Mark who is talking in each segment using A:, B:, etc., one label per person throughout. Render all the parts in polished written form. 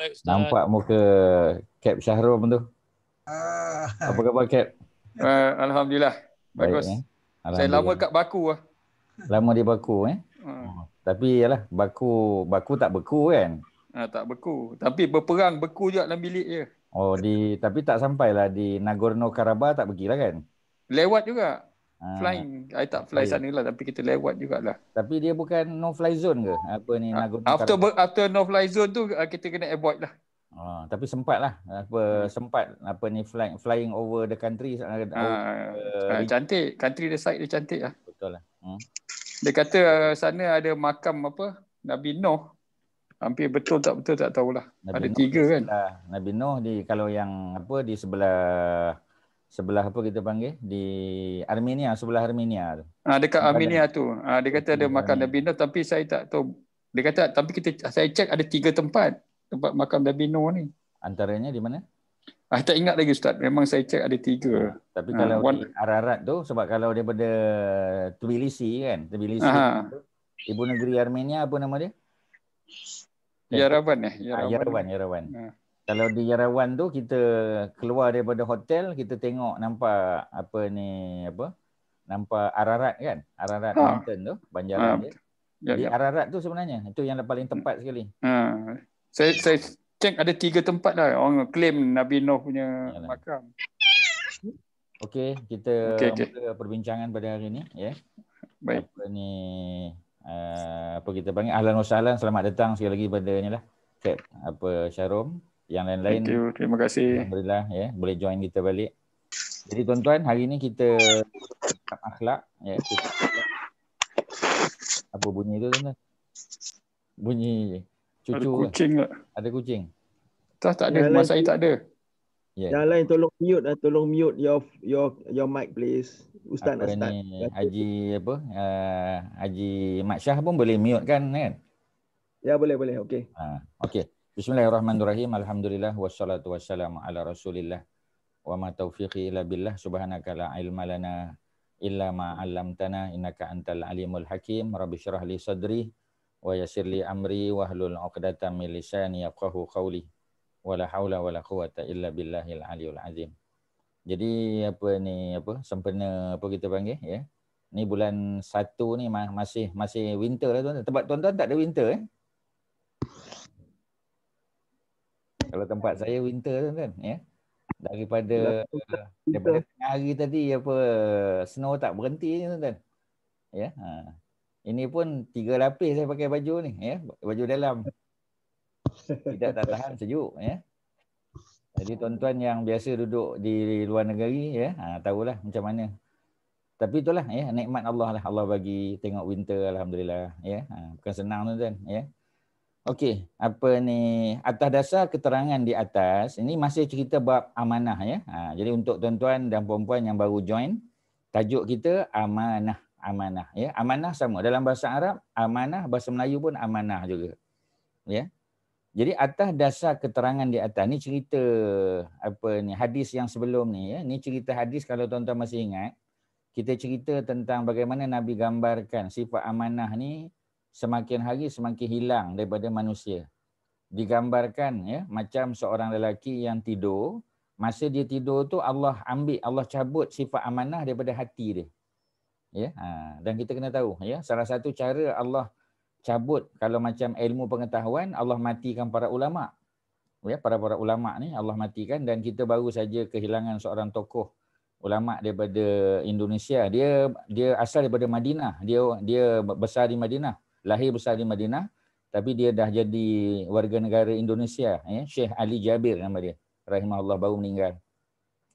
A: Baik, Ustaz.
B: Nampak muka Cap Syahrum tu. Apa khabar Cap?
A: Alhamdulillah.
B: Baik
A: Bagus. Saya lama
B: Alhamdulillah.
A: kat Baku lah.
B: Lama di Baku Tapi yalah Baku tak beku kan?
A: Tak beku. Tapi berperang beku je dalam bilik je.
B: Tapi tak sampailah di Nagorno-Karabakh tak pergilah kan?
A: Lewat juga.
B: Ah,
A: Flying. I tak fly sana lah tapi kita lewat jugalah.
B: Tapi dia bukan no fly zone ke? Apa ni Nagorno-Karabakh?
A: After no fly zone tu kita kena avoid lah.
B: Tapi sempat lah flying over the country.
A: Cantik. Country the side dia cantik lah.
B: Betul lah.
A: Dia kata sana ada makam apa? Nabi Nuh. Hampir betul tak tahulah. Ada 3 kan?
B: Nabi Nuh kalau yang di sebelah apa kita panggil di Armenia, sebelah Armenia tu.
A: Dekat Armenia tu. Dia kata ada makam Nabi Nuh tapi saya tak tahu. Dia kata tapi saya cek ada 3 tempat makam Nabi Nuh ni.
B: Antaranya di mana?
A: Tak ingat lagi Ustaz. Memang saya cek ada 3.
B: Tapi kalau di Ararat tu, sebab kalau daripada Tbilisi kan, ibu negeri Armenia apa nama dia?
A: Yerevan.
B: Yerevan. Kalau di Yerevan tu kita keluar daripada hotel, kita tengok nampak nampak Ararat kan? Ararat Mountain tu, banjaran dia. Di Ararat tu sebenarnya, itu yang paling tepat sekali.
A: Saya cek ada 3 tempat lah. Orang claim Nabi Nuh punya makam.
B: Okey, kita mula perbincangan pada hari ni ya.
A: Baik.
B: Apa kita panggil ahlan wa sahlan, selamat datang sekali lagi pada nilah Cap Syahrum, yang lain-lain.
A: Thank you, terima kasih.
B: Alhamdulillah ya, boleh join kita balik. Jadi tuan-tuan, hari ni kita akhlak ya. Apa bunyi tu tuan-tuan? Bunyi cucu.
A: Ada kucing tak?
B: Ada kucing?
A: Tak ada, masa saya tak ada.
C: Yang lain tolong mute your mic please. Ustaz nak start.
B: Haji Haji Mat Syah pun boleh mute kan?
C: Ya boleh. Okey.
B: Okey. Bismillahirrahmanirrahim. Alhamdulillah wassalatu wassalamu ala Rasulillah. Wa ma taufiqi illa billah. Subhanaka la ilma lana illa ma 'allamtana innaka antal alimul hakim. Rabbi shrah li sadri wa yassir li amri wahlul 'uqdatam min lisani yafqahu qawli. Wala haula wala quwata illa billahil aliyul azim. Jadi sempena kita panggil ya. Ni bulan 1 ni masih winter lah tuan-tuan. Tempat tuan-tuan tak ada winter Kalau tempat saya winter tuan-tuan ya. Daripada tengah hari tadi snow tak berhenti tuan-tuan. Ya. Ini pun 3 lapis saya pakai baju ni ya, baju dalam. Tidak tak tahan sejuk ya. Jadi tuan-tuan yang biasa duduk di luar negeri ya, tahulah macam mana. Tapi itulah ya, nikmat Allah lah, Allah bagi tengok winter, alhamdulillah ya. Bukan senang tuan-tuan ya. Okey, atas dasar keterangan di atas, ini masih cerita bab amanah ya. Jadi untuk tuan-tuan dan puan-puan yang baru join, tajuk kita amanah ya. Amanah sama dalam bahasa Arab, amanah bahasa Melayu pun amanah juga. Ya. Jadi atas dasar keterangan di atas ni cerita hadis yang sebelum ni ya. Ni cerita hadis kalau tuan-tuan masih ingat. Kita cerita tentang bagaimana Nabi gambarkan sifat amanah ni semakin hari semakin hilang daripada manusia. Digambarkan ya macam seorang lelaki yang tidur, masa dia tidur tu Allah cabut sifat amanah daripada hati dia. Ya. Dan kita kena tahu ya, salah satu cara Allah cabut kalau macam ilmu pengetahuan, Allah matikan para ulama. Ya, para ulama ni Allah matikan, dan kita baru saja kehilangan seorang tokoh ulama daripada Indonesia. Dia asal daripada Madinah. Dia besar di Madinah, lahir besar di Madinah, tapi dia dah jadi warga negara Indonesia ya. Syekh Ali Jabir nama dia. Rahimahullah, baru meninggal.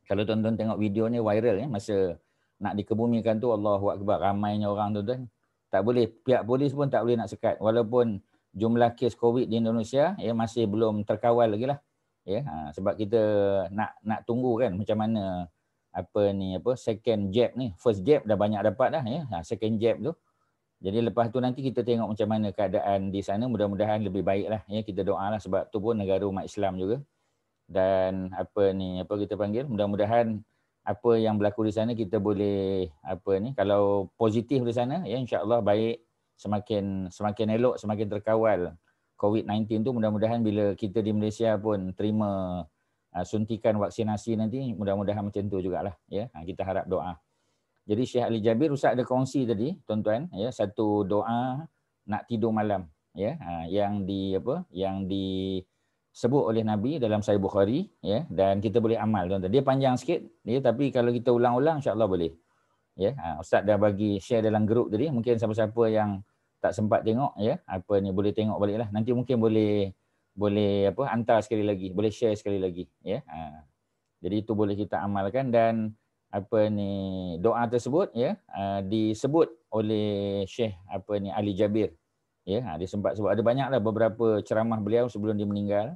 B: Kalau tuan-tuan tengok video ni viral ya, masa nak dikebumikan tu, Allahu Akbar, ramainya orang tuan-tuan. Tak boleh, pihak polis pun tak boleh nak sekat. Walaupun jumlah kes COVID di Indonesia ya masih belum terkawal lagi lah. Ya, sebab kita nak tunggu kan macam mana second jab ni. First jab dah banyak dapat dah ya. Second jab tu. Jadi lepas tu nanti kita tengok macam mana keadaan di sana. Mudah-mudahan lebih baik lah ya. Kita doa lah, sebab tu pun negara umat Islam juga. Dan kita panggil, mudah-mudahan apa yang berlaku di sana kita boleh kalau positif di sana ya, insya-Allah baik, semakin elok, semakin terkawal COVID-19 tu mudah-mudahan bila kita di Malaysia pun terima suntikan vaksinasi nanti, mudah-mudahan macam tu jugalah ya. Kita harap doa. Jadi Syekh Ali Jabir Ustaz ada kongsi tadi tuan-tuan ya, satu doa nak tidur malam ya, yang disebut oleh Nabi dalam Sahih Bukhari ya, dan kita boleh amal tuan-tuan. Dia panjang sikit ya, tapi kalau kita ulang-ulang insya-Allah boleh. Ya, Ustaz dah bagi share dalam grup tadi, mungkin siapa-siapa yang tak sempat tengok ya, boleh tengok baliklah. Nanti mungkin boleh hantar sekali lagi, boleh share sekali lagi ya. Jadi itu boleh kita amalkan, dan doa tersebut ya disebut oleh Syekh Ali Jabir ya. Dia sempat sebut, ada banyaklah beberapa ceramah beliau sebelum dia meninggal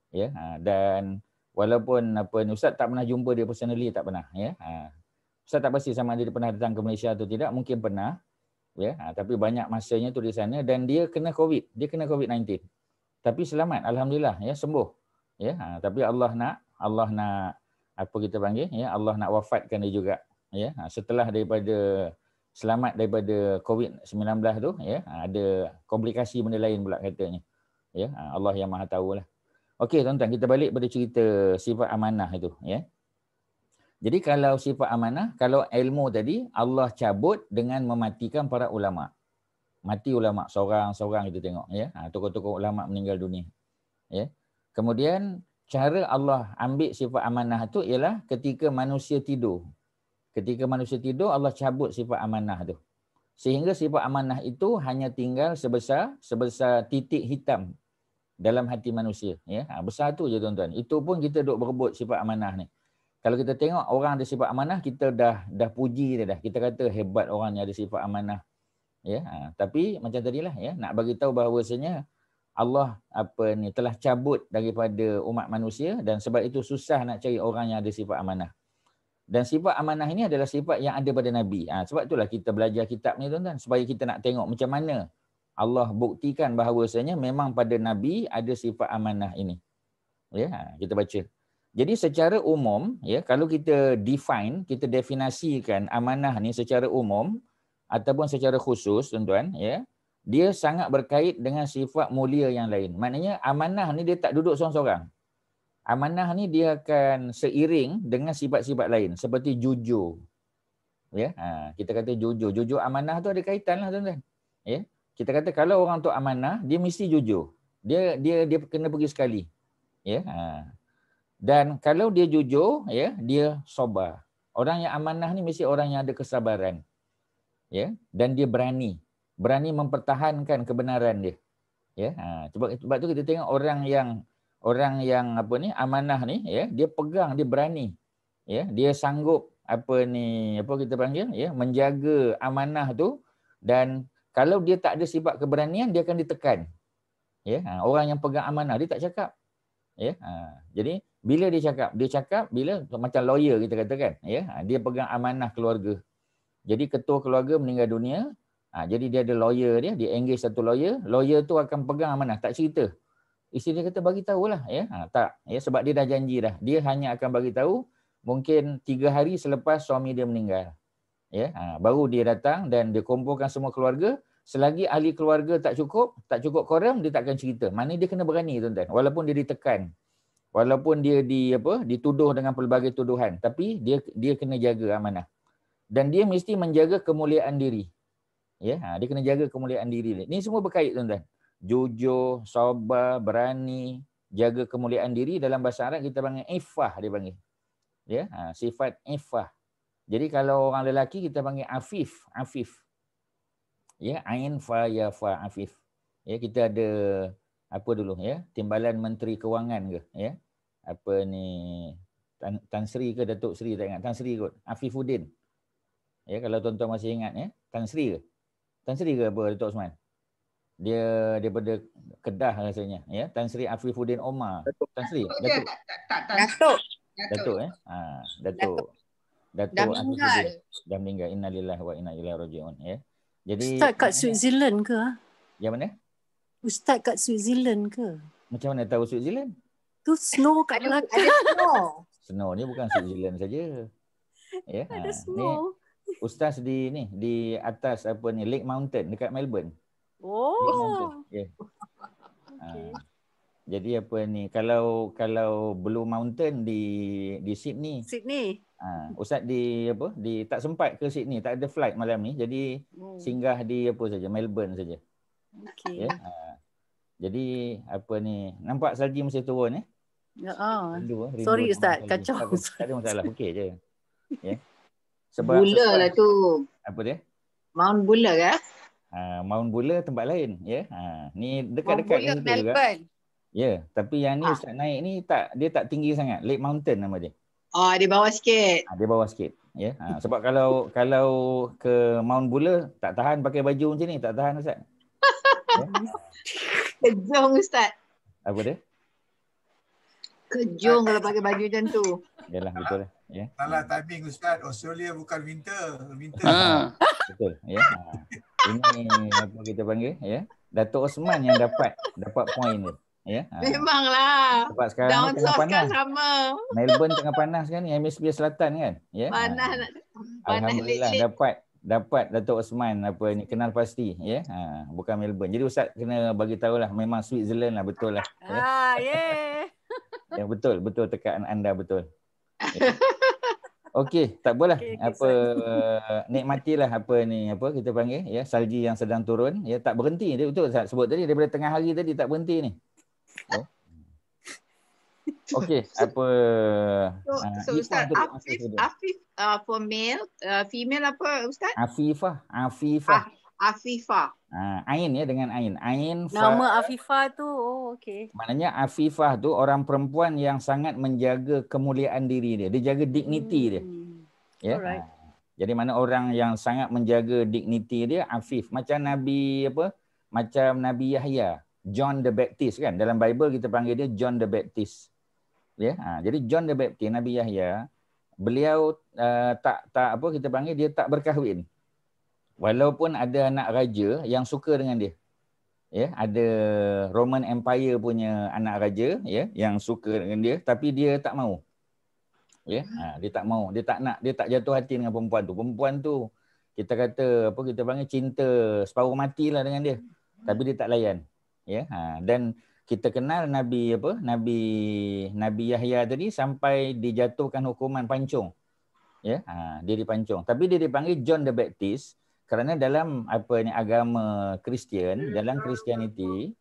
B: ya. Dan walaupun Ustaz tak pernah jumpa dia personally, tak pernah ya. Ustaz tak pasti sama ada dia pernah datang ke Malaysia atau tidak, mungkin pernah ya, tapi banyak masanya tu di sana, dan dia kena COVID-19 tapi selamat, alhamdulillah ya, sembuh ya. Tapi Allah nak Allah nak wafatkan dia juga ya, setelah daripada selamat daripada COVID-19 tu ya, ada komplikasi benda lain pula katanya ya. Allah yang Maha tahu lah. Okey tuan-tuan, kita balik pada cerita sifat amanah itu ya. Jadi kalau sifat amanah, kalau ilmu tadi Allah cabut dengan mematikan para ulama. Mati ulama seorang-seorang kita tengok ya. Tokoh-tokoh ulama meninggal dunia. Ya. Kemudian cara Allah ambil sifat amanah tu ialah ketika manusia tidur. Ketika manusia tidur, Allah cabut sifat amanah tu. Sehingga sifat amanah itu hanya tinggal sebesar titik hitam dalam hati manusia ya. Besar tu je tuan-tuan. Itu pun kita duk berebut sifat amanah ni. Kalau kita tengok orang ada sifat amanah, kita dah puji dia dah. Kita kata hebat orang yang ada sifat amanah. Ya, tapi macam tadilah ya, nak bagi tahu bahawasanya Allah telah cabut daripada umat manusia, dan sebab itu susah nak cari orang yang ada sifat amanah. Dan sifat amanah ini adalah sifat yang ada pada Nabi. Sebab itulah kita belajar kitab ni tuan-tuan, supaya kita nak tengok macam mana Allah buktikan bahawasanya memang pada Nabi ada sifat amanah ini. Ya, kita baca. Jadi secara umum ya, kalau kita definasikan amanah ni secara umum ataupun secara khusus tuan-tuan ya, dia sangat berkait dengan sifat mulia yang lain. Maknanya amanah ni dia tak duduk seorang-seorang. Amanah ni dia akan seiring dengan sifat-sifat lain seperti jujur. Ya, kita kata jujur amanah tu ada kaitanlah tuan-tuan. Ya. Kita kata kalau orang tu amanah, dia mesti jujur. Dia kena pergi sekali. Ya. Dan kalau dia jujur ya, dia sabar. Orang yang amanah ni mesti orang yang ada kesabaran. Ya, dan dia berani mempertahankan kebenaran dia. Ya, sebab tu kita tengok orang yang amanah ni ya, dia pegang, dia berani. Ya, dia sanggup menjaga amanah tu, dan kalau dia tak ada sifat keberanian, dia akan ditekan. Ya, orang yang pegang amanah dia tak cakap. Ya, jadi bila dia cakap bila macam lawyer kita katakan ya, dia pegang amanah keluarga. Jadi ketua keluarga meninggal dunia, jadi dia ada lawyer dia engage satu lawyer tu akan pegang amanah, tak cerita. Isteri dia kata bagi tahulah ya. Tak ya, sebab dia dah janji dah. Dia hanya akan bagi tahu mungkin 3 hari selepas suami dia meninggal. Ya, baru dia datang dan dia kumpulkan semua keluarga. Selagi ahli keluarga tak cukup quorum, dia tak akan cerita. Maknanya dia kena berani tuan-tuan. Walaupun dia ditekan, walaupun dia dituduh dengan pelbagai tuduhan, tapi dia kena jaga amanah. Dan dia mesti menjaga kemuliaan diri. Ya, dia kena jaga kemuliaan diri. Ini semua berkait tuan-tuan. Jujur, sabar, berani, jaga kemuliaan diri. Dalam bahasa Arab kita panggil iffah, dia panggil. Ya, sifat iffah. Jadi kalau orang lelaki kita panggil afif. Ya, ain fa ya fa afif. Ya, kita ada dulu ya, Timbalan Menteri Kewangan ke ya. Tan Sri ke Datuk Sri, tak ingat. Tan Sri kot, Afifuddin. Ya, kalau tuan-tuan masih ingat ya, Tan Sri ke apa Datuk Osman? Dia daripada Kedah rasanya ya, Tan Sri Afifuddin Omar. Tan Sri, Datuk ya. Datuk Afifuddin dah meninggal. Innalillahi wa inna ilaihi rajiun ya. Jadi
D: Ustaz kat Switzerland ke?
B: Yang mana?
D: Ustaz kat Switzerland ke?
B: Macam mana tahu Switzerland?
D: Tu snow kat belakang.
E: Ada
B: Snow ni bukan Switzerland saja. Ya.
D: Ada snow.
B: Ni Ustaz di atas Lake Mountain dekat Melbourne.
D: Oh.
B: Ya. Jadi apa ni, kalau Blue Mountain di Sydney,
D: Sydney.
B: Ustaz tak sempat ke Sydney, tak ada flight malam ni, jadi singgah di apa saja, Melbourne saja.
D: Okey.
B: Ya. Jadi apa ni, nampak salji mesti turun rindu
D: Sorry Ustaz,
B: salji.
D: kacau.
B: Tak ada masalah, okey je. Ya.
E: Bula lah tu.
B: Apa dia?
E: Mount Bula ke?
B: Mount Bula tempat lain, ya. Ni
E: Mount
B: dekat-dekat
E: Bula
B: dengan situ juga.
E: Melbourne.
B: Ya, tapi yang ni Ustaz naik ni dia tak tinggi sangat. Lake Mountain nama dia.
E: Di bawah sikit.
B: Dia bawah sikit, ya. Sebab kalau ke Mount Bula tak tahan pakai baju macam ni, tak tahan Ustaz. Ya?
E: Kejong Ustaz.
B: Apa dia?
E: Kejong kalau pakai baju macam tu.
B: Yalah, betul lah. Ya.
F: Salah timing Ustaz. Australia bukan winter.
B: Betul, ya. Ini apa kita panggil, ya. Datuk Osman yang dapat poin ni. Ya.
E: Memanglah.
B: Sebab sekarang
E: Down
B: tengah
E: south
B: panas.
E: kan sama.
B: Melbourne tengah panas kan, hemisfer selatan kan. Ya.
E: Panas.
B: Alhamdulillah dapat Datuk Osman kenal pasti, ya. Bukan Melbourne. Jadi Ustaz kena bagi tahulah, memang Switzerland lah, betul lah. Ya. Ya, betul tekaan anda betul. Ya. Okey, tak apalah. Nikmatilah kita panggil, ya, salji yang sedang turun, ya, tak berhenti. Dia betul Ustaz sebut tadi, daripada tengah hari tadi tak berhenti ni. Ya. Okey,
E: So Ustaz, Afif for male, female apa Ustaz?
B: Afifah. Ain, ya, dengan Ain.
D: Nama Afifah tu, okey.
B: Maknanya Afifah tu orang perempuan yang sangat menjaga kemuliaan diri dia. Dia jaga dignity dia. Ya. Jadi mana orang yang sangat menjaga dignity dia, Afif. Macam Nabi Yahya, John the Baptist kan. Dalam Bible kita panggil dia John the Baptist. Ya. Jadi John the Baptist, Nabi Yahya, beliau kita panggil dia tak berkahwin. Walaupun ada anak raja yang suka dengan dia. Ya, ada Roman Empire punya anak raja, ya, yang suka dengan dia, tapi dia tak mau. Ya, dia tak mau, dia tak jatuh hati dengan perempuan tu. Perempuan tu kita kata kita panggil cinta separuh matilah dengan dia. Tapi dia tak layan. Ya, dan kita kenal Nabi Yahya tadi sampai dijatuhkan hukuman pancung. Ya, dia dipancung. Tapi dia dipanggil John the Baptist kerana dalam agama Kristian, dalam Christianity,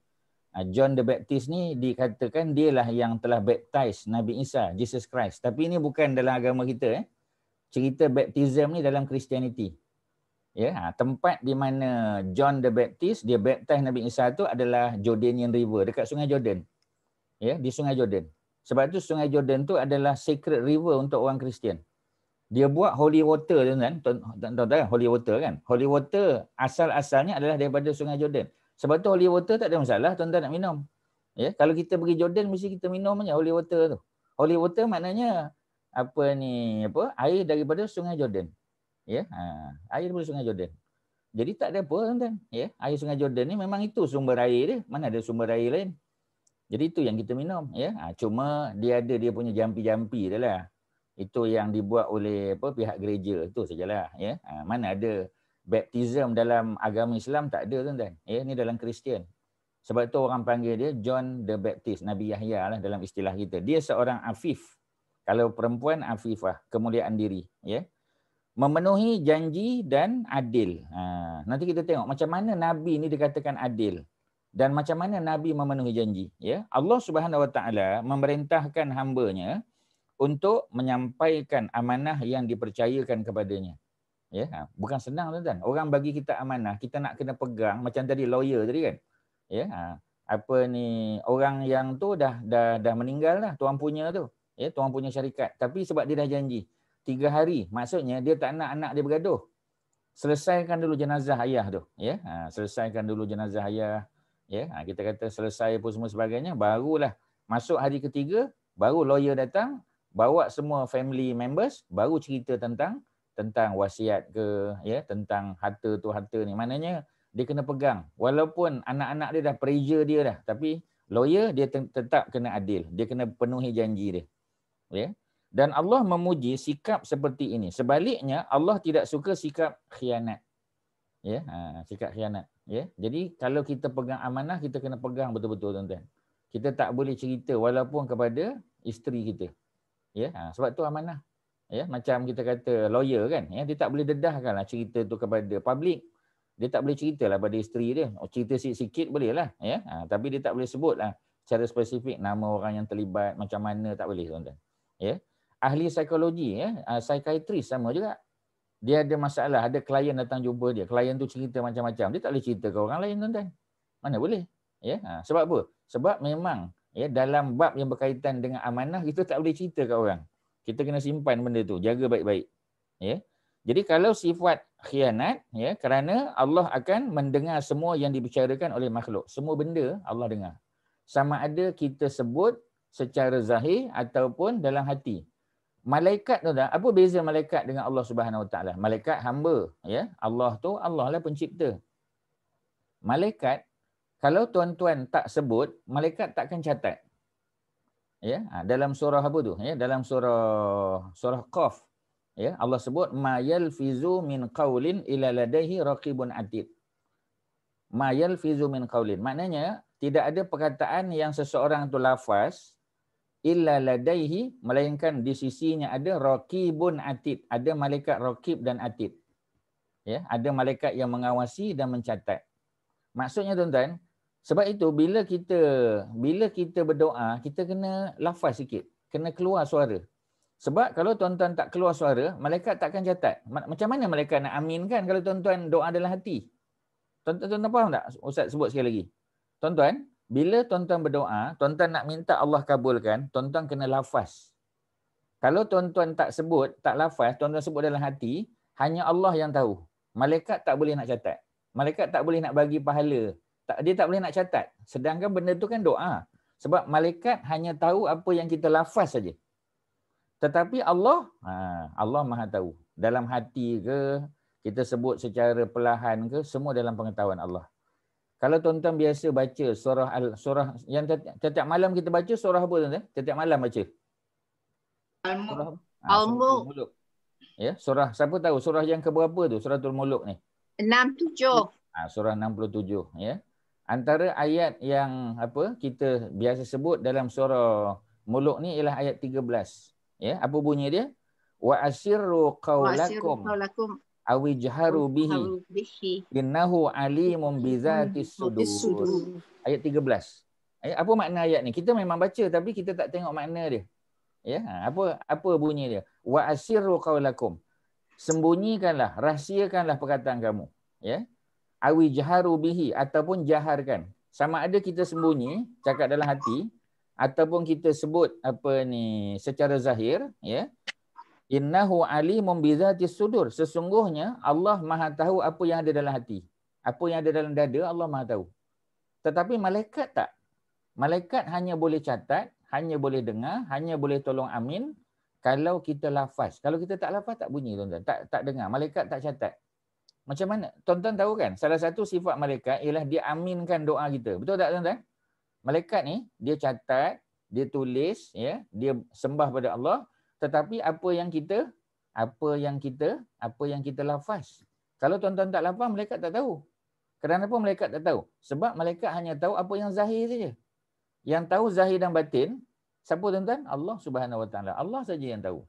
B: John the Baptist ni dikatakan dialah yang telah baptize Nabi Isa, Jesus Christ. Tapi ini bukan dalam agama kita. Cerita baptism ni dalam Christianity. Ya, tempat di mana John the Baptist dia baptize Nabi Isa tu adalah Jordanian River, dekat Sungai Jordan. Ya, di Sungai Jordan. Sebab tu Sungai Jordan tu adalah sacred river untuk orang Kristian. Dia buat holy water kan, tuan-tuan, holy water kan. Holy water asal-asalnya adalah daripada Sungai Jordan. Sebab tu holy water tak ada masalah tuan-tuan nak minum. Ya, kalau kita pergi Jordan mesti kita minum aja holy water tu. Holy water maknanya air daripada Sungai Jordan. Ya, air daripada Sungai Jordan. Jadi tak ada apa tuan-tuan, ya. Air Sungai Jordan ni memang itu sumber air dia. Mana ada sumber air lain. Jadi itu yang kita minum, ya. Cuma dia punya jampi-jampi dia lah. Itu yang dibuat oleh pihak gereja, itu sajalah, ya. Mana ada baptism dalam agama Islam, tak ada tuan-tuan. Ya, ni dalam Kristian. Sebab tu orang panggil dia John the Baptist, Nabi Yahya lah dalam istilah kita. Dia seorang afif. Kalau perempuan afifah, kemuliaan diri, ya. Memenuhi janji dan adil. Nanti kita tengok macam mana Nabi ni dikatakan adil dan macam mana Nabi memenuhi janji, ya. Allah Subhanahu Wa Taala memerintahkan hamba-Nya untuk menyampaikan amanah yang dipercayakan kepadanya. Ya, bukan senang tuan-tuan. Orang bagi kita amanah, kita nak kena pegang macam tadi lawyer tadi kan. Ya, orang yang tu dah meninggal dah, tuan punya tu. Ya, tuan punya syarikat. Tapi sebab dia dah janji 3 hari, maksudnya dia tak nak anak dia bergaduh. Selesaikan dulu jenazah ayah tu, ya. Selesaikan dulu jenazah ayah. Ya, kita kata selesai pun semua sebagainya, barulah masuk hari ketiga, baru lawyer datang, bawa semua family members, baru cerita tentang wasiat ke, ya, tentang harta ni. Maknanya dia kena pegang. Walaupun anak-anak dia dah pressure dia dah, tapi lawyer dia tetap kena adil. Dia kena penuhi janji dia. Ya. Dan Allah memuji sikap seperti ini. Sebaliknya Allah tidak suka sikap khianat. Ya, sikap khianat. Ya. Jadi kalau kita pegang amanah, kita kena pegang betul-betul, tuan-tuan. Kita tak boleh cerita walaupun kepada isteri kita. Ya, sebab tu amanah. Ya, macam kita kata lawyer kan, ya, dia tak boleh dedahkanlah cerita tu kepada public. Dia tak boleh ceritalah pada isteri dia. Cerita sikit-sikit boleh lah, ya. Tapi dia tak boleh sebutlah secara spesifik nama orang yang terlibat macam mana, tak boleh, tuan-tuan. Ya. Ahli psikologi, ya, psikiatris sama juga. Dia ada masalah, ada klien datang jumpa dia. Klien tu cerita macam-macam. Dia tak boleh cerita ke orang lain, tuan-tuan. Mana boleh? Ya, sebab apa? Sebab memang ya dalam bab yang berkaitan dengan amanah, kita tak boleh cerita ke orang. Kita kena simpan benda tu, jaga baik-baik. Ya. Jadi kalau sifat khianat, ya, kerana Allah akan mendengar semua yang dibicarakan oleh makhluk. Semua benda Allah dengar. Sama ada kita sebut secara zahir ataupun dalam hati. Malaikat tu dah, apa beza malaikat dengan Allah Subhanahu Wa Taala? Malaikat hamba, ya. Allah tu, Allah lah pencipta. Malaikat, kalau tuan-tuan tak sebut, malaikat takkan catat. Ya, dalam surah apa tu? Ya, dalam surah Qaf. Ya, Allah sebut ma yalfizu min qaulin illa ladaihi raqibun atid. Ma yalfizu min qaulin. Maknanya tidak ada perkataan yang seseorang tu lafaz illa ladaihi, melainkan di sisinya ada raqibun atid, ada malaikat raqib dan atid. Ya, ada malaikat yang mengawasi dan mencatat. Maksudnya, tuan-tuan, sebab itu bila kita berdoa, kita kena lafaz sikit, kena keluar suara. Sebab kalau tuan-tuan tak keluar suara, malaikat takkan catat. Macam mana malaikat nak aminkan kalau tuan-tuan doa dalam hati? Tuan-tuan faham tak? Ustaz sebut sekali lagi. Tuan-tuan, bila tuan-tuan berdoa, tuan-tuan nak minta Allah kabulkan, tuan-tuan kena lafaz. Kalau tuan-tuan tak sebut, tak lafaz, tuan-tuan sebut dalam hati, hanya Allah yang tahu. Malaikat tak boleh nak catat. Malaikat tak boleh nak bagi pahala. Dia tak boleh nak catat. Sedangkan benda tu kan doa. Sebab malaikat hanya tahu apa yang kita lafaz saja. Tetapi Allah, Allah Maha tahu. Dalam hati ke, kita sebut secara perlahan ke, semua dalam pengetahuan Allah. Kalau tuan-tuan biasa baca surah yang setiap malam kita baca surah apa, tuan-tuan? Setiap malam baca. Al-Mulk. Ya, surah siapa tahu surah yang keberapa tu? Suratul Mulk ni.
E: 67.
B: Surah 67, ya. Antara ayat yang kita biasa sebut dalam surah Mulk ni ialah ayat 13. Ya, apa bunyi dia? Wa asirru qaulakum awijharu bihi innahu alimun bizatis sudur. Ayat 13. Apa makna ayat ni? Kita memang baca tapi kita tak tengok makna dia. Ya, apa bunyi dia? Wa asirru qaulakum. Sembunyikanlah, rahsiakanlah perkataan kamu. Ya. Awijharu bihi, ataupun jaharkan. Sama ada kita sembunyi, cakap dalam hati, ataupun kita sebut secara zahir, ya. Innahu alimun bizatis sudur. Sesungguhnya Allah Maha tahu apa yang ada dalam hati. Apa yang ada dalam dada Allah Maha tahu. Tetapi malaikat tak. Malaikat hanya boleh catat, hanya boleh dengar, hanya boleh tolong amin kalau kita lafaz. Kalau kita tak lafaz tak bunyi, tuan-tuan. Tak dengar. Malaikat tak catat. Macam mana? Tuan-tuan tahu kan? Salah satu sifat malaikat ialah dia aminkan doa kita. Betul tak, tuan-tuan? Malaikat ni dia catat, dia tulis, ya, dia sembah pada Allah. Tetapi apa yang kita lafaz. Kalau tuan-tuan tak lafaz, malaikat tak tahu. Kenapa malaikat tak tahu? Sebab malaikat hanya tahu apa yang zahir saja. Yang tahu zahir dan batin, siapa, tuan-tuan? Allah Subhanahu Wa Taala. Allah saja yang tahu.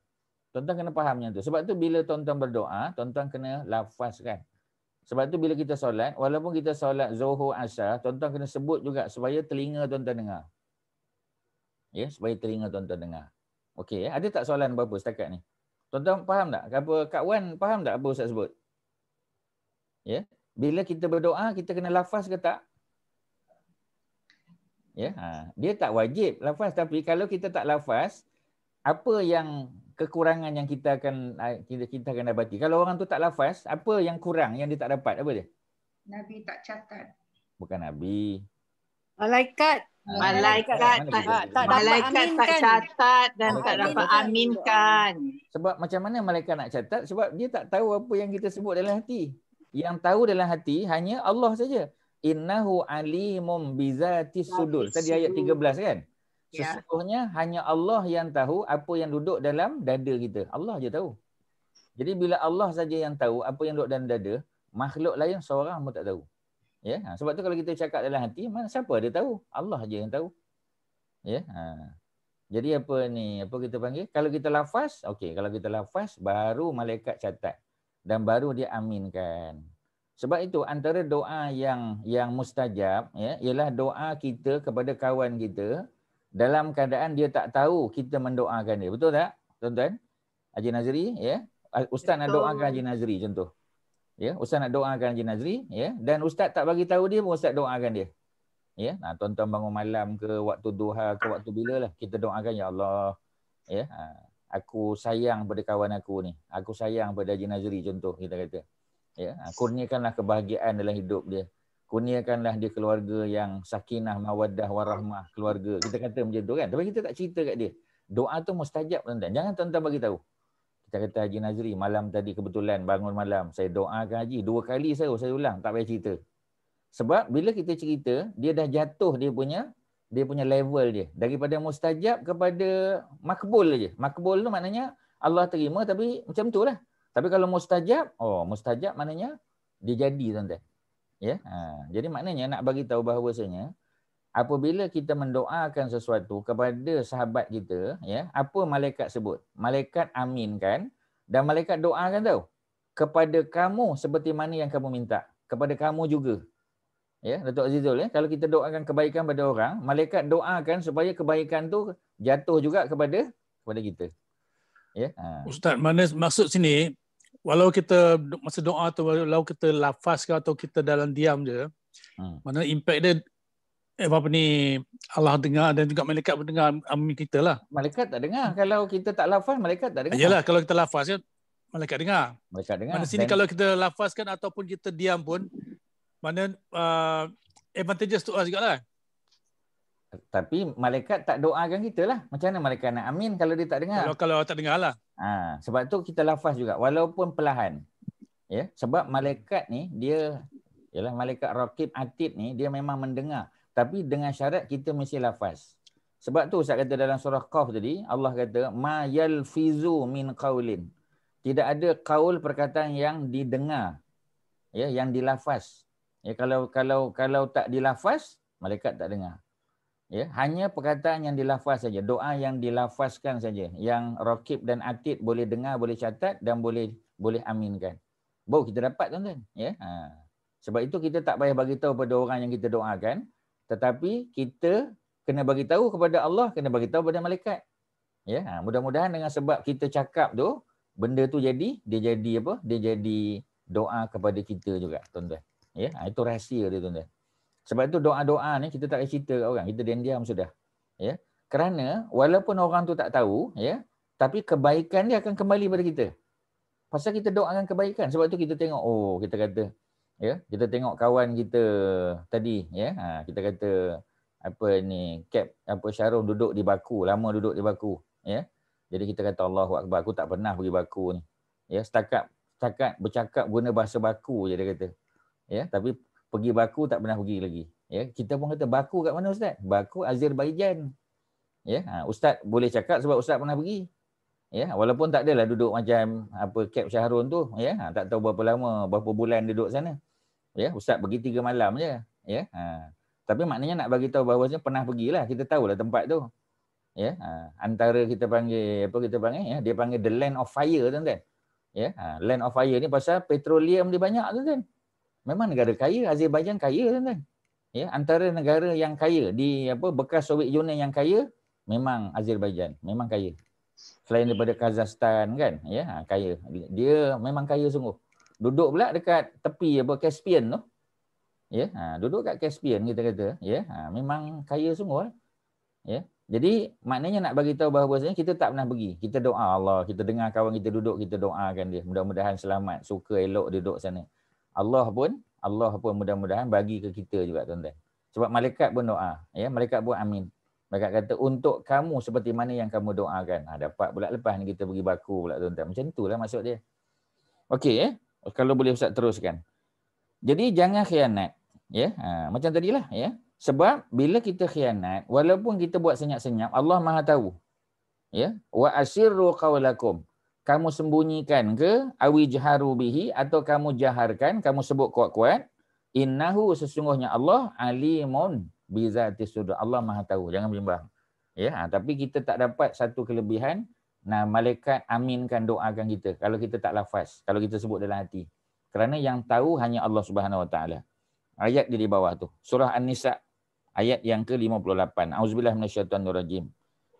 B: Tuan-tuan kena fahamnya tu. Sebab tu bila tuan-tuan berdoa, tuan-tuan kena lafazkan. Sebab tu bila kita solat, walaupun kita solat Zuhur, Asar, tuan-tuan kena sebut juga supaya telinga tuan-tuan dengar. Ya, supaya telinga tuan-tuan dengar. Okey, ya. Ada tak soalan apa-apa setakat ni? Tuan-tuan faham tak? Kak Wan faham tak apa Ustaz sebut? Ya. Bila kita berdoa, kita kena lafaz ke tak? Ya, dia tak wajib lafaz, tapi kalau kita tak lafaz, apa yang kekurangan yang kita akan dapati? Kalau orang tu tak lafaz, apa yang kurang yang dia tak dapat? Apa dia?
E: Nabi tak catat.
B: Bukan Nabi.
D: Malaikat
E: tak catat dan tak dapat aminkan.
B: Sebab macam mana malaikat nak catat? Sebab dia tak tahu apa yang kita sebut dalam hati. Yang tahu dalam hati hanya Allah saja. Innahu alimum bizatis sudur. Tadi ayat 13 kan? Sesungguhnya hanya Allah yang tahu apa yang duduk dalam dada kita. Allah je tahu. Jadi bila Allah saja yang tahu apa yang duduk dalam dada, Makhluk lain seorang pun tak tahu. Ya, sebab tu kalau kita cakap dalam hati, mana siapa dia tahu? Allah je yang tahu. Ya. Jadi apa ni? Apa kita panggil? Kalau kita lafaz, okey, kalau kita lafaz baru malaikat catat dan baru dia aminkan. Sebab itu antara doa yang mustajab ya ialah doa kita kepada kawan kita dalam keadaan dia tak tahu kita mendoakan dia. Betul tak? Tuan-tuan? Haji Nazri ya. Ustaz nak doakan Haji Nazri contoh. Ya, ustaz nak doakan Haji Nazri ya, dan ustaz tak bagi tahu dia pun ustaz doakan dia. Ya, tuan-tuan bangun malam ke waktu duha ke waktu bila lah kita doakan, ya Allah ya, aku sayang pada kawan aku ni. Aku sayang pada Haji Nazri contoh kita kata. Ya, kurniakanlah kebahagiaan dalam hidup dia. Kurniakanlah dia keluarga yang sakinah, mawaddah, warahmah, keluarga. Kita kata macam tu kan. Tapi kita tak cerita kat dia. Doa tu mustajab tuan-tuan. Jangan tuan-tuan bagi tahu. Kita kata Haji Nazri malam tadi kebetulan bangun malam saya doakan Haji 2 kali saya ulang tak payah cerita. Sebab bila kita cerita dia dah jatuh dia punya level dia daripada mustajab kepada makbul aja. Makbul tu maknanya Allah terima tapi macam tu lah. Tapi kalau mustajab, mustajab maknanya dia jadi tuan-tuan. Ya. Jadi maknanya nak bagi tahu bahawasanya apabila kita mendoakan sesuatu kepada sahabat kita, ya, apa malaikat sebut? Malaikat aminkan dan malaikat doakan tahu. Kepada kamu seperti mana yang kamu minta. Kepada kamu juga. Ya, Datuk Azizul ya, kalau kita doakan kebaikan pada orang, malaikat doakan supaya kebaikan tu jatuh juga kepada kita. Ya.
G: Ustaz, mana maksud sini walau kita masa doa tu walau kita lafazkan atau kita dalam diam je, mana impact dia apa ni Allah dengar dan juga malaikat mendengar amin kita lah.
B: Malaikat tak dengar. Kalau kita tak lafaz, malaikat tak dengar.
G: Yalah, kalau kita lafaz kan malaikat dengar.
B: Malaikat dengar.
G: Mana sini kalau kita lafazkan ataupun kita diam pun mana advantages tu juga lah.
B: Tapi malaikat tak doakan kita lah. Macam mana malaikat nak amin kalau dia tak dengar?
G: Kalau tak dengar lah.
B: Sebab tu kita lafaz juga walaupun perlahan. Ya, sebab malaikat ni dia ialah malaikat raqib atid ni dia memang mendengar. Tapi dengan syarat kita mesti lafaz. Sebab tu Ustaz kata dalam surah Qaf tadi, Allah kata, ma yalfizu min qaulin. Tidak ada qaul perkataan yang didengar. Ya, yang dilafaz. Ya, kalau tak dilafaz, malaikat tak dengar. Ya, hanya perkataan yang dilafaz saja, doa yang dilafazkan saja. Yang raqib dan atid boleh dengar, boleh catat dan boleh aminkan. Baru kita dapat tuan-tuan. Ya. Sebab itu kita tak payah bagi tahu pada orang yang kita doakan. Tetapi kita kena bagi tahu kepada Allah, kena bagi tahu kepada malaikat. Ya, mudah-mudahan dengan sebab kita cakap tu, benda tu jadi, dia jadi apa? Dia jadi doa kepada kita juga, tuan-tuan. Ya, itu rahsia dia, tuan-tuan. Sebab itu doa-doa ni kita tak payah cerita kat orang, kita diam-diam sudah. Ya. Kerana walaupun orang tu tak tahu, ya, tapi kebaikan dia akan kembali pada kita. Pasal kita doakan kebaikan. Sebab tu kita tengok, kita kata, ya, kita tengok kawan kita tadi, ya, kita kata apa ni, Syarul duduk di Baku, lama duduk di Baku, ya. Jadi kita kata Allahu Akbar, aku tak pernah pergi Baku ni. Ya, setakat bercakap guna bahasa Baku je dia kata. Ya, tapi pergi Baku tak pernah pergi lagi. Ya, kita pun kata Baku kat mana Ustaz? Baku Azerbaijan. Ya, Ustaz boleh cakap sebab Ustaz pernah pergi. Ya, walaupun tak adalah duduk macam Kep Syahrul tu, ya, tak tahu berapa lama, berapa bulan duduk sana. Ya, Ustaz pergi 3 malam je. Ya, tapi maknanya nak bagi tahu bahawasanya pernah pergilah, kita tahulah tempat tu. Ya, antara kita panggil ya, dia panggil the land of fire tuan-tuan. Ya, land of fire ni pasal petroleum dia banyak tuan-tuan. Memang negara kaya, Azerbaijan kaya tuan-tuan. Ya, antara negara yang kaya di bekas Soviet Union yang kaya memang Azerbaijan, memang kaya. Selain daripada Kazakhstan kan, ya, kaya. Dia memang kaya sungguh. Duduk pula dekat tepi Caspian tu. Ya, duduk kat Caspian kita kata, ya, memang kaya sungguh. Ya. Jadi maknanya nak bagi tahu bahawasanya kita tak pernah pergi. Kita doa Allah, kita dengar kawan kita duduk, kita doakan dia. Mudah-mudahan selamat, suka elok duduk sana. Allah pun mudah-mudahan bagi ke kita juga tuan-tuan. Sebab malaikat pun doa, ya, malaikat pun amin. Malaikat kata untuk kamu seperti mana yang kamu doakan. Dapat pula lepas ni kita pergi Baku pula tuan-tuan. Macam itulah maksud dia. Okey, ya. Kalau boleh Ustaz teruskan. Jadi jangan khianat, ya. Macam tadilah, ya. Sebab bila kita khianat, walaupun kita buat senyap-senyap, Allah Maha tahu. Ya. Wa asirru qaulakum. kamu sembunyikan ke awi jaharu bihi atau kamu jaharkan, kamu sebut kuat-kuat, innahu sesungguhnya Allah alimun bizati sudur. Allah Maha tahu, jangan bimbang. Ya, tapi kita tak dapat satu kelebihan, nah malaikat aminkan doakan kita kalau kita tak lafaz, kalau kita sebut dalam hati. Kerana yang tahu hanya Allah Subhanahu Wa Taala. Ayat di bawah tu, surah An-Nisa ayat yang ke-58. Auzubillahi minasyaitonirrajim.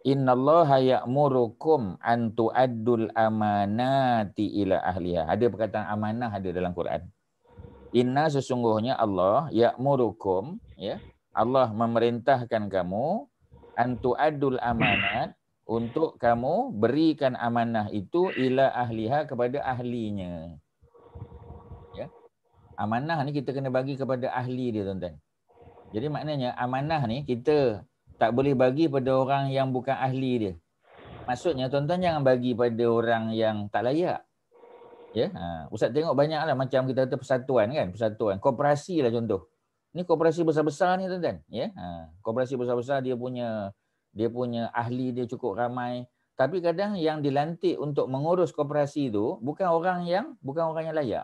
B: Innallaha ya'murukum an tu'addul amanati ila ahliha. Ada perkataan amanah ada dalam Quran. Inna sesungguhnya Allah ya'murukum, ya. Allah memerintahkan kamu an tu'addul amanat, untuk kamu berikan amanah itu ila ahliha, kepada ahlinya. Ya. Amanah ni kita kena bagi kepada ahli dia, tuan-tuan. Jadi maknanya amanah ni kita tak boleh bagi pada orang yang bukan ahli dia. Maksudnya tuan-tuan jangan bagi pada orang yang tak layak. Ya, Ustaz tengok banyaklah macam kita kata persatuan kan, persatuan, koperasi lah contoh. Ni koperasi besar-besar ni tuan-tuan, ya. Koperasi besar-besar dia punya ahli dia cukup ramai, tapi kadang yang dilantik untuk mengurus koperasi tu bukan orang yang layak.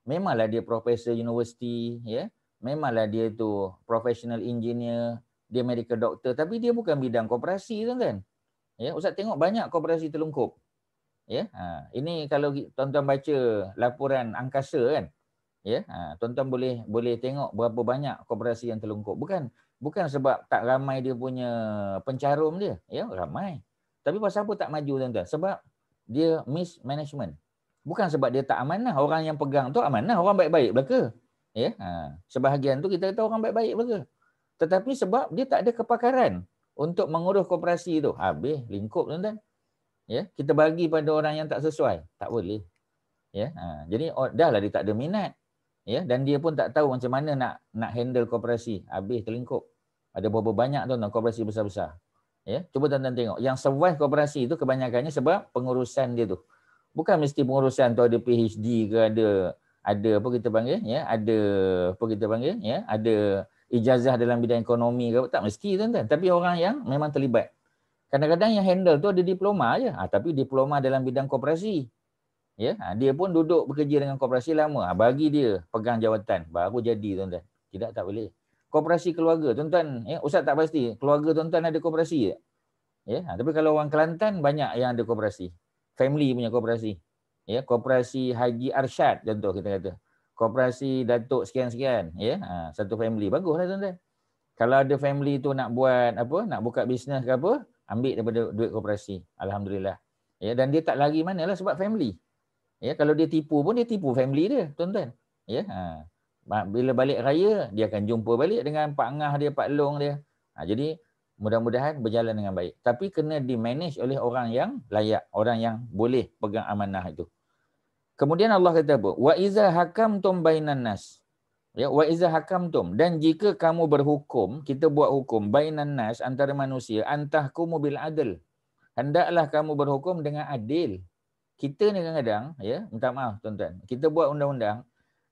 B: Memanglah dia profesor universiti, ya. Memanglah dia tu professional engineer, dia medical doctor, tapi dia bukan bidang koperasi, tuan-tuan. Ya, Ustaz tengok banyak koperasi terlengkup. Ya, ini kalau tuan-tuan baca laporan angkasa kan, ya, tuan-tuan boleh tengok berapa banyak koperasi yang terlengkup. Bukan sebab tak ramai dia punya pencarum dia, ya, ramai. Tapi pasal apa tak maju, tuan-tuan? Sebab dia mismanagement. Bukan sebab dia tak amanah, orang yang pegang tu amanah, orang baik-baik belaka. Ya, sebahagian tu kita kata orang baik-baik belaka. Tetapi sebab dia tak ada kepakaran untuk mengurus koperasi tu, habis lingkup, tuan-tuan. Ya, kita bagi pada orang yang tak sesuai, tak boleh. Ya, jadi dah lah dia tak ada minat. Ya, dan dia pun tak tahu macam mana nak handle koperasi, habis terlingkup. Ada berapa banyak tuan-tuan koperasi besar-besar. Ya, cuba tuan-tuan tengok, yang survive koperasi tu kebanyakannya sebab pengurusan dia tu. Bukan mesti pengurusan tu ada PhD ke, ada apa kita panggil, ya, ada apa kita panggil, ya, ada ijazah dalam bidang ekonomi ke, tak mesti, tuan-tuan. Tapi orang yang memang terlibat. Kadang-kadang yang handle tu ada diploma je, tapi diploma dalam bidang koperasi. Ya, dia pun duduk bekerja dengan koperasi lama, bagi dia pegang jawatan baru jadi, tuan-tuan. Tidak, tak boleh. Koperasi keluarga, tuan-tuan, ya, Ustaz tak pasti keluarga tuan-tuan ada koperasi tak? Ya, tapi kalau orang Kelantan banyak yang ada koperasi. Family punya koperasi. Ya, koperasi Haji Arsyad contoh kita kata. Koperasi Datuk sekian-sekian, ya. Satu family baguslah, tuan-tuan. Kalau ada family tu nak buat apa, nak buka bisnes ke apa, ambil daripada duit koperasi. Alhamdulillah. Ya, dan dia tak lari manalah sebab family. Ya, kalau dia tipu pun dia tipu family dia, tuan-tuan. Ya, bila balik raya dia akan jumpa balik dengan Pak Ngah dia, Pak Long dia. Jadi mudah-mudahan berjalan dengan baik. Tapi kena di-manage oleh orang yang layak, orang yang boleh pegang amanah itu. Kemudian Allah kata apa? Wa iza hakamtum bainan nas. Ya, wa iza hakamtum, dan jika kamu berhukum, kita buat hukum bainan nas, antara manusia, antahkumu bil adl. Hendaklah kamu berhukum dengan adil. Kita ni kadang-kadang, ya, minta maaf tuan-tuan, kita buat undang-undang,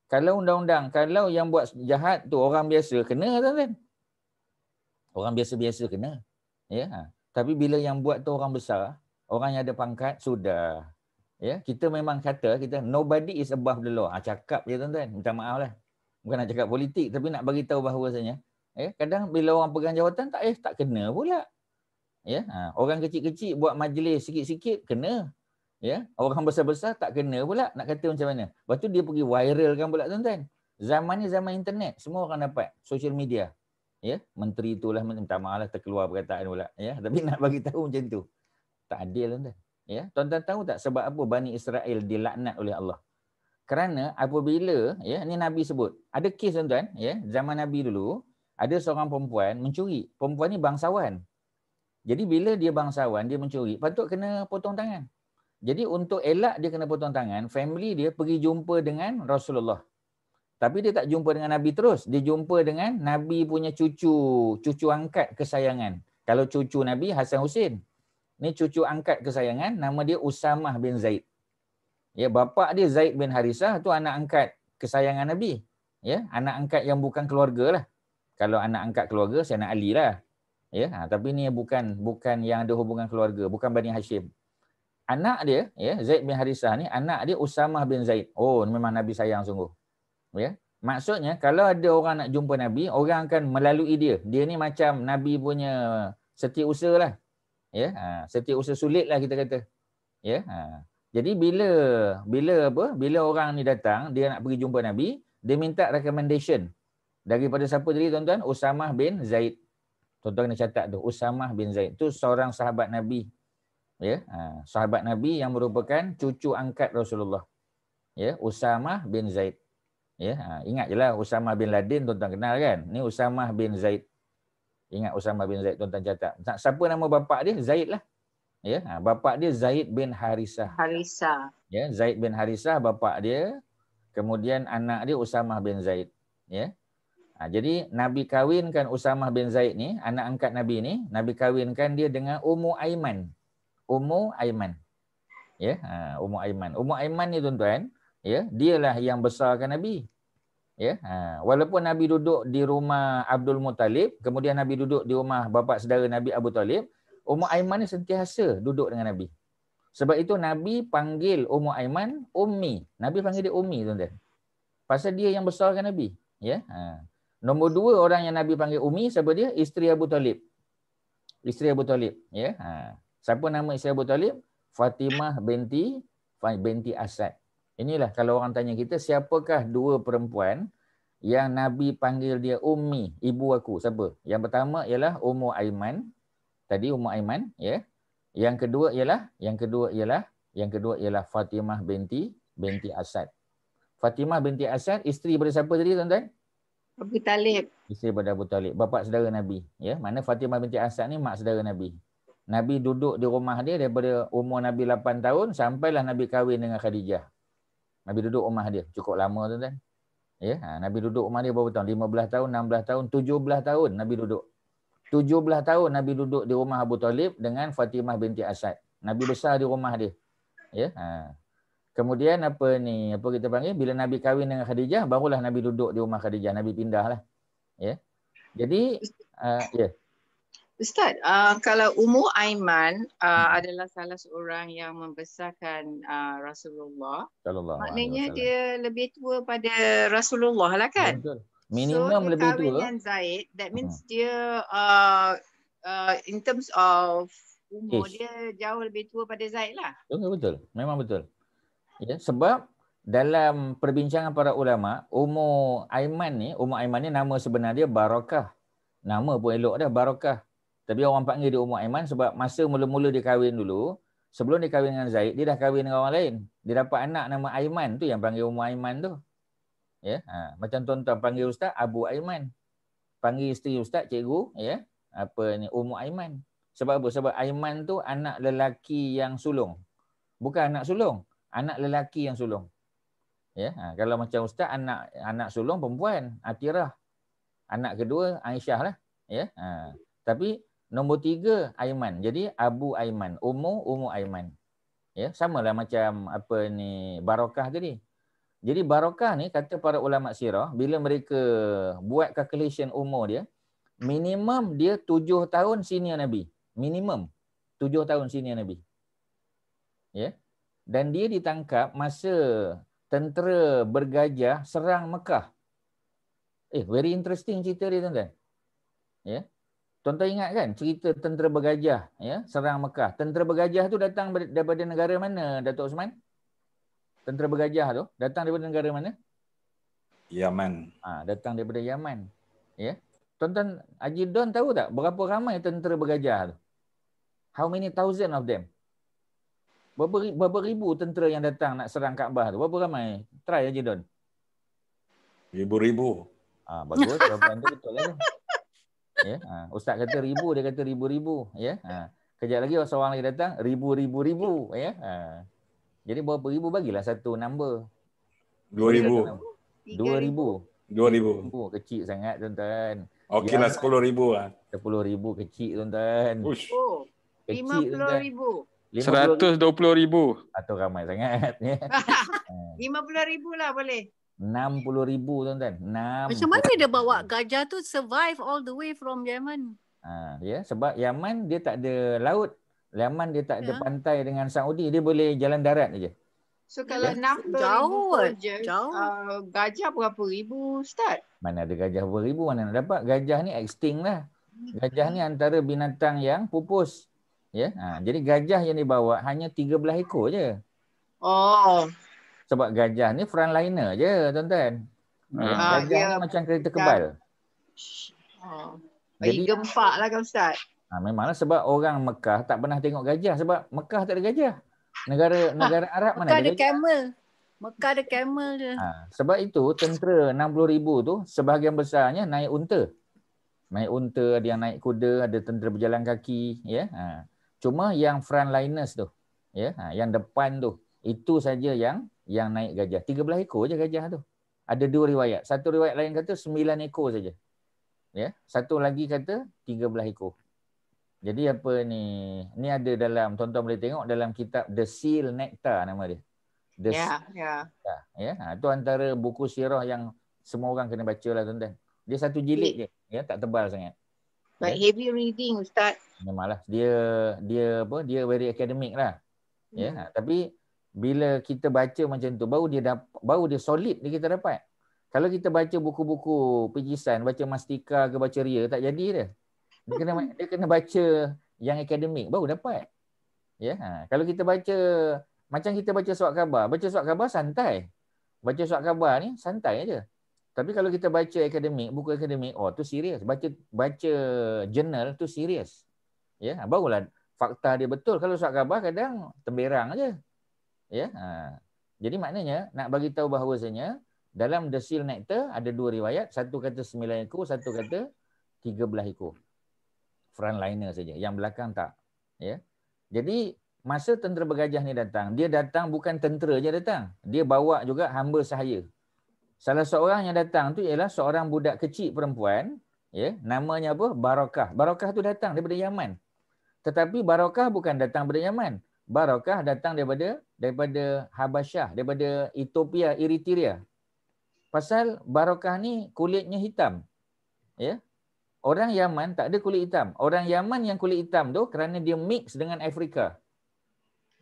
B: kalau yang buat jahat tu orang biasa kena, tuan-tuan. Orang biasa-biasa kena. Ya. Tapi bila yang buat tu orang besar, orang yang ada pangkat, sudah. Ya, kita memang kata kita nobody is above the law. Cakap je, tuan-tuan. Minta maaf lah. Bukan nak cakap politik, tapi nak bagi tahu bahawasanya, kadang bila orang pegang jawatan tak kena pula. Ya, orang kecil-kecil buat majlis sikit-sikit kena. Ya, orang besar-besar tak kena pula. Nak kata macam mana? Lepas tu dia pergi viralkan pula, tuan-tuan. Zaman ni zaman internet, semua orang dapat social media. Ya, menteri itulah, minta maaf lah terkeluar perkataan pula. Ya, tapi nak bagi tahu macam tu. Tak adil, tuan-tuan. Ya, tuan-tuan tahu tak sebab apa Bani Israel dilaknat oleh Allah? Kerana apabila, ya, ni Nabi sebut, ada kes, tuan-tuan, ya, zaman Nabi dulu, ada seorang perempuan mencuri. Perempuan ni bangsawan. Jadi bila dia bangsawan, dia mencuri, patut kena potong tangan. Jadi untuk elak dia kena potong tangan, family dia pergi jumpa dengan Rasulullah. Tapi dia tak jumpa dengan Nabi terus. Dia jumpa dengan Nabi punya cucu angkat kesayangan. Kalau cucu Nabi, Hasan Hussein. Ni cucu angkat kesayangan, nama dia Usamah bin Zaid. Ya, bapa dia Zaid bin Harisah, tu anak angkat kesayangan Nabi. Ya, anak angkat yang bukan keluarga lah. Kalau anak angkat keluarga, Sayyidina Ali lah. Ya, tapi ni bukan yang ada hubungan keluarga, bukan Bani Hashim. anak dia, ya, Zaid bin Harisah ni, anak dia Usamah bin Zaid. Oh, memang Nabi sayang sungguh. Ya. Maksudnya kalau ada orang nak jumpa Nabi, orang akan melalui dia. Dia ni macam Nabi punya setiausaha lah. Ya, setiausaha sulit lah kita kata. Ya. Jadi bila orang ni datang, dia nak pergi jumpa Nabi, dia minta recommendation daripada siapa tadi tuan-tuan? Usamah bin Zaid. Tuan-tuan kena catat tu, Usamah bin Zaid. Tu seorang sahabat Nabi. Ya, sahabat Nabi yang merupakan cucu angkat Rasulullah. Ya, Usamah bin Zaid. Ya, ingat je lah Usamah bin Laden tuan-tuan kenal kan? Ni Usamah bin Zaid. Ingat Usamah bin Zaid, tuan-tuan catat. Siapa nama bapak dia? Zaid lah. Ya, bapak dia Zaid bin Harisah. Ya, Zaid bin Harisah bapak dia. Kemudian anak dia Usamah bin Zaid. Ya. Jadi Nabi kahwinkan Usamah bin Zaid ni, anak angkat Nabi ni, Nabi kahwinkan dia dengan Ummu Aiman. Ummu Aiman. Ya, Ummu Aiman. Ummu Aiman ni tuan-tuan, ya, dialah yang besarkan Nabi. Ya, walaupun Nabi duduk di rumah Abdul Muttalib, kemudian Nabi duduk di rumah bapa saudara Nabi Abu Talib, Ummu Aiman ni sentiasa duduk dengan Nabi. Sebab itu Nabi panggil Ummu Aiman Ummi. Nabi panggil dia Ummi tuan-tuan. Pasal dia yang besarkan Nabi. Ya. Nombor 2 orang yang Nabi panggil Ummi, siapa dia? Isteri Abu Talib. Isteri Abu Talib. Ya. Siapa nama isteri Abu Talib? Fatimah binti Asad. Inilah kalau orang tanya kita, siapakah 2 perempuan yang Nabi panggil dia Ummi, ibu aku? Siapa? Yang pertama ialah Ummu Aiman. Tadi Ummu Aiman, ya. Yang kedua ialah Fatimah binti Asad. Fatimah binti Asad isteri pada siapa tadi tuan-tuan?
E: Abu Talib.
B: Isteri pada Abu Talib, bapa saudara Nabi. Ya, mana Fatimah binti Asad ni mak saudara Nabi. Nabi duduk di rumah dia daripada umur Nabi 8 tahun sampailah Nabi kahwin dengan Khadijah. Nabi duduk rumah dia cukup lama tuan-tuan. Ya, Nabi duduk rumah dia berapa tahun? 15 tahun, 16 tahun, 17 tahun Nabi duduk. 17 tahun Nabi duduk di rumah Abu Talib dengan Fatimah binti Asad. Nabi besar di rumah dia. Ya. Kemudian apa kita panggil, bila Nabi kahwin dengan Khadijah, barulah Nabi duduk di rumah Khadijah. Nabi pindahlah. Ya. Jadi ya.
E: Ustaz, kalau Ummu Aiman adalah salah seorang yang membesarkan Rasulullah, maknanya dia lebih tua pada Rasulullah lah kan?
B: Betul. Minimum lebih tua.
E: So, dengan Zaid, that means dia in terms of umur dia jauh lebih tua pada Zaid lah.
B: Betul. Memang betul. Ya, sebab dalam perbincangan para ulama, Ummu Aiman ni nama sebenar dia Barakah. Nama pun elok dah, Barakah. Tapi orang panggil dia Ummu Aiman sebab masa mula-mula dia kahwin dulu, sebelum dia kahwin dengan Zaid, dia dah kahwin dengan orang lain. Dia dapat anak nama Aiman tu yang panggil Ummu Aiman tu. Ya, macam tuan-tuan panggil ustaz Abu Aiman. Panggil isteri ustaz cikgu, ya. Ummu Aiman. Sebab apa? Sebab Aiman tu anak lelaki yang sulung. Bukan anak sulung, anak lelaki yang sulung. Ya, kalau macam ustaz anak sulung perempuan, Atirah. Anak kedua Aisyah lah, ya. Tapi nombor 3 Aiman. Jadi Abu Aiman, Ummu Aiman. Ya, samalah macam Barakah tadi. Jadi Barakah ni kata para ulama sirah, bila mereka buat calculation umur dia, minimum dia 7 tahun senior Nabi. Minimum 7 tahun senior Nabi. Ya. Dan dia ditangkap masa tentera bergajah serang Mekah. Very interesting cerita dia tuan-tuan. Ya. Tuan-tuan ingat kan cerita tentera bergajah, ya, serang Mekah. Tentera bergajah tu datang daripada negara mana, Datuk Osman? Tentera bergajah tu datang daripada negara mana?
H: Yaman.
B: Datang daripada Yaman. Ya. Tuan-tuan Haji Don tahu tak berapa ramai tentera bergajah tu? How many thousand of them? Berapa ribu tentera yang datang nak serang Kaabah tu? Berapa ramai? Try Haji Don.
H: Ribu-ribu.
B: Bagus, jawapan tu betul lah. Ya, ustaz kata ribu, dia kata ribu-ribu, ya. Kejap lagi seorang lagi datang ribu, ya. Jadi berapa ribu, bagilah satu number.
H: 2,000.
B: 2,000. Kecil sangat tuan-tuan.
H: Okeylah 10,000 lah.
B: 10,000 kecil tuan-tuan.
E: Oh, 50,000.
A: 120,000.
B: Atau ramai sangat.
E: 50,000 lah boleh.
B: 60,000 tuan-tuan.
D: Macam mana dia bawa gajah tu survive all the way from Yemen?
B: Ya, sebab Yaman dia tak ada laut. Yaman dia tak ada pantai dengan Saudi, dia boleh jalan darat aja.
E: So kalau 60,000 gajah berapa ribu Ustaz?
B: Mana ada gajah beribu, mana nak dapat. Gajah ni extinct lah. Gajah ni antara binatang yang pupus. Ya, jadi gajah yang dibawa hanya 13 ekor je.
E: Oh.
B: Sebab gajah ni frontliner je, tuan-tuan. Gajah ni macam kereta kebal.
E: Bagi gempak lah kan Ustaz.
B: Memanglah sebab orang Mekah tak pernah tengok gajah. Sebab Mekah tak ada gajah. Negara Arab mana
D: Mekah
B: ada gajah.
D: camel. Mekah ada camel je.
B: Sebab itu tentera 60,000 tu sebahagian besarnya naik unta. Naik unta, ada yang naik kuda, ada tentera berjalan kaki. Ya. Cuma yang frontliners tu, ya, yang depan tu, itu saja yang naik gajah. 13 ekor je gajah tu. Ada 2 riwayat. Satu riwayat lain kata 9 ekor saja. Ya, satu lagi kata 13 ekor. Jadi apa ni? Ni ada dalam, tuan-tuan boleh tengok dalam kitab The Seal Nectar nama dia. Itu antara buku sirah yang semua orang kena baca lah, tuan-tuan. Dia satu jilid je, ya, tak tebal sangat.
E: But heavy reading Ustaz.
B: Memanglah dia very academic lah. Ya, tapi bila kita baca macam tu baru dia solid kita dapat. Kalau kita baca buku-buku pijisan, baca Mastika ke baca Ria, tak jadi dia. Dia kena baca yang akademik baru dapat. Ya, kalau kita baca macam kita baca surat khabar santai. Baca surat khabar ni santai aja. Tapi kalau kita baca akademik, buku akademik, tu serius. Baca jurnal tu serius. Ya, barulah fakta dia betul. Kalau surat khabar kadang temberang aja. Ya, jadi maknanya nak bagi tahu bahawasanya dalam The Seal Nectar ada 2 riwayat, satu kata 9 ekor, satu kata 13 ekor. Frontliner saja, yang belakang tak. Ya. Jadi masa tentera bergajah ni datang, dia datang bukan tentera je datang. Dia bawa juga hamba sahaya. Salah seorang yang datang tu ialah seorang budak kecil perempuan, ya, namanya apa? Barakah. Barakah tu datang daripada Yaman. Tetapi Barakah bukan datang daripada Yaman. Barakah datang daripada Habasyah, daripada Ethiopia, Eritrea. Pasal Barakah ni kulitnya hitam. Ya. Orang Yaman tak ada kulit hitam. Orang Yaman yang kulit hitam tu kerana dia mix dengan Afrika.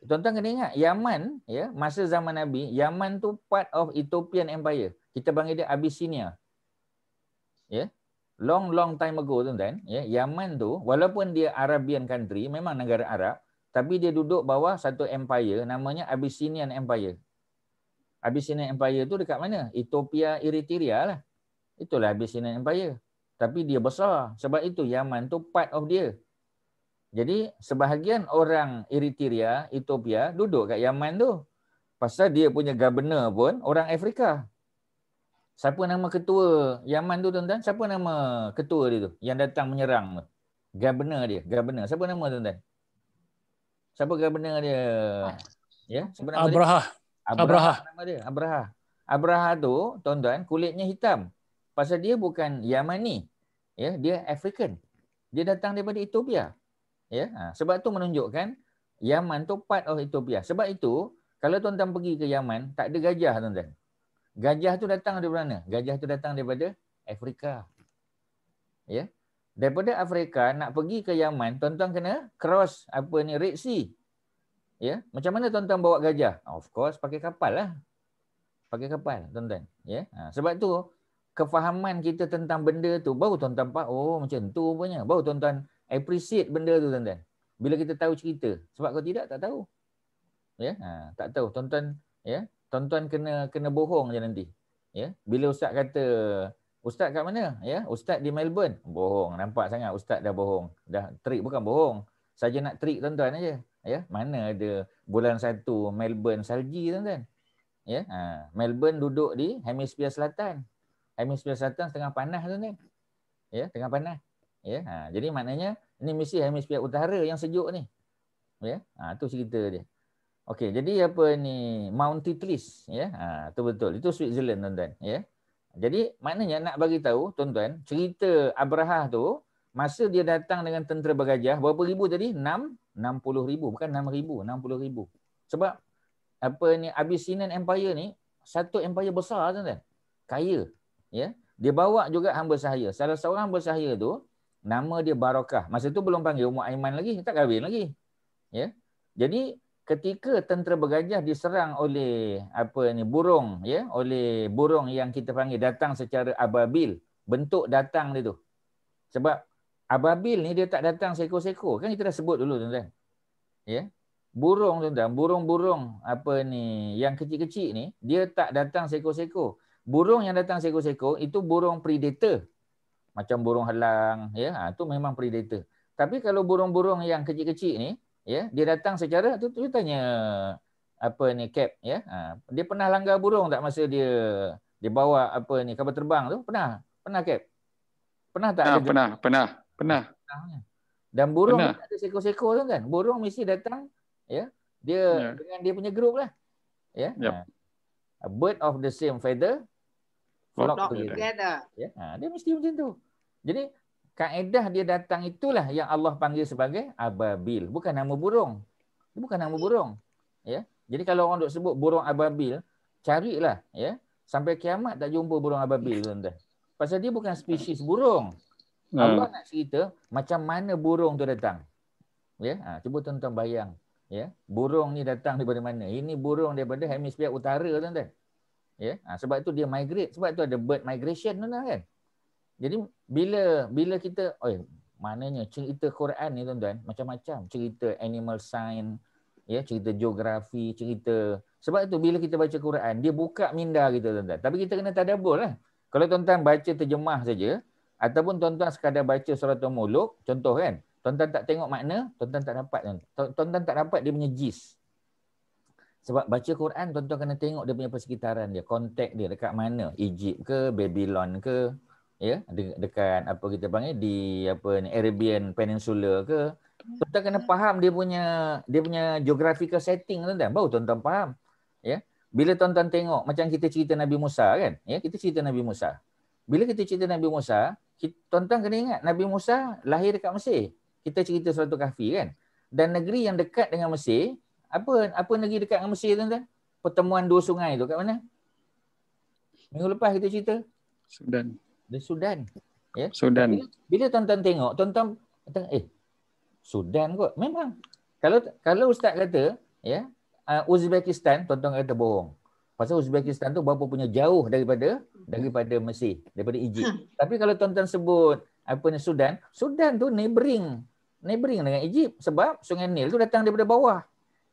B: Tuan-tuan kena ingat, Yaman, ya, masa zaman Nabi, Yaman tu part of Ethiopian Empire. Kita panggil dia Abyssinia. Ya. Long time ago, tuan-tuan, ya, Yaman tu walaupun dia Arabian country, memang negara Arab, tapi dia duduk bawah satu empire namanya Abyssinian Empire. Abyssinian Empire tu dekat mana? Ethiopia, Eritrea lah. Itulah Abyssinian Empire. Tapi dia besar. Sebab itu Yaman tu part of dia. Jadi sebahagian orang Eritrea, Ethiopia duduk kat Yaman tu. Pasal dia punya governor pun orang Afrika. Siapa nama ketua Yaman tu, tuan-tuan? Siapa nama ketua dia tu yang datang menyerang tu? Governor dia. Governor. Siapa nama, tuan-tuan? Siapa governor dia? Ya, siapa nama
G: Abraha.
B: dia? Abraha. Nama dia. Abraha. Abraha tu, tuan-tuan, kulitnya hitam. Pasal dia bukan Yamani. Ya, dia African. Dia datang daripada Ethiopia. Ya, sebab tu menunjukkan Yaman tu part of Ethiopia. Sebab itu, kalau tuan-tuan pergi ke Yaman, tak ada gajah, tuan-tuan. Gajah tu datang dari mana? Gajah tu datang daripada Afrika. Ya. Daripada Afrika nak pergi ke Yaman, tuan-tuan kena cross Red Sea. Ya, macam mana tuan-tuan bawa gajah? Of course pakai kapal lah. Pakai kapal, tuan-tuan. Ya. Sebab tu kefahaman kita tentang benda tu baru tuan-tuan macam tu rupanya. Baru tuan-tuan appreciate benda tu, tuan-tuan. Bila kita tahu cerita. Sebab kalau tidak, tak tahu. Ya, tak tahu. Tuan-tuan, ya, tuan-tuan kena bohong je nanti. Ya, bila ustaz kata, ustaz kat mana? Ya, ustaz di Melbourne. Bohong. Nampak sangat ustaz dah bohong. Dah trik, bukan bohong. Saja nak trik tuan-tuan aja. Ya, mana ada bulan 1 Melbourne salji, tuan-tuan. Ya, Melbourne duduk di hemisfera selatan. Hemisfera selatan tengah panas, tuan-tuan. Ya, tengah panas. Ya, jadi maknanya ini mesti hemisfera utara yang sejuk ni. Ya, tu cerita dia. Okey, jadi apa ni Mount Titlis, ya. Tu betul. Itu Switzerland, tuan-tuan, ya. Jadi maknanya nak bagi tahu, tuan-tuan, cerita Abraha tu masa dia datang dengan tentera bergajah, berapa ribu tadi? 60,000, bukan 6,000, 60,000. Sebab apa ni Abyssinian Empire ni satu empire besar, tuan-tuan. Kaya, ya. Dia bawa juga hamba sahaya. Salah seorang hamba sahaya tu nama dia Barakah. Masa tu belum panggil Ummu Aiman lagi, tak kahwin lagi. Ya. Jadi ketika tentera bergajah diserang oleh burung, ya, oleh burung yang kita panggil datang secara ababil, bentuk datang dia tu. Sebab ababil ni dia tak datang seekor-seekor. Kan kita dah sebut dulu tuan-tuan. Ya. Burung tuan-tuan, burung-burung yang kecil-kecil ni dia tak datang seekor-seekor. Burung yang datang seekor-seekor itu burung predator. Macam burung helang, ya, tu memang predator. Tapi kalau burung-burung yang kecil-kecil ni, ya, dia datang secara tu tanya Cap, ya. Dia pernah langgar burung tak masa dia bawa kapal terbang tu? Pernah Cap? Pernah tak ada?
A: Pernah.
B: Dan burung tak ada seekor-seekor tu kan. Burung mesti datang, ya. Dia dengan dia punya group lah. Ya. A bird of the same feather flock together. Ya. Dia mesti macam tu. Jadi kaedah dia datang itulah yang Allah panggil sebagai ababil, bukan nama burung. Dia bukan nama burung. Ya. Jadi kalau orang duk sebut burung ababil, carilah, ya. Sampai kiamat tak jumpa burung ababil tuan-tuan. Pasal dia bukan spesies burung. Allah nak cerita macam mana burung tu datang. Ya, cuba tuan-tuan bayang, ya. Burung ni datang daripada mana? Ini burung daripada hemisfer utara tuan-tuan. Ya, sebab tu dia migrate, sebab tu ada bird migration tuan-tuan kan. Jadi bila kita maknanya cerita Quran ni tuan-tuan macam-macam, cerita animal science, ya, cerita geografi, cerita. Sebab tu bila kita baca Quran dia buka minda kita tuan-tuan. Tapi kita kena tadabbur lah. Kalau tuan-tuan baca terjemah saja ataupun tuan-tuan sekadar baca suratul Muluk, contoh kan, tuan-tuan tak tengok makna, tuan-tuan tak dapat. Tuan-tuan tak dapat dia punya gist. Sebab baca Quran tuan-tuan kena tengok dia punya persekitaran dia, konteks dia dekat mana, Egypt ke, Babylon ke, ya, dekat kita panggil di Arabian Peninsula ke. Tuan-tuan kena faham dia punya geographical setting tuan-tuan, baru tuan-tuan faham. Ya. Bila tuan-tuan tengok macam kita cerita Nabi Musa kan, ya, kita cerita Nabi Musa. Bila kita cerita Nabi Musa, tuan-tuan kena ingat Nabi Musa lahir dekat Mesir. Kita cerita Suratul Kahfi kan. Dan negeri yang dekat dengan Mesir, apa negeri dekat dengan Mesir tuan-tuan? Pertemuan dua sungai tu kat mana? Minggu lepas kita cerita
A: Sudan.
B: Di Sudan. Ya.
A: Sudan.
B: Bila tuan-tuan tengok, tuan-tuan kata, Sudan kot. Memang. Kalau ustaz kata, ya, Uzbekistan, tuan-tuan kata bohong. Pasal Uzbekistan tu berapa punya jauh daripada Mesir, daripada Egypt. Tapi kalau tuan-tuan sebut Sudan, Sudan tu neighboring dengan Egypt sebab Sungai Nil tu datang daripada bawah,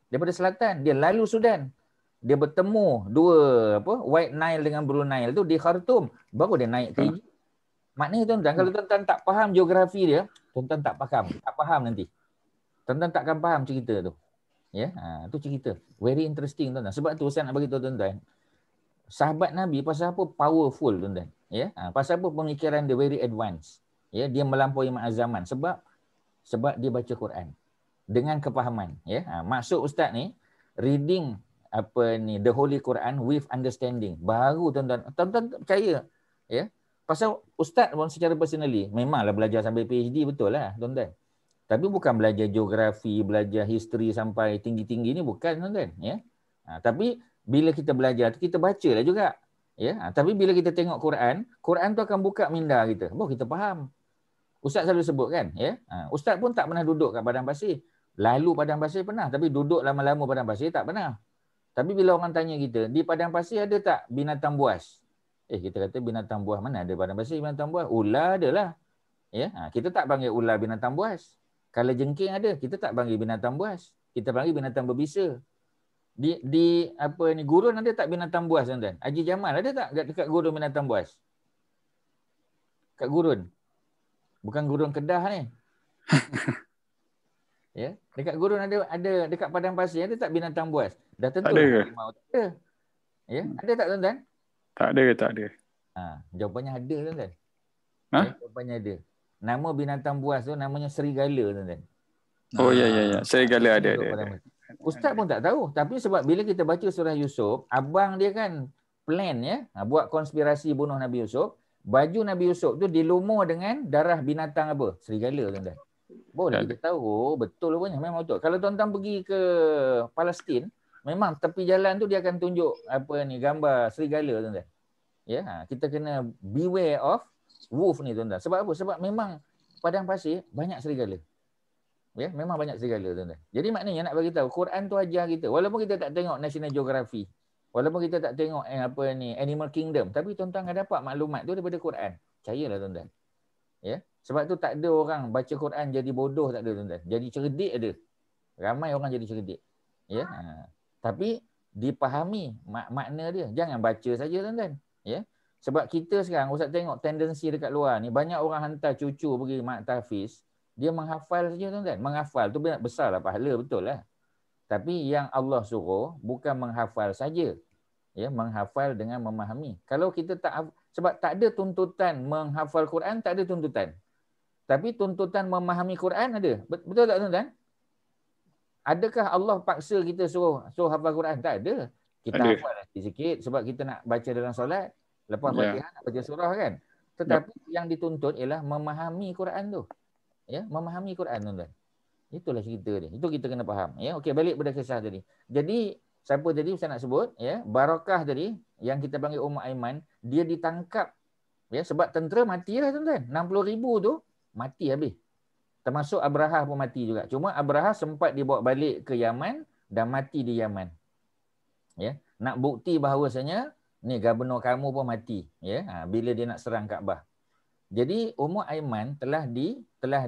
B: daripada selatan, dia lalu Sudan. Dia bertemu dua White Nile dengan Blue Nile tu di Khartoum, baru dia naik ke Egypt. Maknanya tuan-tuan, kalau tuan-tuan tak faham geografi dia, tuan-tuan tak faham nanti. Tuan-tuan takkan faham cerita tu. Ya, tu cerita. Very interesting tuan-tuan. Sebab tu saya nak bagi tahu tuan-tuan, sahabat Nabi pasal apa powerful tuan-tuan. Ya, pasal apa pemikiran dia very advanced. Ya, dia melampaui zaman sebab dia baca Quran dengan kepahaman. Ya, maksud ustaz ni reading the Holy Quran with understanding. Baru tuan-tuan percaya. Ya. Pasal ustaz pun secara personally memanglah belajar sampai PhD, betul lah tuan-tuan. Tapi bukan belajar geografi, belajar history sampai tinggi-tinggi ni, bukan tuan-tuan. Ya. Tapi bila kita belajar tu kita bacalah juga. Ya. Tapi bila kita tengok Quran tu akan buka minda kita. Baru kita faham. Ustaz selalu sebut kan, ya. Ustaz pun tak pernah duduk kat padang pasir. Lalu padang pasir pernah, tapi duduk lama-lama padang pasir tak pernah. Tapi bila orang tanya kita, di padang pasir ada tak binatang buas? Kita kata binatang buas mana ada padang pasir binatang buas? Ular adalah. Ya, kita tak panggil ular binatang buas. Kalau jengking ada, kita tak panggil binatang buas. Kita panggil binatang berbisa. Di gurun ada tak binatang buas tuan-tuan? Haji Jamal ada tak dekat gurun binatang buas? Kat gurun. Bukan gurun Kedah ni. Ya, dekat gurun ada dekat padang pasir ada tak binatang buas? Dah tentu
A: ada.
B: Ada. Ya, ada tak tuan-tuan?
A: Tak ada.
B: Jawapannya ada tuan-tuan. Ya, jawapannya ada. Nama binatang buas tu namanya serigala tuan-tuan.
A: Oh ya. Serigala ada.
B: Ustaz pun tak tahu, tapi sebab bila kita baca surah Yusuf, abang dia kan plan, ya, buat konspirasi bunuh Nabi Yusuf. Baju Nabi Yusuf tu dilumur dengan darah binatang apa? Serigala tuan-tuan. Boleh kita tahu, betul rupanya, memang betul. Kalau tuan-tuan pergi ke Palestin, memang tepi jalan tu dia akan tunjuk gambar serigala tuan-tuan. Ya, kita kena beware of wolf ni tuan-tuan. Sebab apa? Sebab memang padang pasir banyak serigala. Ya, memang banyak segala tuan-tuan. Jadi maknanya nak bagi tahu Quran tu ajar kita. Walaupun kita tak tengok National Geography, walaupun kita tak tengok apa ni Animal Kingdom, tapi tuan-tuan akan dapat maklumat tu daripada Quran. Percayalah tuan-tuan. Ya. Sebab tu tak ada orang baca Quran jadi bodoh, tak ada tuan-tuan. Jadi cerdik ada. Ramai orang jadi cerdik. Ya. Tapi dipahami makna dia. Jangan baca saja tuan-tuan. Ya. Sebab kita sekarang Ustaz tengok tendensi dekat luar ni, banyak orang hantar cucu pergi mak tahfiz, dia menghafal saja tuan-tuan. Menghafal tu besarlah pahala, betul lah. Tapi yang Allah suruh bukan menghafal saja. Ya, menghafal dengan memahami. Kalau kita tak, sebab tak ada tuntutan menghafal Quran, tak ada tuntutan. Tapi tuntutan memahami Quran ada. Betul tak tuan-tuan? Adakah Allah paksa kita suruh hafal Quran? Tak ada. Kita hafal sikit sebab kita nak baca dalam solat, lepas Fatihah nak baca surah kan. Tetapi yang dituntut ialah memahami Quran tu. Ya, memahami Quran tuan-tuan. Itulah cerita dia. Itu kita kena faham. Ya, okey, balik pada kisah tadi. Jadi siapa tadi saya nak sebut, ya, Barakah tadi yang kita panggil Ummu Aiman, dia ditangkap, ya, sebab tentera mati lah tuan-tuan. 60,000 tu mati habis. Termasuk Abraha pun mati juga. Cuma Abraha sempat dibawa balik ke Yaman dan mati di Yaman. Ya, nak bukti bahawasanya ni gubernur kamu pun mati, ya, bila dia nak serang Kaabah. Jadi Ummu Aiman telah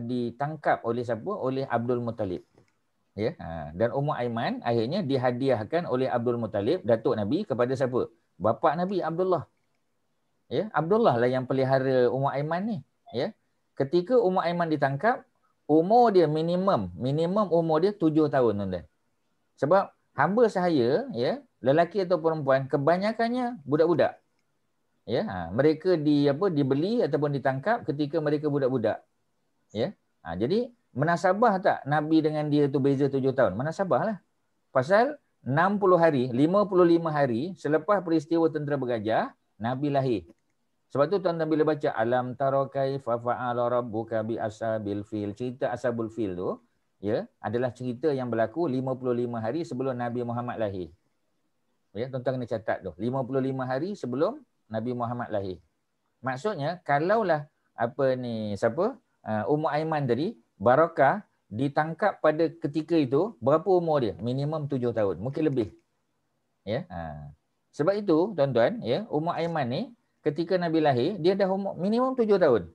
B: ditangkap oleh siapa? Oleh Abdul Muttalib. Ya, dan Ummu Aiman akhirnya dihadiahkan oleh Abdul Muttalib, datuk Nabi, kepada siapa? Bapa Nabi Abdullah. Ya, Abdullah lah yang pelihara Ummu Aiman ni. Ya. Ketika Ummu Aiman ditangkap, umur dia minimum umur dia 7 tahun tuan-tuan. Sebab hamba sahaya, ya, lelaki atau perempuan kebanyakannya budak-budak. Ya, mereka dibeli ataupun ditangkap ketika mereka budak-budak. Ya. Jadi menasabah tak Nabi dengan dia tu beza 7 tahun? Menasabah lah. Pasal 60 hari, 55 hari selepas peristiwa tentera bergajah, Nabi lahir. Sebab tu tuan-tuan bila baca alam tara kaifa fa'ala rabbuka bi ashabil fil, cerita Ashabul Fil tu, ya, adalah cerita yang berlaku 55 hari sebelum Nabi Muhammad lahir. Ya, tuan-tuan kena catat tu. 55 hari sebelum Nabi Muhammad lahir. Maksudnya kalaulah Ummu Aiman tadi, Barakah ditangkap pada ketika itu, berapa umur dia? Minimum 7 tahun, mungkin lebih. Ya. Sebab itu tuan-tuan, ya, Ummu Aiman ni ketika Nabi lahir, dia dah umur minimum 7 tahun.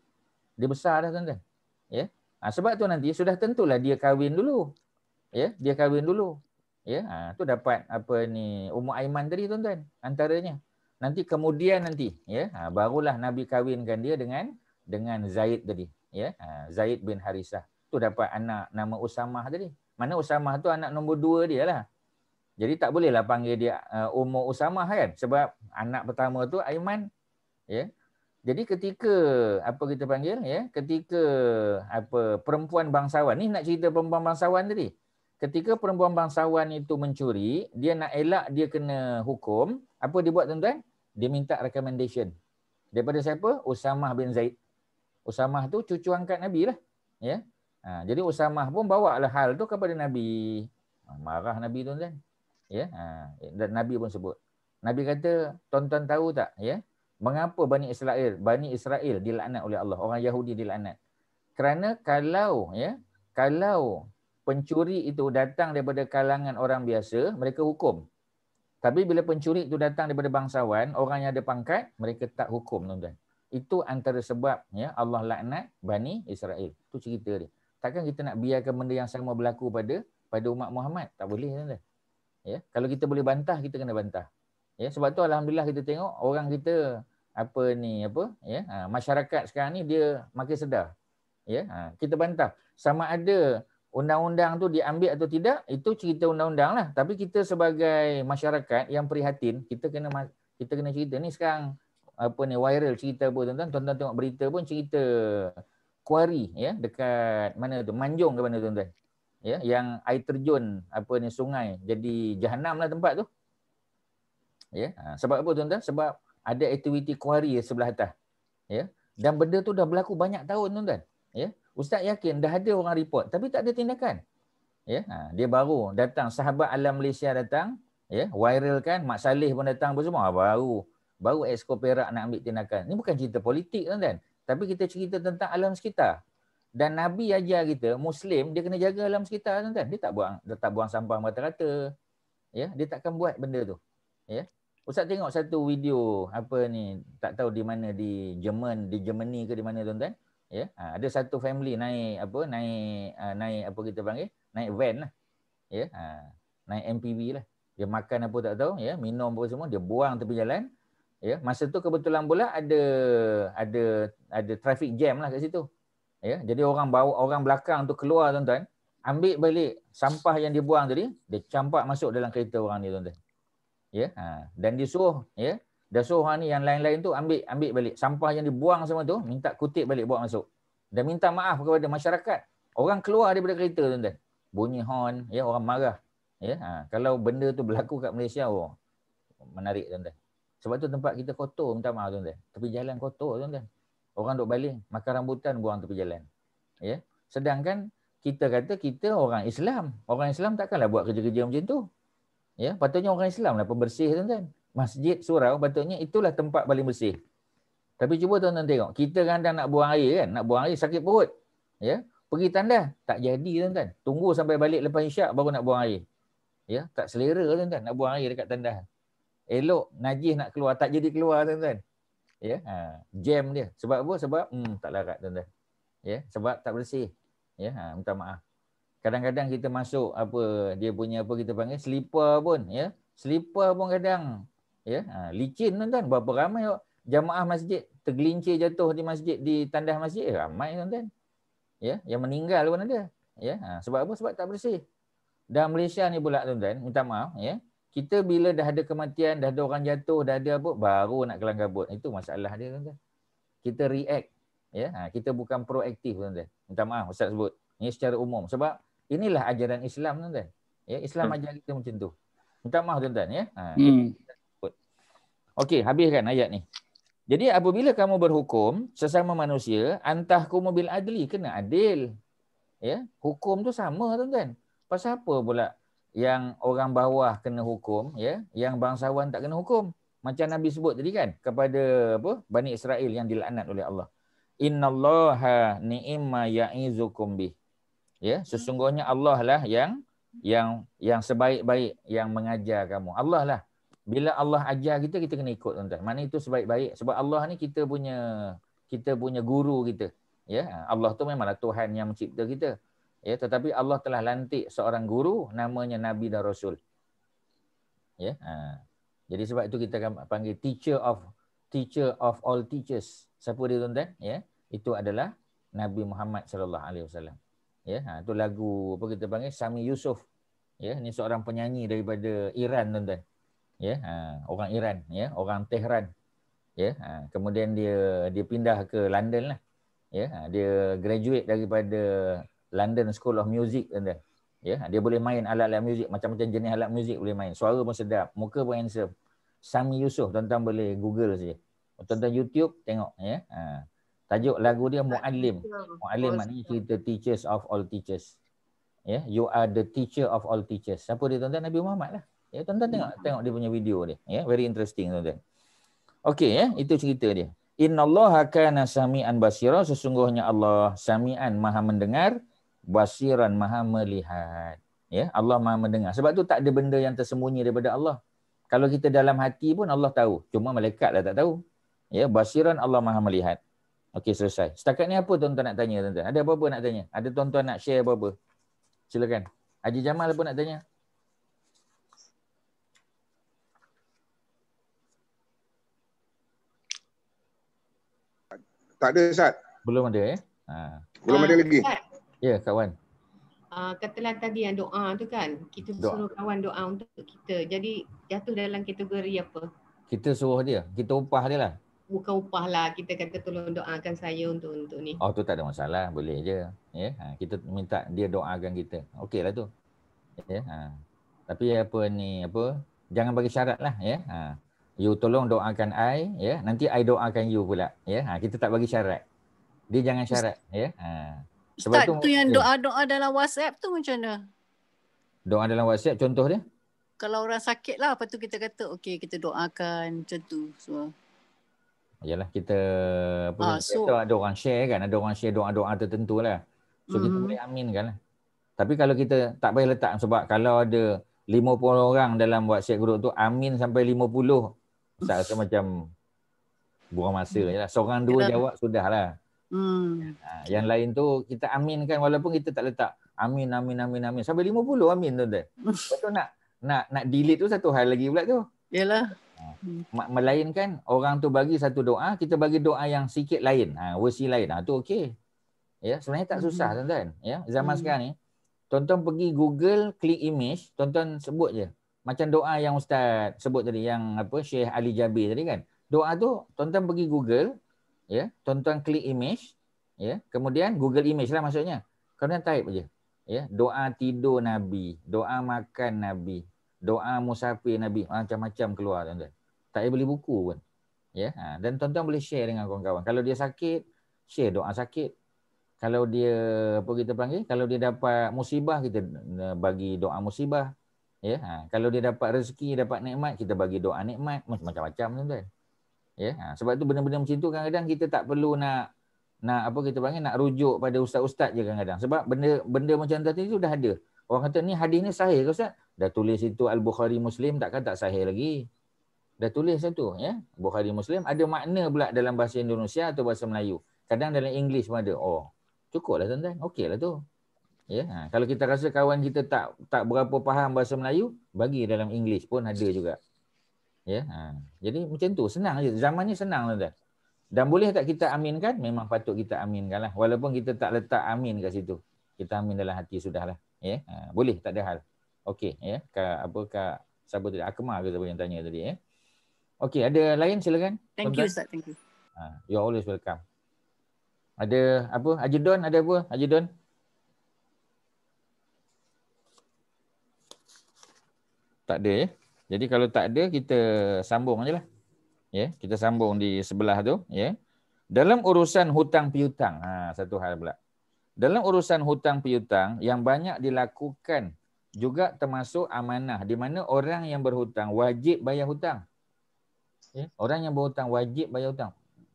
B: Dia besar dah tuan-tuan. Ya. Sebab tu nanti sudah tentulah dia kahwin dulu. Ya, dia kahwin dulu. Ya, tu dapat Ummu Aiman tadi tuan-tuan, antaranya. Nanti kemudian ya, barulah Nabi kahwinkan dia dengan Zaid tadi, ya, Zaid bin Harisah. Tu dapat anak nama Usamah tadi. Mana Usamah tu anak nombor 2 dia lah. Jadi tak bolehlah panggil dia Ummu Usamah kan, sebab anak pertama tu Aiman, ya. Jadi ketika kita panggil, ya, ketika perempuan bangsawan ni, nak cerita perempuan bangsawan tadi. Ketika perempuan bangsawan itu mencuri, dia nak elak dia kena hukum, apa dia buat tuan-tuan? Dia minta recommendation. Daripada siapa? Usamah bin Zaid. Usamah tu cucu angkat Nabi lah. Ya. Jadi Usamah pun bawa lah hal tu kepada Nabi. Marah Nabi tuan-tuan. Ya. Dan Nabi pun sebut. Nabi kata, tuan-tuan tahu tak, ya, mengapa Bani Israel dilaknat oleh Allah, orang Yahudi dilaknat? Kerana kalau pencuri itu datang daripada kalangan orang biasa, mereka hukum. Tapi bila pencuri itu datang daripada bangsawan, orang yang ada pangkat, mereka tak hukum tuan-tuan. Itu antara sebab, ya, Allah laknat Bani Israel. Itu cerita dia. Takkan kita nak biarkan benda yang sama berlaku pada umat Muhammad? Tak boleh tuan-tuan. Ya, kalau kita boleh bantah, kita kena bantah. Ya, sebab tu alhamdulillah kita tengok orang kita masyarakat sekarang ni dia makin sedar. Ya, kita bantah. Sama ada undang-undang tu diambil atau tidak, itu cerita undang-undang lah. Tapi kita sebagai masyarakat yang prihatin, kita kena cerita. Ni sekarang viral cerita apa tuan-tuan? Tuan-tuan tengok berita pun cerita kuari, ya, dekat mana tu? Manjung ke mana tuan-tuan? Ya, yang air terjun sungai jadi jahanam lah tempat tu. Ya, sebab apa tuan-tuan? Sebab ada aktiviti kuari sebelah atas. Ya. Dan benda tu dah berlaku banyak tahun tuan-tuan. Ya. Ustaz yakin dah ada orang report tapi tak ada tindakan. Ya, dia baru datang, sahabat alam Malaysia datang, ya, viral kan, Mak Saleh pun datang apa semua, baru Exco Perak nak ambil tindakan. Ni bukan cerita politik tuan-tuan, tapi kita cerita tentang alam sekitar. Dan Nabi ajar kita, Muslim, dia kena jaga alam sekitar, tuan-tuan. Dia tak buang sampah rata-rata. Ya, dia takkan buat benda tu. Ya. Ustaz tengok satu video apa ni, tak tahu di mana, di Germany ke di mana, tuan-tuan. Ya, ada satu family naik apa kita panggil, naik van lah. Ya, naik MPV lah. Dia makan apa tak tahu, ya, minum apa semua, dia buang tepi jalan. Ya, masa tu kebetulan pula ada traffic jam lah kat situ. Ya, jadi orang belakang tu keluar, tuan-tuan, ambil balik sampah yang dia buang tadi, dia campak masuk dalam kereta orang ni, tuan-tuan. Ya, dan dia suruh, ya, dah suruh orang ni yang lain-lain tu ambil balik sampah yang dibuang semua tu, minta kutip balik bawa masuk. Dan minta maaf kepada masyarakat. Orang keluar daripada kereta, tuan-tuan. Bunyi horn, ya, orang marah. Ya, kalau benda tu berlaku kat Malaysia, menarik, tuan-tuan. Sebab tu tempat kita kotor, minta maaf, tuan-tuan. Tepi jalan kotor, tuan-tuan. Orang duk baling, makan rambutan, buang tepi jalan. Ya. Sedangkan kita kata kita orang Islam. Orang Islam takkanlah buat kerja-kerja macam tu. Ya, patutnya orang Islam lah pembersih, tuan-tuan. Masjid, surau, patutnya itulah tempat paling bersih. Tapi cuba tuan-tuan tengok, kita kadang nak buang air kan, nak buang air sakit perut. Ya, pergi tandas, tak jadi, tuan-tuan. Tunggu sampai balik lepas isyak baru nak buang air. Ya, tak selera, tuan-tuan, nak buang air dekat tandas. Elok najis nak keluar, tak jadi keluar, tuan-tuan. Ya, jam dia. Sebab apa? Sebab tak larat, tuan-tuan. Ya, sebab tak bersih. Ya, minta maaf. Kadang-kadang kita masuk apa dia punya apa kita panggil slipper pun, ya. Slipper pun kadang ya, licin, tuan-tuan. Berapa ramai jamaah masjid tergelincir jatuh di masjid, di tandas masjid, ramai, tuan-tuan. Ya, yang meninggal pun ada. Ya, sebab apa? Sebab tak bersih. Dan Malaysia ni pula, tuan-tuan, minta maaf, ya. Kita bila dah ada kematian, dah ada orang jatuh, dah ada apa, baru nak kelang kabut. Itu masalah dia, tuan-tuan. Kita react. Ya, kita bukan proaktif, tuan-tuan. Minta maaf Ustaz sebut. Ini secara umum. Sebab inilah ajaran Islam, tuan-tuan. Ya, Islam ajar kita macam tu. Minta maaf, tuan-tuan, ya. Okey, habiskan ayat ni. Jadi apabila kamu berhukum sesama manusia, antahkumu bil adli, kena adil. Ya, hukum tu sama, tuan-tuan. Pasal apa pula yang orang bawah kena hukum, ya, yang bangsawan tak kena hukum? Macam Nabi sebut tadi kan kepada apa? Bani Israel yang dilaknat oleh Allah. Innallaha ni'ma ya'izukum bih. Ya, sesungguhnya Allah lah yang sebaik-baik yang mengajar kamu. Allah lah. Bila Allah ajar kita, kita kena ikut, tuan-tuan. Mana itu sebaik-baik? Sebab Allah ni kita punya guru kita. Ya, Allah tu memanglah Tuhan yang mencipta kita. Ya, tetapi Allah telah lantik seorang guru namanya Nabi dan Rasul. Ya, jadi sebab itu kita akan panggil teacher of all teachers. Siapa dia, tuan-tuan? Ya, itu adalah Nabi Muhammad sallallahu alaihi wasallam. Ya, itu lagu apa kita panggil Sami Yusuf. Ya, ini seorang penyanyi daripada Iran, tuan-tuan. Ya, orang Iran, ya, orang Tehran. Ya, kemudian dia pindah ke London lah. Ya, dia graduate daripada London School of Music, tuan-tuan. Ya, dia boleh main alat-alat muzik, macam-macam jenis alat muzik boleh main. Suara pun sedap, muka pun handsome. Sami Yusuf, tuan-tuan boleh Google saja. Tuan-tuan YouTube tengok, ya. Tajuk lagu dia Muallim. Muallim maknanya kita teachers of all teachers. Ya, you are the teacher of all teachers. Siapa dia, tuan-tuan? Nabi Muhammad lah. Ya, tuan-tuan tengok dia punya video dia. Ya, very interesting, tuan-tuan. Okey, ya, itu cerita dia. Innallaha kana sami'an basira, sesungguhnya Allah sami'an, maha mendengar, basiran, maha melihat. Ya, Allah maha mendengar. Sebab tu tak ada benda yang tersembunyi daripada Allah. Kalau kita dalam hati pun Allah tahu. Cuma malaikat lah tak tahu. Ya, basiran, Allah maha melihat. Okey, selesai. Setakat ni apa tuan-tuan nak tanya, tuan-tuan? Ada apa-apa nak tanya? Ada tuan-tuan nak share apa-apa? Silakan. Haji Jamal apa nak tanya?
I: Tak ada, Ustaz.
B: Belum ada, ya?
I: Belum ada lagi.
B: Ya, kawan.
E: Katalah tadi yang doa tu kan, kita suruh kawan doa untuk kita. Jadi jatuh dalam kategori apa?
B: Kita suruh dia, kita upah dia lah.
E: Bukan upah lah, kita kata tolong doakan saya untuk ni.
B: Oh, tu tak ada masalah, boleh je. Ya, kita minta dia doakan kita. Okey lah tu. Ya, tapi jangan bagi syarat lah, ya. You tolong doakan I, ya. Nanti I doakan you pula, ya. Kita tak bagi syarat. Dia jangan syarat, ya.
D: Sebab Ustaz, tu yang doa-doa dalam WhatsApp tu macam mana?
B: Doa dalam WhatsApp contoh dia?
D: Kalau orang sakit lah, lepas tu kita kata okey kita doakan macam tu semua.
B: Yalah kita ada orang share kan, ada orang share doa-doa tertentu lah. So kita boleh aminkan lah. Tapi kalau kita tak payah letak, sebab kalau ada 50 orang dalam WhatsApp group tu amin sampai 50, saya rasa macam buang masa je lah. Seorang dua jawab sudah lah. Yang lain tu kita aminkan walaupun kita tak letak amin sampai 50 amin tu dah. Lepas tu nak delete tu satu hal lagi pula tu.
D: Yalah.
B: Melainkan orang tu bagi satu doa, kita bagi doa yang sikit lain, versi lain. Tu okey. Ya, sebenarnya tak susah tuan-tuan. Ya, zaman sekarang ni tuan-tuan pergi Google, klik image, tuan-tuan sebut je. Macam doa yang Ustaz sebut tadi, yang apa Syekh Ali Jabir tadi kan. Doa tu tuan-tuan pergi Google, ya, tuan-tuan klik image, ya, kemudian Google image lah maksudnya. Kalian type je. Ya, doa tidur Nabi, doa makan Nabi, doa musafir Nabi, macam-macam keluar tuan-tuan. Tak payah beli buku pun. Ya, dan tuan-tuan boleh share dengan kawan-kawan. Kalau dia sakit, share doa sakit. Kalau dia apa kita panggil, kalau dia dapat musibah, kita bagi doa musibah. Ya, kalau dia dapat rezeki, dapat nikmat, kita bagi doa nikmat, macam-macam tuan-tuan. Ya, sebab tu benda-benda macam tu kadang-kadang kita tak perlu nak apa kita panggil, nak rujuk pada ustaz-ustaz je kadang-kadang. Sebab benda macam tadi tu dah ada. Orang kata ni hadis ni sahih ke Ustaz? Dah tulis itu Al-Bukhari Muslim, takkan tak sahih lagi. Dah tulis satu, ya. Bukhari Muslim ada makna pula dalam bahasa Indonesia atau bahasa Melayu. Kadang dalam English pun ada. Oh, cukuplah tuan-tuan. Okeylah tu. Ya, kalau kita rasa kawan kita tak berapa faham bahasa Melayu, bagi dalam English pun ada juga. Ya, jadi macam tu, senang je. Zaman ni senang tuan-tuan. Dan boleh tak kita aminkan? Memang patut kita aminkan lah. Walaupun kita tak letak amin kat situ. Kita amin dalam hati sudahlah. Ya, boleh, tak ada hal. Okey, ya. Kak siapa tadi? Akmal ke siapa yang tanya tadi, ya. Okey, ada lain silakan.
D: Thank you Ustaz, thank you.
B: You're always welcome. Ada apa? Haji Don, ada apa? Haji Don? Tak ada, ya. Jadi kalau tak ada, kita sambung aje lah. Ya, kita sambung di sebelah tu, ya. Dalam urusan hutang piutang, satu hal pula. Dalam urusan hutang piutang yang banyak dilakukan juga termasuk amanah, di mana orang yang berhutang wajib bayar hutang. Ya, orang yang berhutang wajib bayar hutang.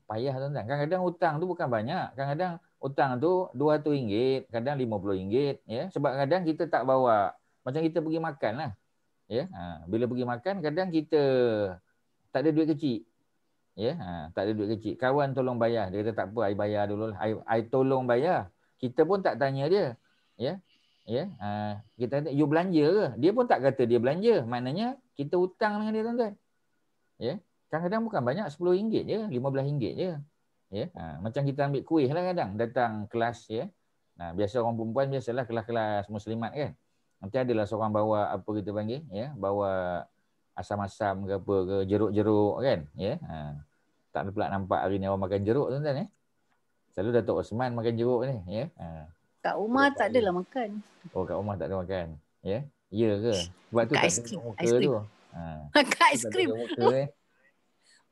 B: Payah tuan-tuan. Kadang-kadang hutang tu bukan banyak. Kadang-kadang hutang tu RM200, kadang RM50, ya. Sebab kadang kita tak bawa, macam kita pergi makan lah. Ya, bila pergi makan kadang kita tak ada duit kecil. Ya, tak ada duit kecil. Kawan tolong bayar. Dia kata tak apa, I bayar dulu lah. I tolong bayar. Kita pun tak tanya dia. Ya. Ya, kita kata you belanja ke? Dia pun tak kata dia belanja. Maknanya kita hutang dengan dia tuan-tuan. Ya. Kadang-kadang bukan banyak, RM10 je, RM15 je. Ya, macam kita ambil kuih lah kadang datang kelas, ya. Biasa orang perempuan biasalah kelas-kelas muslimat kan. Nanti adalah seorang bawa apa kita panggil, ya, bawa asam-asam ke apa ke, jeruk-jeruk kan, ya. Tak ada pula nampak hari ni orang makan jeruk tuan-tuan, ya. Selalu Datuk Osman makan jeruk ni, ya.
D: Kat rumah tak adalah makan.
B: Oh, kat rumah tak ada makan. Ya. Ya ke? Sebab tu tak ada muka tu.
D: Makan aiskrim.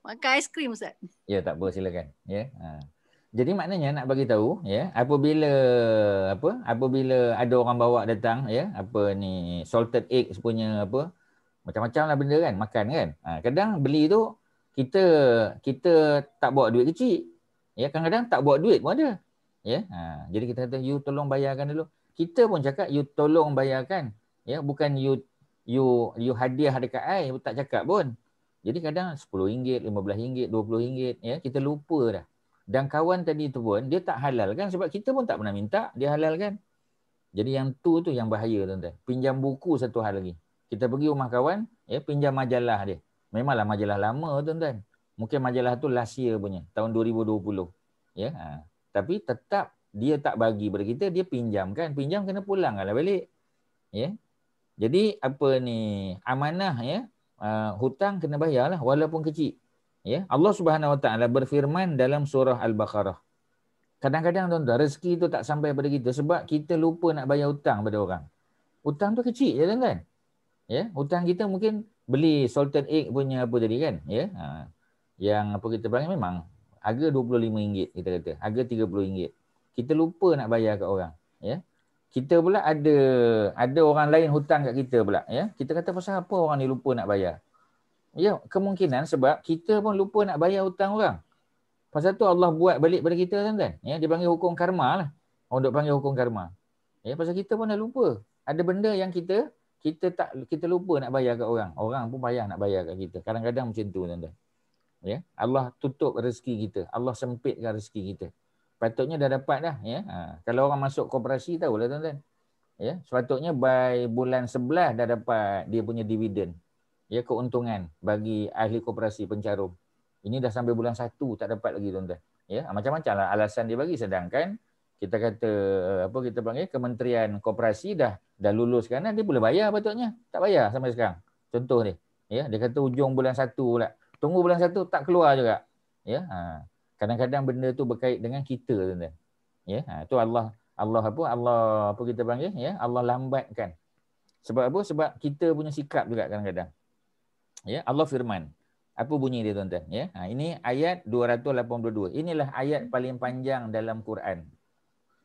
D: Makan aiskrim Ustaz.
B: Ya, tak apa, silakan, ya. Jadi maknanya nak bagi tahu, ya, apabila ada orang bawa datang, ya, apa ni salted egg punya apa macam-macam lah benda kan, makan kan. Kadang beli tu kita tak bawa duit kecil. Ya, kadang-kadang tak bawa duit pun ada. Ya. Jadi kita kata you tolong bayarkan dulu. Kita pun cakap you tolong bayarkan. Ya, bukan you hadiah dekat I, tak cakap pun. Jadi kadang RM10, RM15, RM20, ya, kita lupa dah. Dan kawan tadi tu pun dia tak halalkan sebab kita pun tak pernah minta dia halalkan. Jadi yang tu yang bahaya tuan-tuan. Pinjam buku satu hal lagi. Kita pergi rumah kawan, ya, pinjam majalah dia. Memanglah majalah lama tuan-tuan. Mungkin majalah tu last year punya, tahun 2020. Ya, tapi tetap dia tak bagi pada kita, dia pinjamkan. Pinjam kena pulangkanlah balik. Ya. Jadi apa ni amanah, ya. Hutang kena bayarlah walaupun kecil. Ya, Allah Subhanahu Wa Taala berfirman dalam surah Al-Baqarah. Kadang-kadang tuan-tuan rezeki tu tak sampai pada kita sebab kita lupa nak bayar hutang pada orang. Hutang tu kecil je tuan-tuan. Ya, hutang kita mungkin beli salted egg punya apa tadi kan, ya. Yang apa kita panggil memang harga RM25 kita kata, harga RM30. Kita lupa nak bayar kat orang, ya. Kita pula ada orang lain hutang kat kita pula, ya. Kita kata pasal apa orang ni lupa nak bayar? Ya, kemungkinan sebab kita pun lupa nak bayar hutang orang. Pasal tu Allah buat balik pada kita tuan-tuan. Ya, dia panggil hukum karma lah. Orang duk panggil hukum karma. Ya, pasal kita pun dah lupa. Ada benda yang kita lupa nak bayar kat orang. Orang pun payah nak bayar kat kita. Kadang-kadang macam tu tuan-tuan. Ya, Allah tutup rezeki kita. Allah sempitkan rezeki kita. Patutnya dah dapat dah, ya. Kalau orang masuk koperasi tahulah tuan-tuan. Ya, sepatutnya by bulan 11 dah dapat dia punya dividen. Ya, keuntungan bagi ahli koperasi pencarum. Ini dah sampai bulan 1 tak dapat lagi tuan-tuan. Ya, macam-macam lah alasan dia bagi, sedangkan kita kata apa kita panggil Kementerian Koperasi dah luluskan, dia boleh bayar patutnya. Tak bayar sampai sekarang. Contoh ni, ya, dia kata hujung bulan 1 pula. Tunggu bulan 1 tak keluar juga. Ya, kadang-kadang benda tu berkait dengan kita tuan-tuan. Ya, tu Allah apa kita panggil, ya, Allah lambatkan. Sebab apa? Sebab kita punya sikap juga kadang-kadang. Ya, Allah firman. Apa bunyi dia tuan-tuan? Ya, ini ayat 282. Inilah ayat paling panjang dalam Quran.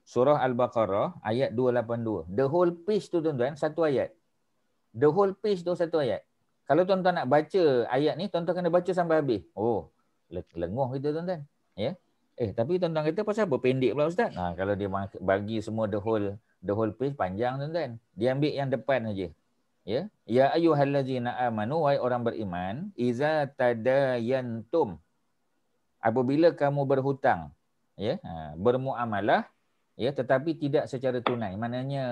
B: Surah Al-Baqarah ayat 282. The whole page tu tuan-tuan satu ayat. The whole page tu satu ayat. Kalau tuan-tuan nak baca ayat ni, tuan-tuan kena baca sampai habis. Oh, lenguh kita tuan-tuan. Ya. Tapi tuan-tuan kata pasal apa pendek pula ustaz? Kalau dia bagi semua the whole page panjang tuan-tuan. Dia ambil yang depan saja. Ya, ya ayyuhallazina amanu, wahai orang beriman, iza tadayantum, apabila kamu berhutang, ya, bermuamalah, ya, tetapi tidak secara tunai, maknanya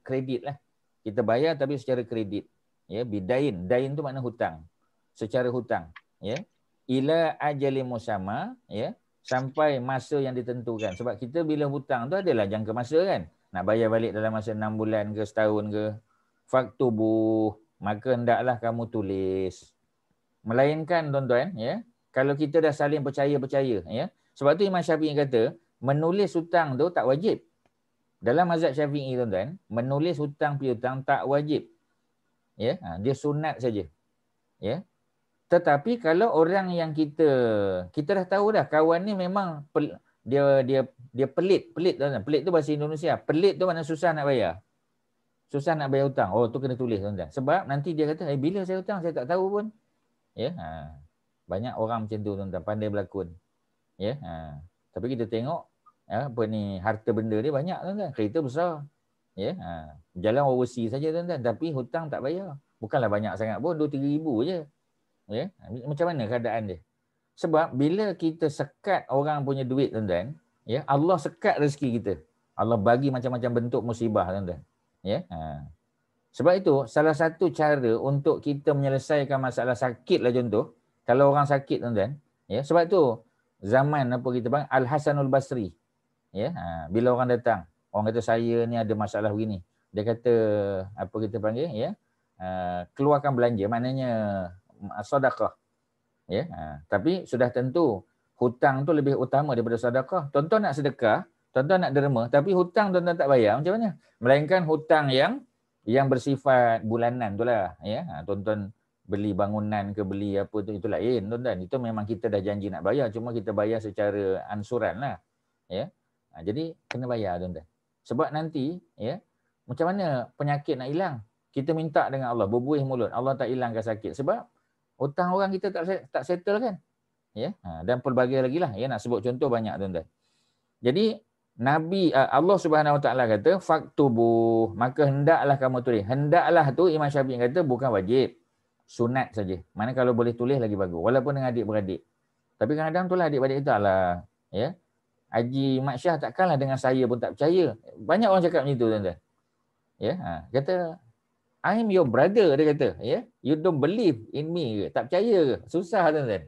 B: kredit lah. Kita bayar tapi secara kredit. Ya, bidain, dain tu makna hutang. Secara hutang, ya. Ila ajali musamma, ya, sampai masa yang ditentukan. Sebab kita bila hutang tu adalah jangka masa kan. Nak bayar balik dalam masa 6 bulan ke setahun ke. Faktubuh, maka hendaklah kamu tulis. Melainkan tuan-tuan, ya, kalau kita dah saling percaya, ya. Sebab tu Imam Syafi'i kata, menulis hutang tu tak wajib. Dalam mazhab Syafi'i tuan-tuan, menulis hutang piutang tak wajib. Ya, dia sunat saja. Ya. Tetapi kalau orang yang kita dah tahu dah kawan ni memang dia pelit tuan-tuan. Pelit tu bahasa Indonesia. Pelit tu makna susah nak bayar. Susah nak bayar hutang. Oh, tu kena tulis tuan-tuan. Sebab nanti dia kata, bila saya hutang saya tak tahu pun. Ya, banyak orang macam tu tuan-tuan, pandai berlakon. Ya, tapi kita tengok apa ni, harta benda dia banyak tuan-tuan. Kereta besar. Ya, jalan overseas saja tuan-tuan, tapi hutang tak bayar. Bukanlah banyak sangat pun, 2-3 ribu je. Ya, macam mana keadaan dia? Sebab bila kita sekat orang punya duit tuan-tuan, ya, Allah sekat rezeki kita. Allah bagi macam-macam bentuk musibah tuan-tuan. Ya, sebab itu salah satu cara untuk kita menyelesaikan masalah sakit lah contoh, kalau orang sakit tuan-tuan, ya, sebab tu zaman apa kita panggil Al-Hasanul Basri, ya, bila orang datang, orang kata saya ni ada masalah begini, dia kata apa kita panggil, ya, keluarkan belanja, maknanya sedekah, ya, tapi sudah tentu hutang tu lebih utama daripada sedekah. Tuan-tuan nak sedekah, tuan-tuan nak derma, tapi hutang tuan-tuan tak bayar, macam mana? Melainkan hutang yang bersifat bulanan tu lah. Ya? Tuan-tuan beli bangunan ke beli apa tu, itu lain tuan-tuan. Itu memang kita dah janji nak bayar, cuma kita bayar secara ansuran lah. Ya? Jadi kena bayar tuan-tuan. Sebab nanti, ya, macam mana penyakit nak hilang? Kita minta dengan Allah, berbuih mulut, Allah tak hilangkan sakit. Sebab hutang orang kita tak settle kan? Ya? Dan pelbagai lagi lah. Ya? Nak sebut contoh banyak tuan-tuan. Jadi Allah Subhanahu Wa Taala kata faktubuh, maka hendaklah kamu tulis. Hendaklah tu Imam Syafi'i kata bukan wajib, sunat saja. Mana kalau boleh tulis lagi bagus, walaupun dengan adik-beradik. Tapi kadang-kadang tu lah adik-beradik tu lah, ya. Haji Mak Syah takkanlah dengan saya pun tak percaya. Banyak orang cakap macam tu tuan-tuan. Ya, kata I'm your brother, dia kata, ya. You don't believe in me ke? Tak percaya ke? Susah tuan-tuan.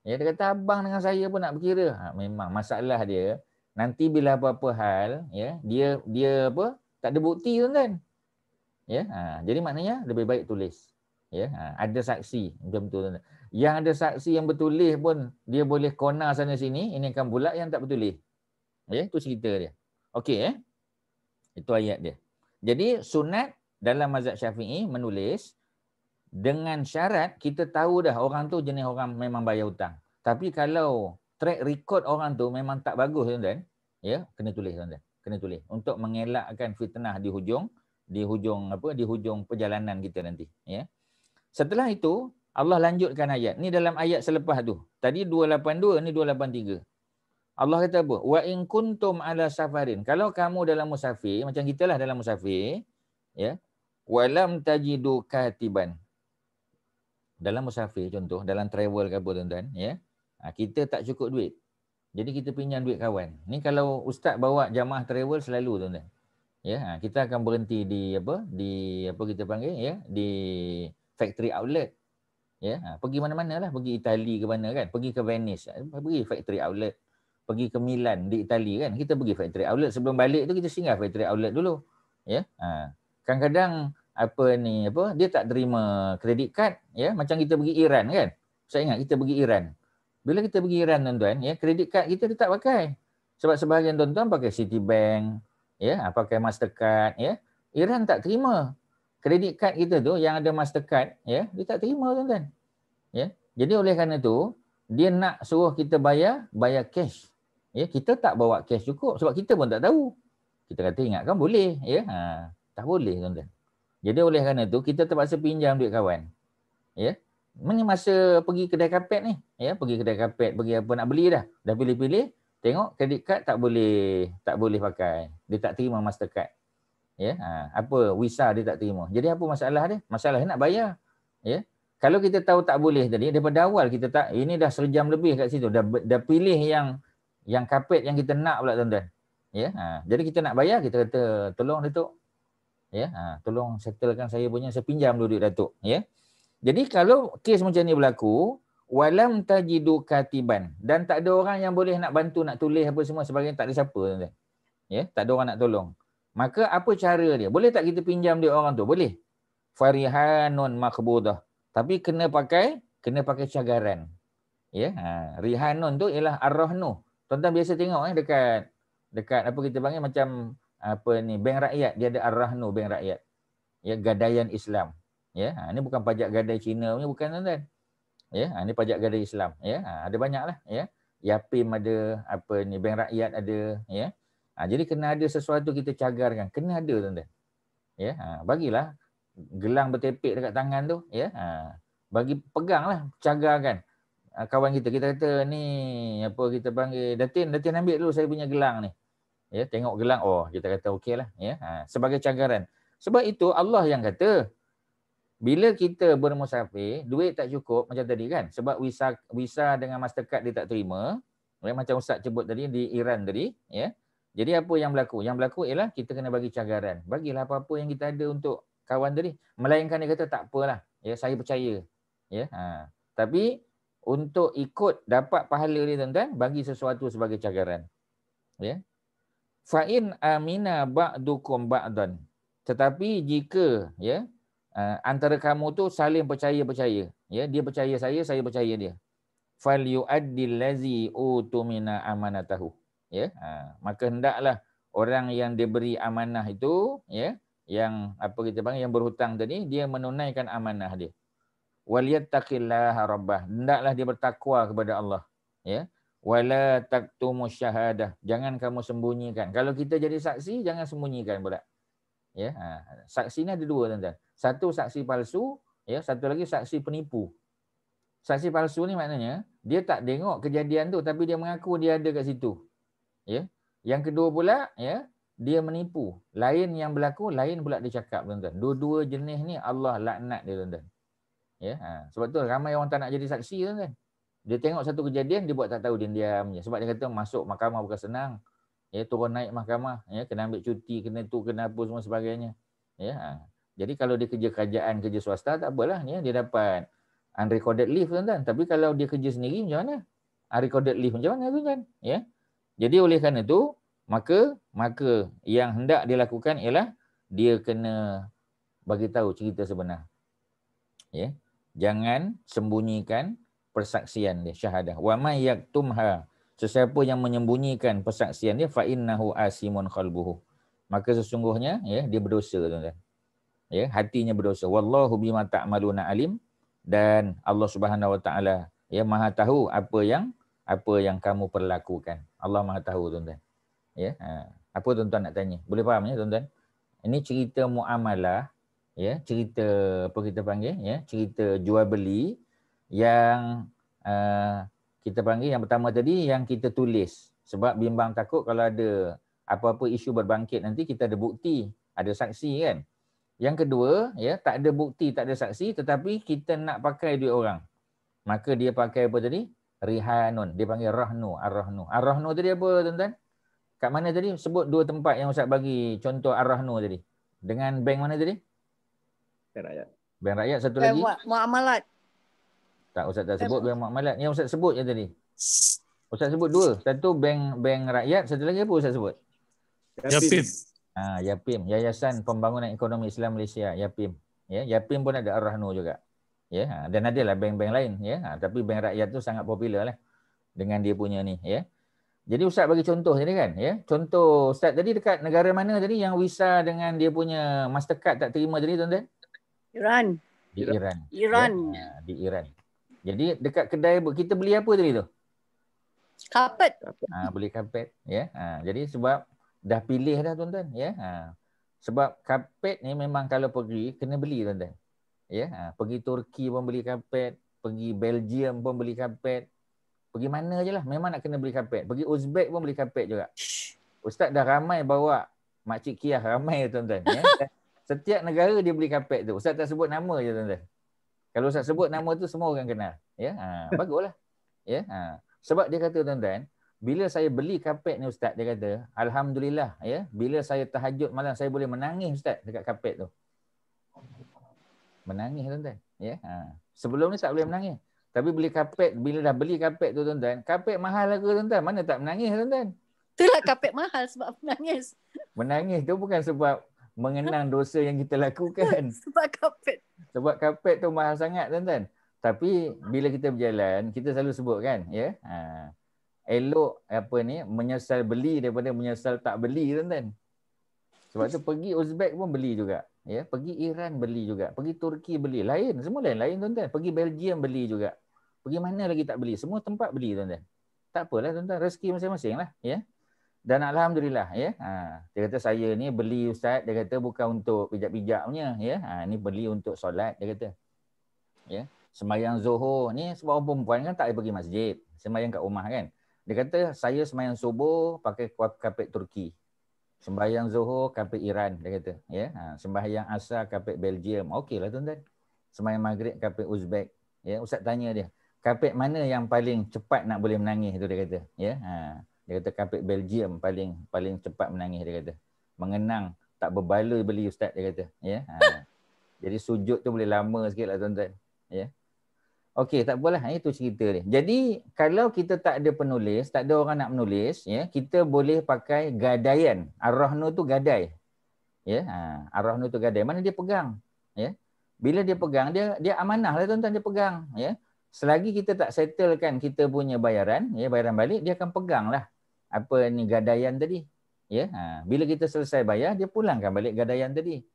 B: Ya, dia kata abang dengan saya pun nak berkira. Memang masalah dia. Nanti bila apa-apa hal, ya, dia apa? Tak ada bukti tuan-tuan. Ya, jadi maknanya lebih baik tulis. Ya, ada saksi macam tu tuan-tuan. Yang ada saksi yang bertulis pun dia boleh kona sana sini, ini kan pula yang tak bertulis. Ya, itu cerita dia. Okey, itu ayat dia. Jadi sunat dalam mazhab Syafi'i menulis dengan syarat kita tahu dah orang tu jenis orang memang bayar hutang. Tapi kalau track record orang tu memang tak bagus tuan-tuan, ya, kena tulis tuan-tuan. Kena tulis untuk mengelakkan fitnah di hujung perjalanan kita nanti, ya. Setelah itu Allah lanjutkan ayat. Ni dalam ayat selepas tu. Tadi 282, ni 283. Allah kata apa? Wa in kuntum ala safarin. Kalau kamu dalam musafir, macam kita lah dalam musafir, ya. Walam tajidu katiban. Dalam musafir contoh, dalam travel ke apa tuan-tuan, ya. Kita tak cukup duit. Jadi kita pinjam duit kawan. Ni kalau ustaz bawa jamaah travel selalu tuan-tuan. Ya, kita akan berhenti di apa? Di apa kita panggil, ya, di factory outlet. Ya, pergi mana-mana lah, pergi Itali ke mana kan, pergi ke Venice, pergi factory outlet, pergi ke Milan di Itali kan, kita pergi factory outlet, sebelum balik tu kita singgah factory outlet dulu. Ya, kadang-kadang dia tak terima kredit card, ya, macam kita pergi Iran kan. Saya ingat kita pergi Iran. Bila kita pergi Iran tuan-tuan, ya, kredit card kita dia tak pakai. Sebab sebahagian tuan-tuan pakai Citibank, ya, pakai Mastercard, ya. Iran tak terima. Kredit card kita tu yang ada Mastercard, ya, dia tak terima tuan-tuan. Ya. Jadi oleh kerana tu, dia nak suruh kita bayar cash. Ya, kita tak bawa cash cukup sebab kita pun tak tahu. Kita kata ingatkan boleh, ya. Tak boleh tuan-tuan. Jadi oleh kerana tu kita terpaksa pinjam duit kawan. Ya. Ini masa pergi kedai kapet ni, ya, pergi kedai kapet, pergi apa nak beli dah. Dah pilih-pilih, tengok kredit card tak boleh pakai. Dia tak terima Mastercard. Ya, Visa dia tak terima. Jadi apa masalah dia? Masalah dia nak bayar. Ya. Kalau kita tahu tak boleh tadi, daripada awal kita tak, ini dah sejam lebih kat situ, dah pilih yang kapet yang kita nak pula tuan-tuan. Ya, jadi kita nak bayar, kita kata tolong Datuk. Ya, tolong settlekan saya punya, saya pinjam dulu duit Datuk, ya. Jadi kalau kes macam ni berlaku, walam tajidu katiban, dan tak ada orang yang boleh nak bantu, nak tulis apa semua sebagainya, tak ada siapa tuan-tuan. Ya, tak ada orang nak tolong. Maka apa cara dia? Boleh tak kita pinjam dia orang tu? Boleh. Farihanun maqbudah. Tapi kena pakai cagaran. Ya, rihanun tu ialah ar-rahnu. Tuan-tuan biasa tengok dekat apa kita panggil macam apa ni, bank rakyat, dia ada ar-rahnu, bank rakyat. Ya, gadaian Islam. Ya, ini bukan pajak gadai Cina punya, bukan tuan-tuan. Ya, ini pajak gadai Islam. Ya, ada banyaklah, ya. Yapim ada, apa ni, bank rakyat ada, ya. Jadi kena ada sesuatu kita cagarkan. Kena ada tuan-tuan. Ya, bagilah gelang bertepek dekat tangan tu, ya. Bagi peganglah, cagarkan. Kawan kita kata ni apa kita panggil, Datin ambil dulu saya punya gelang ni. Ya, tengok gelang, oh kita kata okeylah, ya. Sebagai cagaran. Sebab itu Allah yang kata bila kita bermusafir, duit tak cukup macam tadi kan. Sebab visa dengan Mastercard dia tak terima. Macam Ustaz sebut tadi di Iran tadi, ya. Jadi apa yang berlaku? Yang berlaku ialah kita kena bagi cagaran. Bagilah apa-apa yang kita ada untuk kawan tadi. Melainkan dia kata tak apalah. Ya, saya percaya. Ya, tapi untuk ikut dapat pahala dia tuan-tuan, bagi sesuatu sebagai cagaran. Ya. Fa in amina ba'dukum ba'dan. Tetapi jika, ya, antara kamu tu saling percaya, ya, dia percaya saya percaya dia. Fal yu'addil ladzi utumina amanatahu. Ya, maka hendaklah orang yang diberi amanah itu, ya, yang apa kita panggil yang berhutang tadi, dia menunaikan amanah dia. Waliyattaqillaha rabbah, hendaklah dia bertakwa kepada Allah, ya. Wala taktumus syahadah, jangan kamu sembunyikan. Kalau kita jadi saksi, jangan sembunyikan pula. Ya, saksi ni ada dua tuan-tuan. Satu saksi palsu, ya, satu lagi saksi penipu. Saksi palsu ni maknanya dia tak tengok kejadian tu tapi dia mengaku dia ada kat situ. Ya. Yang kedua pula, ya, dia menipu. Lain yang berlaku, lain pula dia cakap tuan-tuan. Dua-dua jenis ni Allah laknat dia tuan-tuan. Ya, sebab tu ramai orang tak nak jadi saksi tuan-tuan. Dia tengok satu kejadian, dia buat tak tahu, dia diam je. Sebab dia kata masuk mahkamah bukan senang. Ya, turun naik mahkamah, ya, kena ambil cuti, kena tu, kena apa semua sebagainya. Ya. Jadi kalau dia kerja kerajaan, kerja swasta tak apalah, ya, dia dapat unrecorded leave tuan-tuan. Tapi kalau dia kerja sendiri macam mana? Unrecorded leave macam mana tuan-tuan? Ya. Jadi oleh kerana itu, maka yang hendak dilakukan ialah dia kena bagi tahu cerita sebenar. Ya. Jangan sembunyikan persaksian dia, syahadah. Wa may yaktumha, sesiapa yang menyembunyikan persaksian dia, fa innahu asimun qalbuhu, maka sesungguhnya, ya, dia berdosa tuan-tuan. Ya, hatinya berdosa. Wallahu bima ta'maluna alim, dan Allah Subhanahu wa taala, ya, Maha tahu apa yang kamu perlakukan. Allah Maha tahu tuan-tuan. Ya, apa tuan-tuan nak tanya? Boleh faham ya tuan-tuan? Ini cerita muamalah, ya, cerita apa kita panggil, ya, cerita jual beli yang kita panggil yang pertama tadi yang kita tulis. Sebab bimbang takut kalau ada apa-apa isu berbangkit nanti kita ada bukti, ada saksi kan. Yang kedua, ya, tak ada bukti, tak ada saksi tetapi kita nak pakai duit orang. Maka dia pakai apa tadi? Rihanun. Dia panggil rahnu, ar-rahnu. Ar-rahnu tadi apa tuan-tuan? Kat mana tadi? Sebut dua tempat yang Ustaz bagi contoh ar-rahnu tadi. Dengan bank mana tadi?
C: Bank Rakyat.
B: Bank Rakyat, satu lagi?
D: Muamalat.
B: Tak, Ustaz tak sebut bank muamalat. Yang Ustaz sebut je tadi. Ustaz sebut dua. Satu bank Rakyat, satu lagi apa Ustaz sebut?
G: Yapim.
B: Yapim, Yayasan Pembangunan Ekonomi Islam Malaysia, Yapim. Ya, Yapim pun ada ar-rahnu juga. Ya, dan adalah bank-bank lain, ya. Tapi bank rakyat tu sangat popular lah dengan dia punya ni, ya. Jadi Ustaz bagi contoh tadi kan, ya. Contoh Ustaz tadi dekat negara mana tadi yang Visa dengan dia punya Mastercard tak terima tadi tuan-tuan?
D: Iran.
B: Di Iran.
D: Iran.
B: Ya, di Iran. Jadi dekat kedai kita beli apa tadi tu?
D: Karpet.
B: Beli karpet, ya. Jadi sebab dah pilih dah tuan-tuan, ya. Sebab karpet ni memang kalau pergi kena beli tuan-tuan. Ya, pergi Turki pun beli karpet, pergi Belgium pun beli karpet. Pergi mana je lah, memang nak kena beli karpet. Pergi Uzbek pun beli karpet juga. Ustaz dah ramai bawa makcik Kiah, ramai tuan-tuan. Ya. Setiap negara dia beli karpet tu. Ustaz tak sebut nama je tuan-tuan. Kalau Ustaz sebut nama tu semua orang kenal. Ya, baguslah. Ya, sebab dia kata tuan-tuan, bila saya beli karpet ni Ustaz, dia kata, alhamdulillah, ya, bila saya tahajud malam saya boleh menangis Ustaz dekat karpet tu. Menangis tuan-tuan, ya. Sebelum ni tak boleh menangis. Tapi beli karpet, bila dah beli karpet tu tuan-tuan, karpet mahal ke tuan-tuan? Mana tak menangis tuan-tuan?
D: Itulah karpet mahal sebab menangis.
B: Menangis tu bukan sebab mengenang dosa yang kita lakukan.
D: Sebab karpet.
B: Sebab karpet tu mahal sangat tuan-tuan. Tapi bila kita berjalan, kita selalu sebut kan, ya. Elok apa ni, menyesal beli daripada menyesal tak beli tuan-tuan. Sebab tu pergi Uzbek pun beli juga. Ya, pergi Iran beli juga, pergi Turki beli, lain, semua lain tuan-tuan. Pergi Belgium beli juga. Pergi mana lagi tak beli? Semua tempat beli tuan-tuan. Tak apalah tuan-tuan, rezeki masing-masing lah, ya. Dan alhamdulillah, ya. Dia kata saya ni beli Ustaz, dia kata bukan untuk pijak-pijak punya, ya. Ni beli untuk solat, dia kata. Ya. Sembahyang Zuhur ni sebab orang perempuan kan tak boleh pergi masjid, sembahyang kat rumah kan. Dia kata saya sembahyang subuh pakai karpet Turki. Sembahyang Zuhur karpet Iran, dia kata, ya. Sembahyang Asar karpet Belgium. Okeylah tuan-tuan. Sembahyang Maghrib karpet Uzbek. Ya, Ustaz tanya dia, karpet mana yang paling cepat nak boleh menangis tu, dia kata, ya. Dia kata karpet Belgium paling cepat menangis, dia kata. Mengenang tak berbala beli Ustaz, dia kata, ya. Jadi sujud tu boleh lama sikitlah tuan-tuan, ya. Okey, tak apalah, itu cerita dia. Jadi kalau kita tak ada penulis, tak ada orang nak menulis, ya, kita boleh pakai gadaian. Ar-rahnu tu gadai. Ya, ar-rahnu tu gadai. Mana dia pegang, ya. Bila dia pegang, dia amanah lah tuan-tuan, dia pegang, ya. Selagi kita tak settlekan kita punya bayaran, ya, bayaran balik, dia akan peganglah apa ni gadaian tadi. Ya, bila kita selesai bayar, dia pulangkan balik gadaian tadi.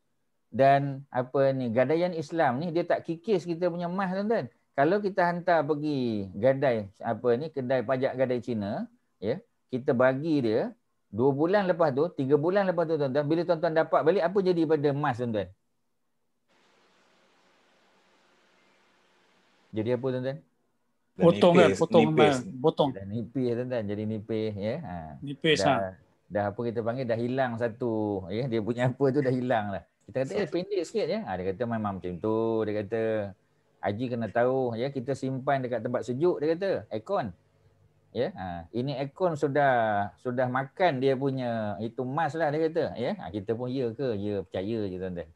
B: Dan apa ni gadaian Islam ni dia tak kikis kita punya emas tuan-tuan. Kalau kita hantar pergi gadai apa ni kedai pajak gadai Cina, ya, kita bagi dia 2 bulan lepas tu, 3 bulan lepas tu tuan-tuan, bila tuan-tuan dapat balik apa jadi pada emas tuan-tuan? Jadi apa tuan-tuan?
G: Potong kan, potong.
B: Dah nipis tuan-tuan, jadi nipis, ya.
G: Nipis
B: dah apa kita panggil dah hilang satu, ya, dia punya apa tu dah hilang lah. Kita kata pendek sikit, ya. Dia kata memang macam tu, dia kata Haji kena tahu, ya, kita simpan dekat tempat sejuk, dia kata aircon, ya. Ini aircon sudah makan dia punya itu emas lah, dia kata, ya. Kita pun ya ke, ya, percaya je tuan-tuan,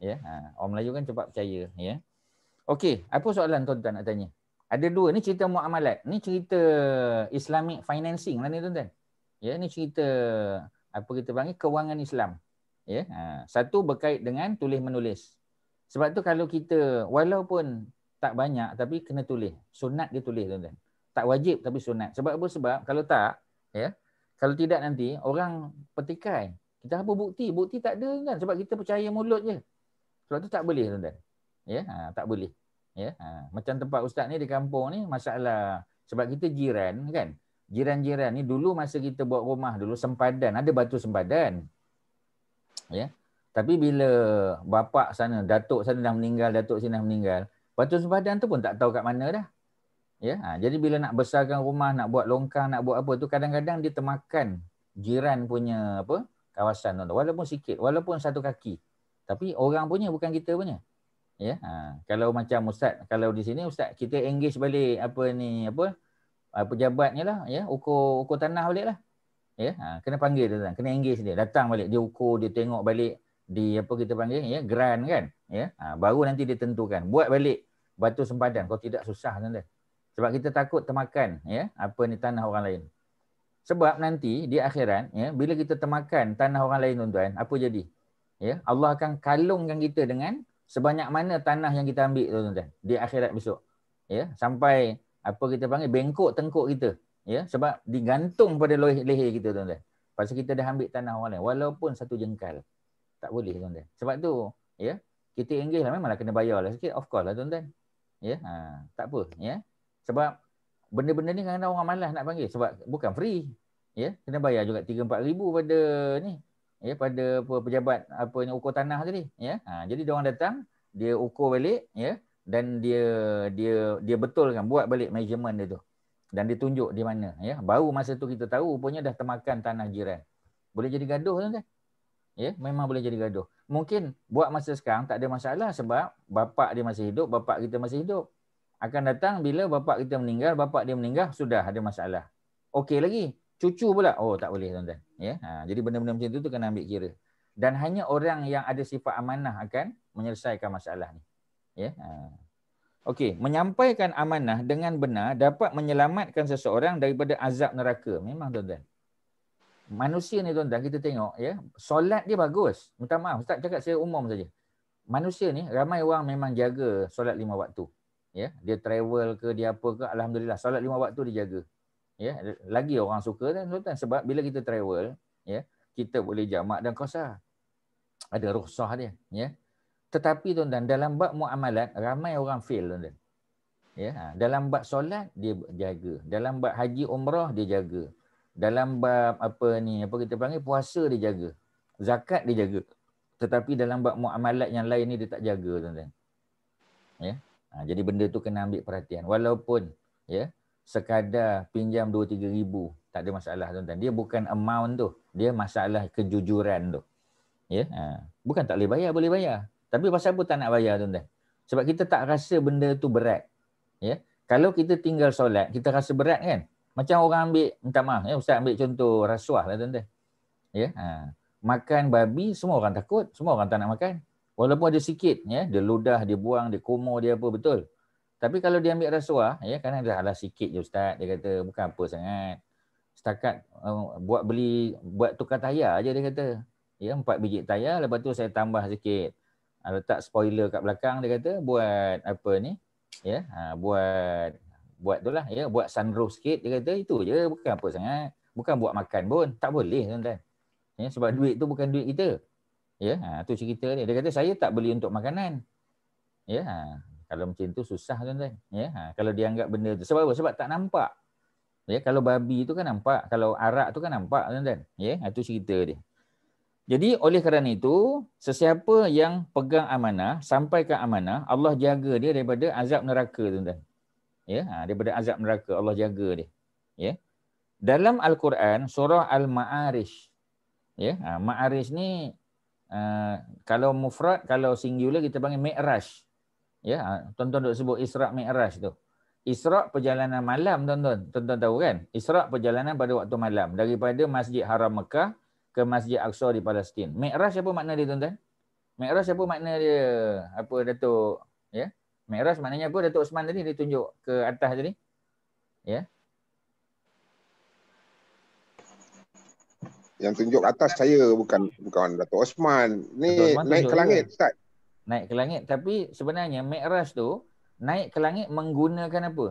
B: ya. Orang Melayu kan cepat percaya, ya. Okey, apa soalan tuan-tuan nak tanya? Ada dua, ni cerita muamalat, ni cerita Islamic financing lah ni tuan-tuan, ya. Ni cerita apa kita panggil kewangan Islam, ya. Satu berkait dengan tulis menulis. Sebab tu kalau kita walaupun tak banyak tapi kena tulis. Sunat dia tulis tuan-tuan. Tak wajib tapi sunat. Sebab apa? Sebab kalau tak, ya, kalau tidak nanti orang petikai. Kita apa bukti? Bukti tak ada tuan-tuan. Sebab kita percaya mulut je. Sebab tu tak boleh tuan-tuan. Ya, tak boleh. Ya, macam tempat ustaz ni di kampung ni masalah sebab kita jiran kan. Jiran-jiran ni dulu masa kita buat rumah dulu sempadan, ada batu sempadan. Ya. Tapi bila bapak sana, datuk sana dah meninggal, datuk sini dah meninggal, batu sempadan tu pun tak tahu kat mana dah. Ya, jadi bila nak besarkan rumah, nak buat longkang, nak buat apa tu, kadang-kadang dia termakan jiran punya apa kawasan tu, walaupun sikit, walaupun satu kaki. Tapi orang punya, bukan kita punya. Ya, kalau macam ustaz, kalau di sini ustaz kita engage balik pejabatnya lah, ya, ukur tanah balik lah. Ya, kena panggil dia, kena engage dia, datang balik, dia ukur, dia tengok balik di apa kita panggil, ya, grant kan, ya, baru nanti dia tentukan, buat balik batu sempadan. Kalau tidak susah tuan-tuan. Sebab kita takut termakan, ya, apa ni tanah orang lain. Sebab nanti di akhirat, ya, bila kita termakan tanah orang lain tuan-tuan, apa jadi? Ya, Allah akan kalungkan kita dengan sebanyak mana tanah yang kita ambil tuan-tuan di akhirat besok. Ya, sampai apa kita panggil bengkok tengkuk kita. Ya, sebab digantung pada leher kita tuan-tuan. Pasal kita dah ambil tanah orang lain walaupun satu jengkal. Tak boleh tuan-tuan. Sebab tu, ya, kita engage lah, memanglah kena bayar lah sikit, of course lah tuan-tuan. Ya, tak apa, ya. Sebab benda-benda ni kadang-kadang orang malas nak panggil sebab bukan free. Ya, kena bayar juga 3-4 ribu pada ni. Ya, pada pejabat apa yang ukur tanah tadi, ya. Jadi dia orang datang, dia ukur balik, ya, dan dia betulkan, buat balik measurement dia tu. Dan dia tunjuk di mana, ya. Baru masa tu kita tahu rupanya dah termakan tanah jiran. Boleh jadi gaduh tuan-tuan. Ya, memang boleh jadi gaduh. Mungkin buat masa sekarang tak ada masalah sebab bapak dia masih hidup, bapak kita masih hidup. Akan datang bila bapak kita meninggal, bapak dia meninggal, sudah ada masalah. Okey lagi, cucu pula, oh tak boleh tuan-tuan. Ya, jadi benda-benda macam tu kena ambil kira. Dan hanya orang yang ada sifat amanah akan menyelesaikan masalah ni. Ya. Okey, menyampaikan amanah dengan benar dapat menyelamatkan seseorang daripada azab neraka. Memang tuan-tuan. Manusia ni tuan-tuan, kita tengok, ya, solat dia bagus. Minta maaf, Ustaz cakap saya umum saja. Manusia ni ramai orang memang jaga solat 5 waktu. Ya, dia travel ke, dia apa ke, alhamdulillah solat 5 waktu dia jaga. Ya, lagi orang suka kan tuan-tuan sebab bila kita travel, ya, kita boleh jamak dan qasar. Ada rukhsah dia, ya. Tetapi tuan-tuan, dalam bab muamalat ramai orang fail tuan-tuan. Ya, dalam bab solat dia jaga, dalam bab haji umrah dia jaga. Dalam bab apa kita panggil puasa dia jaga. Zakat dia jaga. Tetapi dalam bab muamalat yang lain ni dia tak jaga tuan-tuan. Ya. Jadi benda tu kena ambil perhatian. Walaupun, ya, sekadar pinjam 2-3 ribu tak ada masalah tuan-tuan. Dia bukan amount tu, dia masalah kejujuran tu. Ya, bukan tak boleh bayar, boleh bayar. Tapi pasal apa tak nak bayar tuan-tuan? Sebab kita tak rasa benda tu berat. Ya, kalau kita tinggal solat, kita rasa berat kan? Macam orang ambil, minta maaf, ya, Ustaz ambil contoh rasuah lah tuan-tuan. Ya, makan babi semua orang takut, semua orang tak nak makan. Walaupun ada sikit, ya, dia ludah, dia buang, dia kumur, dia apa, betul. Tapi kalau dia ambil rasuah, ya, kadang dah alah sikit je Ustaz, dia kata bukan apa sangat. Setakat buat tukar tayar aje dia kata. Ya, 4 biji tayar, lepas tu saya tambah sikit. Letak spoiler kat belakang, dia kata buat apa ni? Ya, buat itulah, ya, buat sunroof sikit, dia kata itu je, bukan apa sangat. Bukan buat makan pun, tak boleh tuan-tuan. Ya, sebab duit tu bukan duit kita. Ya, tu cerita dia. Dia kata saya tak beli untuk makanan. Ya, kalau macam tu susah tuan-tuan. Ya, kalau dia anggap benda tu sebab apa? Sebab tak nampak. Ya, kalau babi tu kan nampak, kalau arak tu kan nampak tuan-tuan. Ya, tu cerita dia. Jadi oleh kerana itu, sesiapa yang pegang amanah, sampaikan amanah, Allah jaga dia daripada azab neraka tuan-tuan. Ya, daripada azab neraka Allah jaga dia. Ya. Dalam Al-Quran surah Al-Ma'arij. Ya, Ma'arij ni kalau mufrad, kalau singular kita panggil Mi'raj. Ya, tuan-tuan duk sebut Isra' Mi'raj tu. Isra' perjalanan malam tuan-tuan. Tuan-tuan tahu kan? Isra' perjalanan pada waktu malam daripada Masjid Haram Mekah ke Masjid Aqsa di Palestin. Mi'raj apa makna dia tuan-tuan? Mi'raj apa makna dia? Apa Datuk? Ya. Mi'raj maknanya apa? Datuk Osman tadi dia tunjuk ke atas tadi. Ya.
I: Yang tunjuk atas saya bukan Datuk Osman. Ni Osman naik ke langit Ustaz.
B: Naik ke langit, tapi sebenarnya Mi'raj tu naik ke langit menggunakan apa?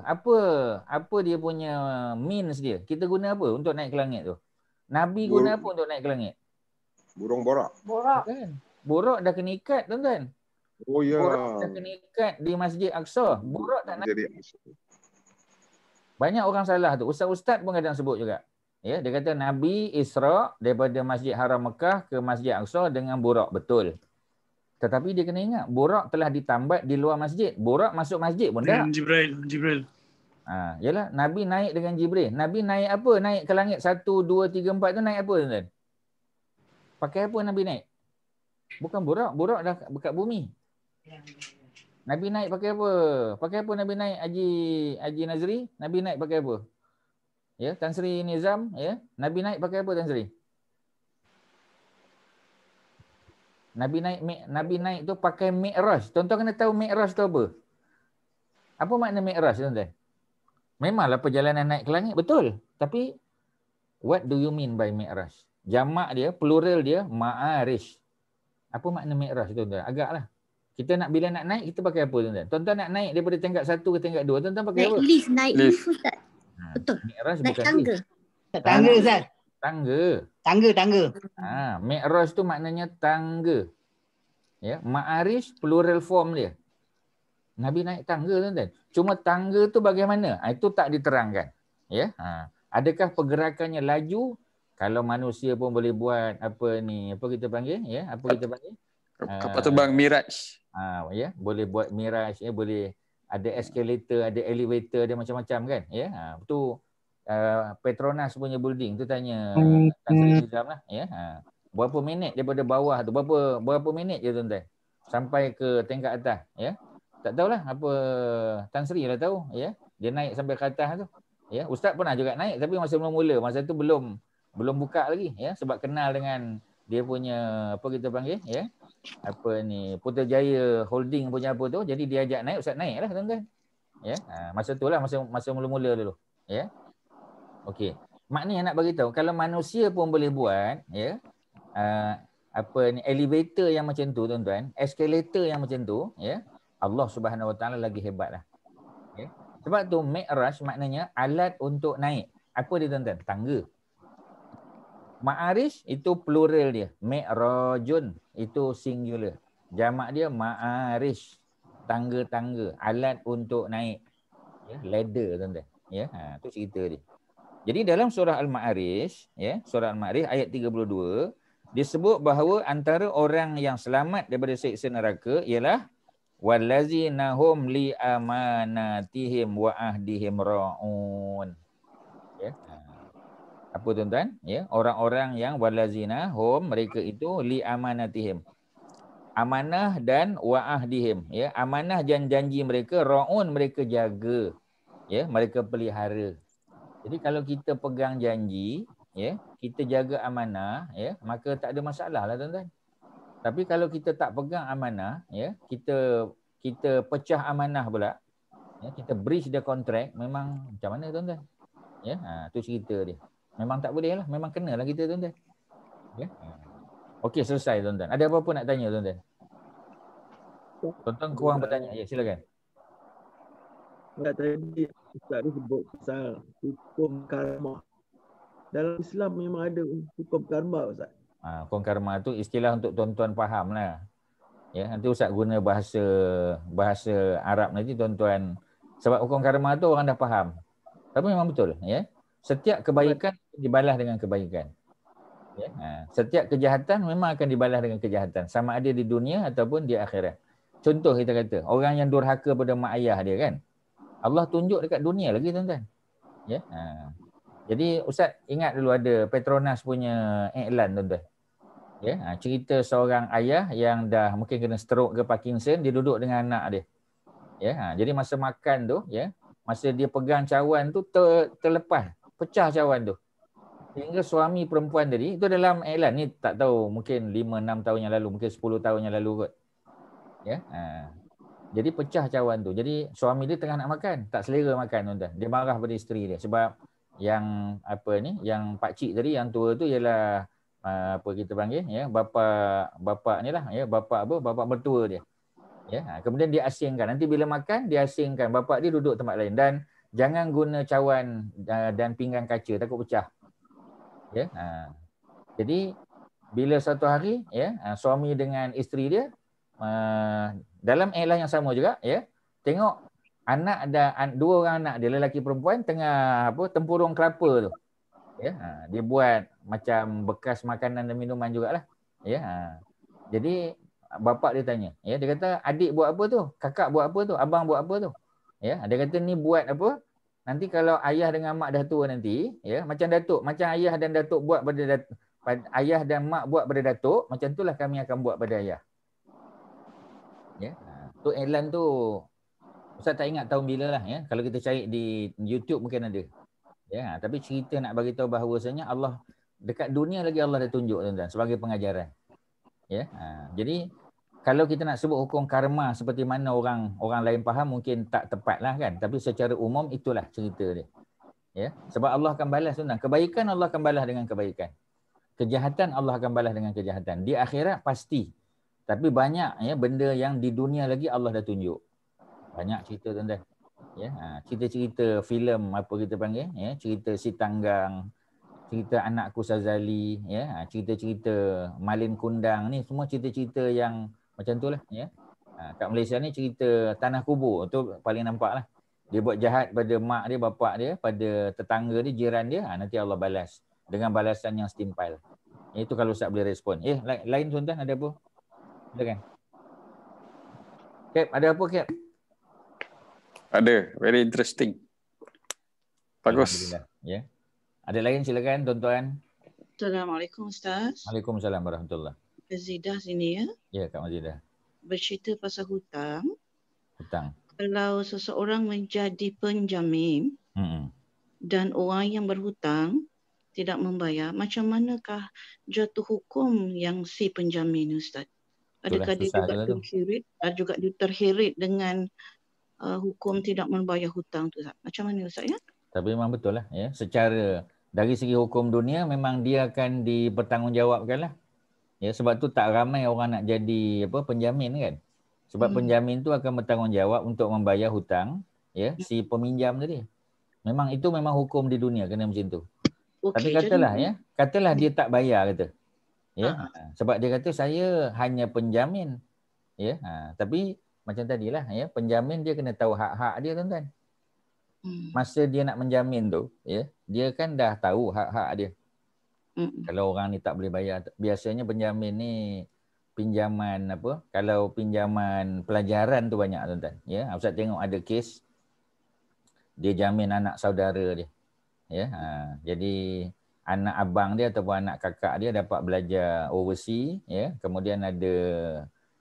B: Apa dia punya means dia? Kita guna apa untuk naik ke langit tu? Nabi guna apa untuk naik ke langit?
I: Burung borak.
D: Borak.
B: Kan? Borak dah kena ikat tuan-tuan.
I: Oh ya.
B: Borak dah kena ikat di Masjid Aqsa. Borak tak naik. Banyak orang salah tu. Ustaz-ustaz pun kadang sebut juga. Ya, dia kata Nabi Isra daripada Masjid Haram Mekah ke Masjid Aqsa dengan burak. Betul. Tetapi dia kena ingat, burak telah ditambat di luar masjid. Burak masuk masjid pun tak.
G: Jibril.
B: Yalah, Nabi naik dengan Jibril. Nabi naik apa? Naik ke langit 1, 2, 3, 4 tu naik apa tuan? Pakai apa Nabi naik? Bukan burak. Burak dah dekat bumi. Nabi naik pakai apa? Pakai apa Nabi naik Haji Nazri? Nabi naik pakai apa? Ya, Tan Sri Nizam, ya. Nabi naik pakai apa Tan Sri? Nabi naik tu pakai Mi'raj. Tuan-tuan kena tahu Mi'raj tu apa? Apa makna Mi'raj tuan-tuan? Memanglah perjalanan naik ke langit, betul. Tapi what do you mean by Mi'raj? Jamak dia, plural dia Ma'arish. Apa makna Mi'raj tuan-tuan? Agaklah. Kita bila nak naik kita pakai apa tuan-tuan? Tuan-tuan nak naik daripada tingkat 1 ke tingkat 2, tuan-tuan pakai apa?
D: Naik lift Ustaz. Betul.
B: Mi'raj
D: naik
B: bukan
D: tangga.
B: lift.
J: Tangga Ustaz.
B: Tangga. Mi'raj tu maknanya tangga. Ya, Ma'arish plural form dia. Nabi naik tangga tuan-tuan. Cuma tangga tu bagaimana? Itu tak diterangkan. Ya. Adakah pergerakannya laju? Kalau manusia pun boleh buat apa kita panggil? Ya, apa kita panggil?
A: Kapal terbang Miraj.
B: Ya, boleh buat Miraj, ya, boleh ada escalator, ada elevator, ada macam-macam kan? Ya. Tu Petronas punya building tu tanya Tan Sri Nizam lah, ya. Berapa minit daripada bawah tu? Berapa minit je tuan-tuan? Sampai ke tingkat atas, ya. Tak tahulah apa Tan Sri lah tahu, ya. Dia naik sampai ke atas tu. Ya, ustaz pernah juga naik tapi masa mula-mula, masa tu belum buka lagi, ya, sebab kenal dengan dia punya apa kita panggil, ya. Putrajaya Holding punya apa tu. Jadi dia ajak naik, ustaz naik lah tuan-tuan. Ya, masa tu lah masa mula-mula dulu, ya. Okey. Maknanya nak bagi tahu kalau manusia pun boleh buat, ya. Elevator yang macam tu tuan-tuan, escalator yang macam tu, ya. Allah Subhanahu Wa Taala lagi hebat lah. Ya. Sebab tu Mi'raj maknanya alat untuk naik. Apa dia tuan-tuan? Tangga. Ma'arish itu plural dia. Mi'rajun itu singular. Jamak dia Ma'arish. Tangga-tangga. Alat untuk naik. Ya, ladder tuan-tuan. Ya, tu cerita dia. Jadi dalam surah Al-Ma'arish, ya, surah Al-Ma'arish ayat 32, disebut bahawa antara orang yang selamat daripada siksa neraka ialah wallazina hum li amanatihim wa ahdihim ra'un. Ya. Apa tuan-tuan? Ya, orang-orang yang wallazina hum, mereka itu li amanatihim. Amanah dan wa ahdihim, ya. Amanah dan janji mereka, ra'un mereka jaga. Ya, mereka pelihara. Jadi kalau kita pegang janji, ya, kita jaga amanah, ya, maka tak ada masalah lah tuan-tuan. Tapi kalau kita tak pegang amanah, ya, kita pecah amanah pula, ya, kita breach the contract, memang macam mana tuan-tuan? Ya, tu cerita dia. Memang tak boleh lah, memang kenalah kita tuan-tuan. Ya. Okey, selesai tuan-tuan. Ada apa-apa nak tanya tuan-tuan? Tuan-tuan kurang bertanya. Ya, silakan.
C: Tadi Ustaz ni sebut pasal hukum karma. Dalam Islam memang ada hukum karma Ustaz.
B: Hukum karma tu istilah untuk tuan-tuan faham lah. Ya, nanti Ustaz guna bahasa Arab nanti tuan-tuan. Sebab hukum karma tu orang dah faham. Tapi memang betul, ya. Setiap kebaikan dibalas dengan kebaikan. Ya. Setiap kejahatan memang akan dibalas dengan kejahatan. Sama ada di dunia ataupun di akhirat. Contoh kita kata, orang yang durhaka pada mak ayah dia kan. Allah tunjuk dekat dunia lagi tuan-tuan. Ya. Jadi Ustaz ingat dulu ada Petronas punya iklan tuan-tuan. Ya, cerita seorang ayah yang dah mungkin kena stroke ke Parkinson, dia duduk dengan anak dia. Ya, jadi masa makan tu, ya, masa dia pegang cawan tu terlepas, pecah cawan tu. Sehingga suami perempuan tadi, itu dalam iklan ni tak tahu mungkin 5-6 tahun yang lalu, mungkin 10 tahun yang lalu kot. Ya. Jadi pecah cawan tu. Jadi suami dia tengah nak makan, tak selera makan tuan-tuan. Dia marah pada isteri dia sebab yang yang pak cik tadi yang tua tu ialah apa kita panggil, ya, bapa ni lah, ya, bapa mertua dia. Ya, kemudian dia asingkan. Nanti bila makan dia asingkan bapa dia duduk tempat lain dan jangan guna cawan dan pinggan kaca takut pecah. Ya. Jadi bila satu hari, ya, suami dengan isteri dia dalam iklan yang sama juga, ya, tengok anak dua orang anak dia lelaki perempuan tengah tempurung kelapa tu. Ya, dia buat macam bekas makanan dan minuman jugalah. Ya. Jadi bapak dia tanya, ya, dia kata adik buat apa tu? Kakak buat apa tu? Abang buat apa tu? Ya, dia kata ni buat apa? Nanti kalau ayah dengan mak dah tua nanti, ya, macam datuk, macam ayah dan datuk buat pada ayah dan mak buat pada datuk, macam itulah kami akan buat pada ayah. Ya. Tu iklan tu Ustaz tak ingat tahun bila lah, ya. Kalau kita cari di YouTube mungkin ada. Ya, tapi cerita nak bagi tahu bahawasanya Allah dekat dunia lagi Allah dah tunjuk tuan-tuan sebagai pengajaran. Ya. Jadi kalau kita nak sebut hukum karma seperti mana orang lain faham mungkin tak tepat lah kan. Tapi secara umum itulah cerita dia. Ya. Sebab Allah akan balas tuan-tuan. Kebaikan Allah akan balas dengan kebaikan. Kejahatan Allah akan balas dengan kejahatan. Di akhirat pasti. Tapi banyak ya benda yang di dunia lagi Allah dah tunjuk. Banyak cerita tuan-tuan. Ya, cerita-cerita filem apa kita panggil, ya, cerita Si Tanggang, cerita Anakku Sazali, ya, cerita-cerita Malin Kundang, ni semua cerita-cerita yang macam tu lah, ya. Kat Malaysia ni cerita Tanah Kubur tu paling nampak lah. Dia buat jahat pada mak dia, bapak dia, pada tetangga dia, jiran dia, nanti Allah balas dengan balasan yang setimpal. Itu kalau Ustaz boleh respon. Lain tuan-tuan ada apa? Silakan. Cap, ada apa Cap?
A: Ada, very interesting. Bagus.
B: Ya. Ada lain silakan tuan-tuan.
J: Assalamualaikum Ustaz.
B: Waalaikumsalam warahmatullahi.
J: Mazidah sini ya.
B: Ya Kak Mazidah.
J: Bercerita pasal hutang.
B: Hutang.
J: Kalau seseorang menjadi penjamin dan orang yang berhutang tidak membayar, macam manakah jatuh hukum yang si penjamin Ustaz? Adakah dia juga terheret dengan hukum tidak membayar hutang tu Ustaz? Macam mana Ustaz ya?
B: Tapi memang betul lah ya. Secara dari segi hukum dunia memang dia akan dipertanggungjawabkan lah. Ya, sebab tu tak ramai orang nak jadi penjamin kan. Sebab penjamin tu akan bertanggungjawab untuk membayar hutang ya si peminjam tadi. Memang itu memang hukum di dunia kena macam tu. Tapi katalah ya, katalah dia tak bayar kata. Ya. Sebab dia kata saya hanya penjamin. Ya, tapi macam tadilah ya, penjamin dia kena tahu hak-hak dia tuan-tuan. Masa dia nak menjamin tu, ya, dia kan dah tahu hak-hak dia. Kalau orang ni tak boleh bayar, biasanya penjamin ni pinjaman apa? Kalau pinjaman pelajaran tu banyak tuan-tuan, ya. Ustaz tengok ada kes dia jamin anak saudara dia. Ya, jadi anak abang dia ataupun anak kakak dia dapat belajar overseas, ya. Kemudian ada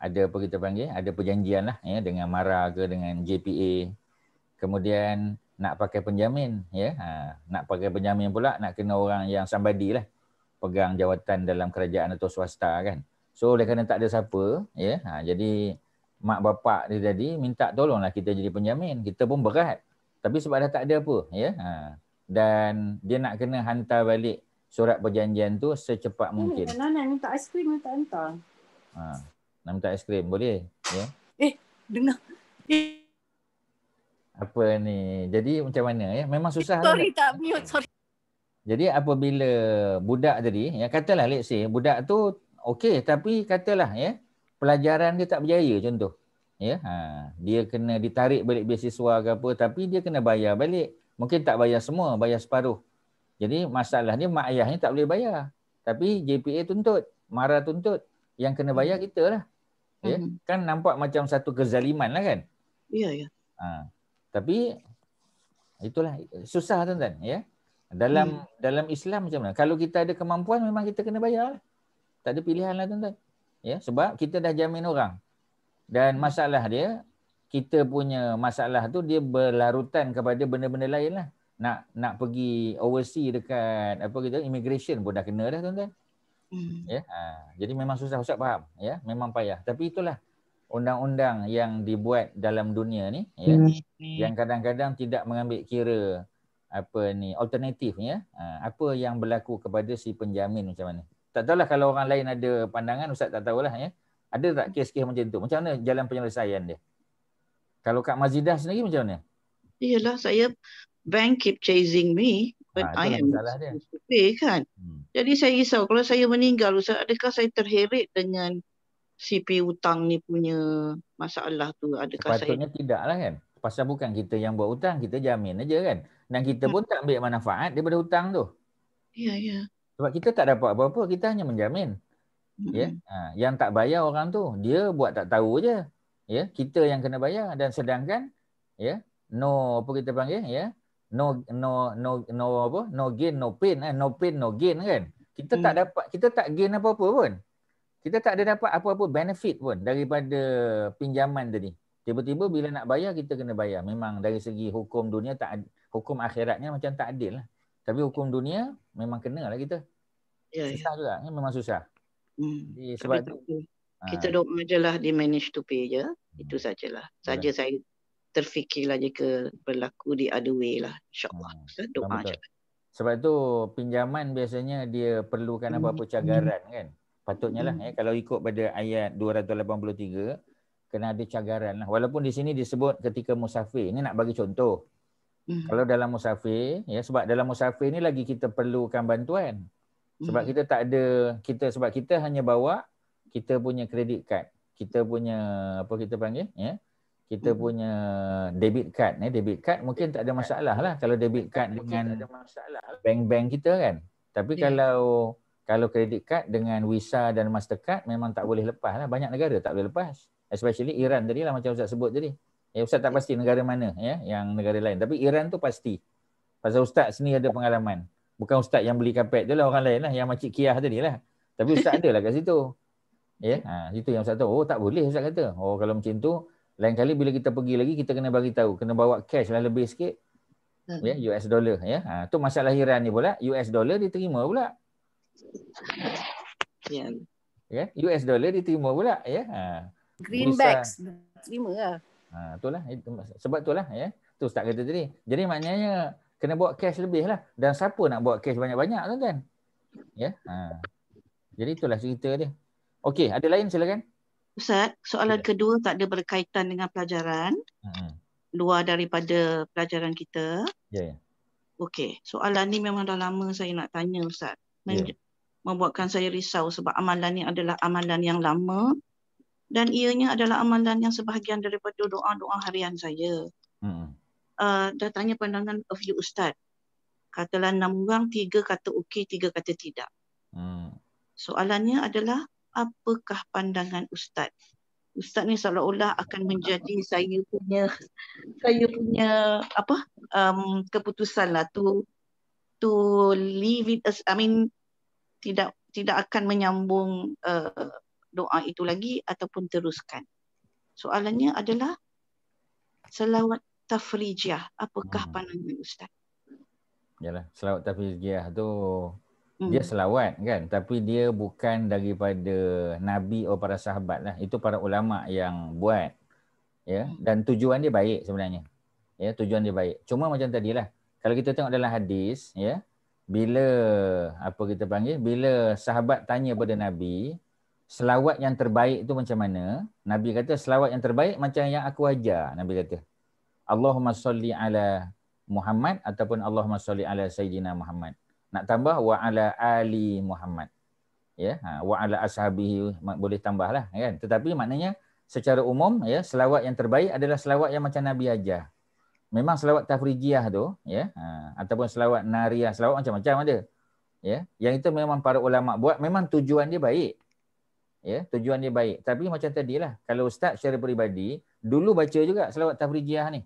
B: apa kita panggil, ada perjanjian lah ya dengan MARA ke dengan JPA. Kemudian nak pakai penjamin ya. Nak pakai penjamin pula nak kena orang yang somebody lah, pegang jawatan dalam kerajaan atau swasta kan. So oleh kerana tak ada siapa ya, jadi mak bapak dia tadi minta tolonglah kita jadi penjamin. Kita pun berat. Tapi sebab dah tak ada apa ya. Dan dia nak kena hantar balik surat perjanjian tu secepat mungkin.
D: Nak minta aiskrim minta hantar.
B: Nak minta aiskrim boleh ya.
D: Dengar.
B: Apa ni? Jadi macam mana ya? Memang susah.
D: Sorry tak mute, sorry.
B: Jadi apabila budak tadi ya, katalah let's say budak tu okey tapi katalah ya pelajaran dia tak berjaya contoh. Ya, dia kena ditarik balik beasiswa ke apa tapi dia kena bayar balik. Mungkin tak bayar semua, bayar separuh. Jadi masalahnya mak ayahnya tak boleh bayar. Tapi JPA tuntut, MARA tuntut. Yang kena bayar kita lah. Ya, kan nampak macam satu kezaliman lah kan?
J: Ya, ya.
B: Tapi itulah susah tuan-tuan ya. Dalam Islam macam mana? Kalau kita ada kemampuan memang kita kena bayar lah. Tak ada pilihan lah tuan-tuan. Ya, sebab kita dah jamin orang. Dan masalah dia, kita punya masalah tu dia berlarutan kepada benda-benda lain lah. Nak pergi overseas dekat apa kita immigration pun dah kena dah tuan-tuan. Ya, jadi memang susah. Ustaz faham ya, memang payah. Tapi itulah undang-undang yang dibuat dalam dunia ni ya, yang kadang-kadang tidak mengambil kira apa ni alternatif ya, apa yang berlaku kepada si penjamin macam mana. Tak tahulah kalau orang lain ada pandangan, Ustaz tak tahulah ya. Ada tak kes-kes macam tu? Macam mana jalan penyelesaian dia? Kalau Kak Mazidah sendiri macam mana?
J: Iyalah, saya bank keep chasing me but I am to pay kan. Jadi saya risau kalau saya meninggal, Ustaz, adakah saya terheret dengan CP hutang ni punya masalah tu? Adakah
B: sepatutnya saya tidaklah kan? Pasal bukan kita yang buat hutang, kita jamin aja kan. Dan kita pun tak ambil manfaat daripada hutang tu.
J: Ya.
B: Sebab kita tak dapat apa-apa, kita hanya menjamin. Ya, yang tak bayar orang tu, dia buat tak tahu je. Ya, kita yang kena bayar. Dan sedangkan ya, no apa kita panggil ya, no apa? No gain no pain, no pain no gain kan. Kita tak dapat, kita tak gain apa-apa pun. Kita tak ada dapat apa-apa benefit pun daripada pinjaman tadi. Tiba-tiba bila nak bayar, kita kena bayar. Memang dari segi hukum dunia hukum akhiratnya macam tak adil lah. Tapi hukum dunia memang kena lah kita. Susah juga, memang susah. Jadi, sebab tu
J: kita doa je lah dia manage to pay je. Itu sajalah. Saja saya terfikirlah jika berlaku di other way lah. InsyaAllah. Doa je.
B: Sebab tu pinjaman biasanya dia perlukan apa-apa cagaran kan. Patutnya lah kalau ikut pada ayat 283 kena ada cagaran lah. Walaupun di sini disebut ketika musafir. Ini nak bagi contoh. Kalau dalam musafir, ya, sebab dalam musafir ni lagi kita perlukan bantuan. Sebab kita tak ada, sebab kita hanya bawa kita punya credit card. Kita punya apa kita panggil, ya. Kita punya debit card. Debit card mungkin tak ada masalah lah kalau debit card dengan bank-bank kita kan. Tapi kalau credit card dengan Visa dan Mastercard memang tak boleh lepas lah. Banyak negara tak boleh lepas. Especially Iran tadi lah macam Ustaz sebut tadi. Ustaz tak pasti negara mana ya, yang negara lain. Tapi Iran tu pasti. Pasal Ustaz sini ada pengalaman. Bukan Ustaz yang beli kapet tu lah, orang lain lah. Yang Makcik Kiah tadi lah. Tapi Ustaz ada lah kat situ. Ya, situ yang Ustaz tahu. Oh tak boleh Ustaz kata. Oh kalau macam tu, lain kali bila kita pergi lagi, kita kena bagi tahu. Kena bawa cash lah lebih sikit. Ya, US dollar. Ya, tu masalah Iran ni pula. US dollar diterima pula. Ya, US dollar diterima pula. Ya.
D: Greenbacks terima lah.
B: Itulah. Sebab itulah ya. Tu Ustaz kata tadi. Jadi maknanya kena bawa cash lebih lah. Dan siapa nak bawa cash banyak-banyak tu kan? Ya. Jadi itulah cerita dia. Okey, ada lain silakan.
J: Ustaz, soalan kedua tak ada berkaitan dengan pelajaran. Luar daripada pelajaran kita.
B: Ya.
J: Okey, soalan ni memang dah lama saya nak tanya Ustaz. Membuatkan saya risau sebab amalan ni adalah amalan yang lama dan ianya adalah amalan yang sebahagian daripada doa-doa harian saya. Dah tanya pandangan of you Ustaz. Katalah 6 orang, 3 kata okey, 3 kata tidak. Soalannya adalah apakah pandangan Ustaz? Ustaz ni seolah-olah akan menjadi saya punya apa keputusan lah to leave it as, I mean tidak akan menyambung doa itu lagi ataupun teruskan. Soalannya adalah selawat tafrijiyah. Apakah pandangan Ustaz?
B: Yalah, selawat tafrijiyah tu dia selawat kan, tapi dia bukan daripada Nabi atau para sahabat lah. Itu para ulama yang buat. Ya, dan tujuan dia baik sebenarnya. Ya, tujuan dia baik. Cuma macam tadilah. Kalau kita tengok dalam hadis, ya, bila apa kita panggil, bila sahabat tanya pada Nabi, selawat yang terbaik tu macam mana? Nabi kata selawat yang terbaik macam yang aku ajar. Nabi kata, Allahumma salli ala Muhammad ataupun Allahumma salli ala Sayyidina Muhammad. Nak tambah wa ala ali Muhammad. Ya, wa ala ashabihi boleh tambahlah kan. Tetapi maknanya secara umum ya, selawat yang terbaik adalah selawat yang macam Nabi ajar. Memang selawat tafrijiyah tu ya, ataupun selawat nariyah, selawat macam-macam ada. Ya, yang itu memang para ulama buat, memang tujuan dia baik. Ya, tujuan dia baik. Tapi macam tadilah, kalau ustaz secara peribadi dulu baca juga selawat tafrijiyah ni.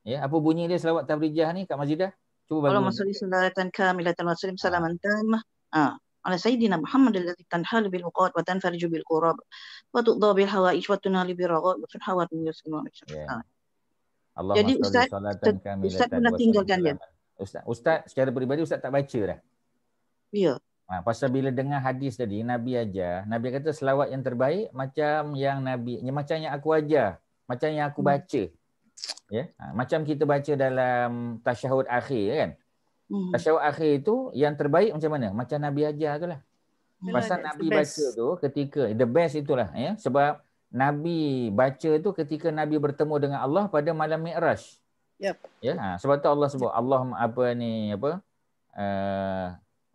B: Ya, apa bunyi dia selawat tafrijiyah ni Kak Mazidah? Cuba bagi.
J: Allahumma shalli salatan kamilatan wa sallim salaman tammah ala sayyidina Muhammad alladhi tanhalu bil uqad wa tanfariju bil qurab wa tuqda bil hawaij wa tunalu bil raghab wa tunhawat min yusma. Jadi ustaz pernah tinggalkan dia.
B: Ustaz secara peribadi ustaz tak baca dah.
J: Ya.
B: Pasal bila dengar hadis tadi Nabi ajar, Nabi kata selawat yang terbaik macam yang Nabi, macam yang aku ajar, macam yang aku baca. Ya, macam kita baca dalam tasyahud akhir kan. Tasyahud akhir itu yang terbaik macam mana? Macam Nabi ajar itulah. Pasal Nabi baca tu ketika the best itulah ya, sebab Nabi baca tu ketika Nabi bertemu dengan Allah pada malam Mi'raj. Ya, sebab tu Allah sebut Allahumma apa ni apa?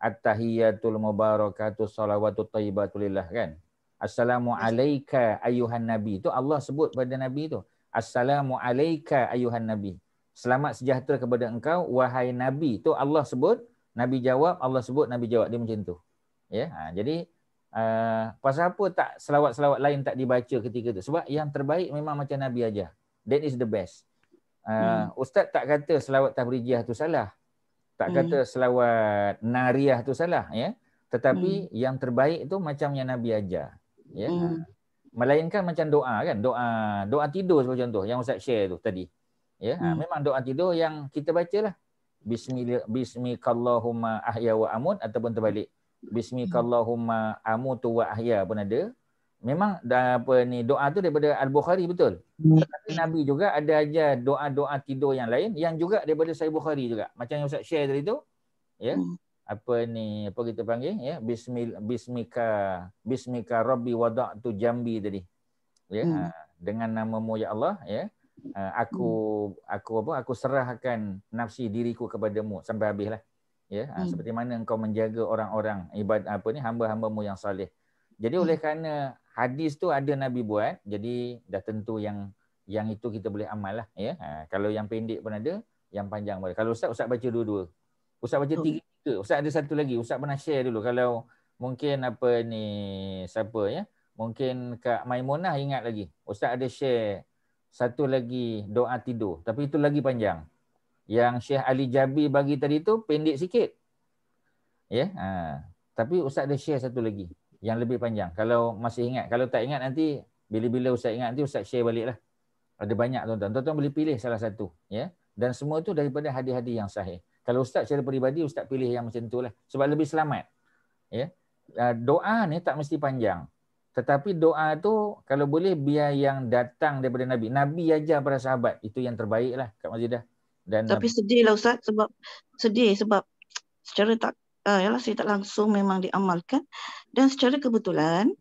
B: At-tahiyatul mubarakatuh salawatut thayyibatul lillah kan. Assalamu alayka ayuhan nabi. Tu Allah sebut pada Nabi tu. Assalamu alayka ayuhan nabi. Selamat sejahtera kepada engkau wahai nabi. Tu Allah sebut Nabi jawab, Allah sebut, Nabi jawab. Dia macam tu. Ya, jadi pasal apa tak selawat-selawat lain tak dibaca ketika tu? Sebab yang terbaik memang macam Nabi ajar. That is the best. Ustaz tak kata selawat tahrijiyah tu salah. Tak kata selawat nariyah tu salah, ya. Tetapi yang terbaik tu macam yang Nabi ajar, ya. Melainkan macam doa kan, doa tidur sebagai contoh yang Ustaz share tu tadi. Ya, memang doa tidur yang kita bacalah. Bismikallahumma ahya wa amut ataupun terbalik. Bismikallahumma amutu wa ahya pun ada. Memang doa tu daripada Al-Bukhari betul. Tetapi Nabi juga ada ajar doa-doa tidur yang lain yang juga daripada Sahih Bukhari juga. Macam yang Ustaz share tadi tu, ya. Apa kita panggil, ya, bismika rabbi wada'tu jambi tadi, ya. Dengan namamu ya Allah, ya, aku serahkan nafsi diriku kepadamu sampai habislah, ya. Seperti mana engkau menjaga orang-orang hamba-hambamu yang saleh. Jadi oleh kerana hadis tu ada Nabi buat, jadi dah tentu yang itu kita boleh amal lah, ya. Kalau yang pendek pun ada, yang panjang pun ada. Kalau Ustaz baca dua-dua. Ustaz baca 3. Ustaz ada satu lagi. Ustaz pernah share dulu. Kalau mungkin siapa, ya? Mungkin Kak Maimunah ingat lagi. Ustaz ada share satu lagi doa tidur. Tapi itu lagi panjang. Yang Syekh Ali Jabi bagi tadi tu pendek sikit. Ya. Tapi Ustaz ada share satu lagi yang lebih panjang. Kalau masih ingat. Kalau tak ingat nanti, bila-bila Ustaz ingat nanti Ustaz share balik lah. Ada banyak tuan-tuan. Tuan-tuan boleh pilih salah satu. Ya. Dan semua tu daripada hadis-hadis yang sahih. Kalau Ustaz secara peribadi, Ustaz pilih yang macam tu lah. Sebab lebih selamat. Ya. Doa ni tak mesti panjang. Tetapi doa tu kalau boleh biar yang datang daripada Nabi. Nabi ajar para sahabat. Itu yang terbaik lah Kak Mazidah.
J: Tapi sedih lah Ustaz. Sebab secara saya tak langsung memang diamalkan. Dan secara kebetulan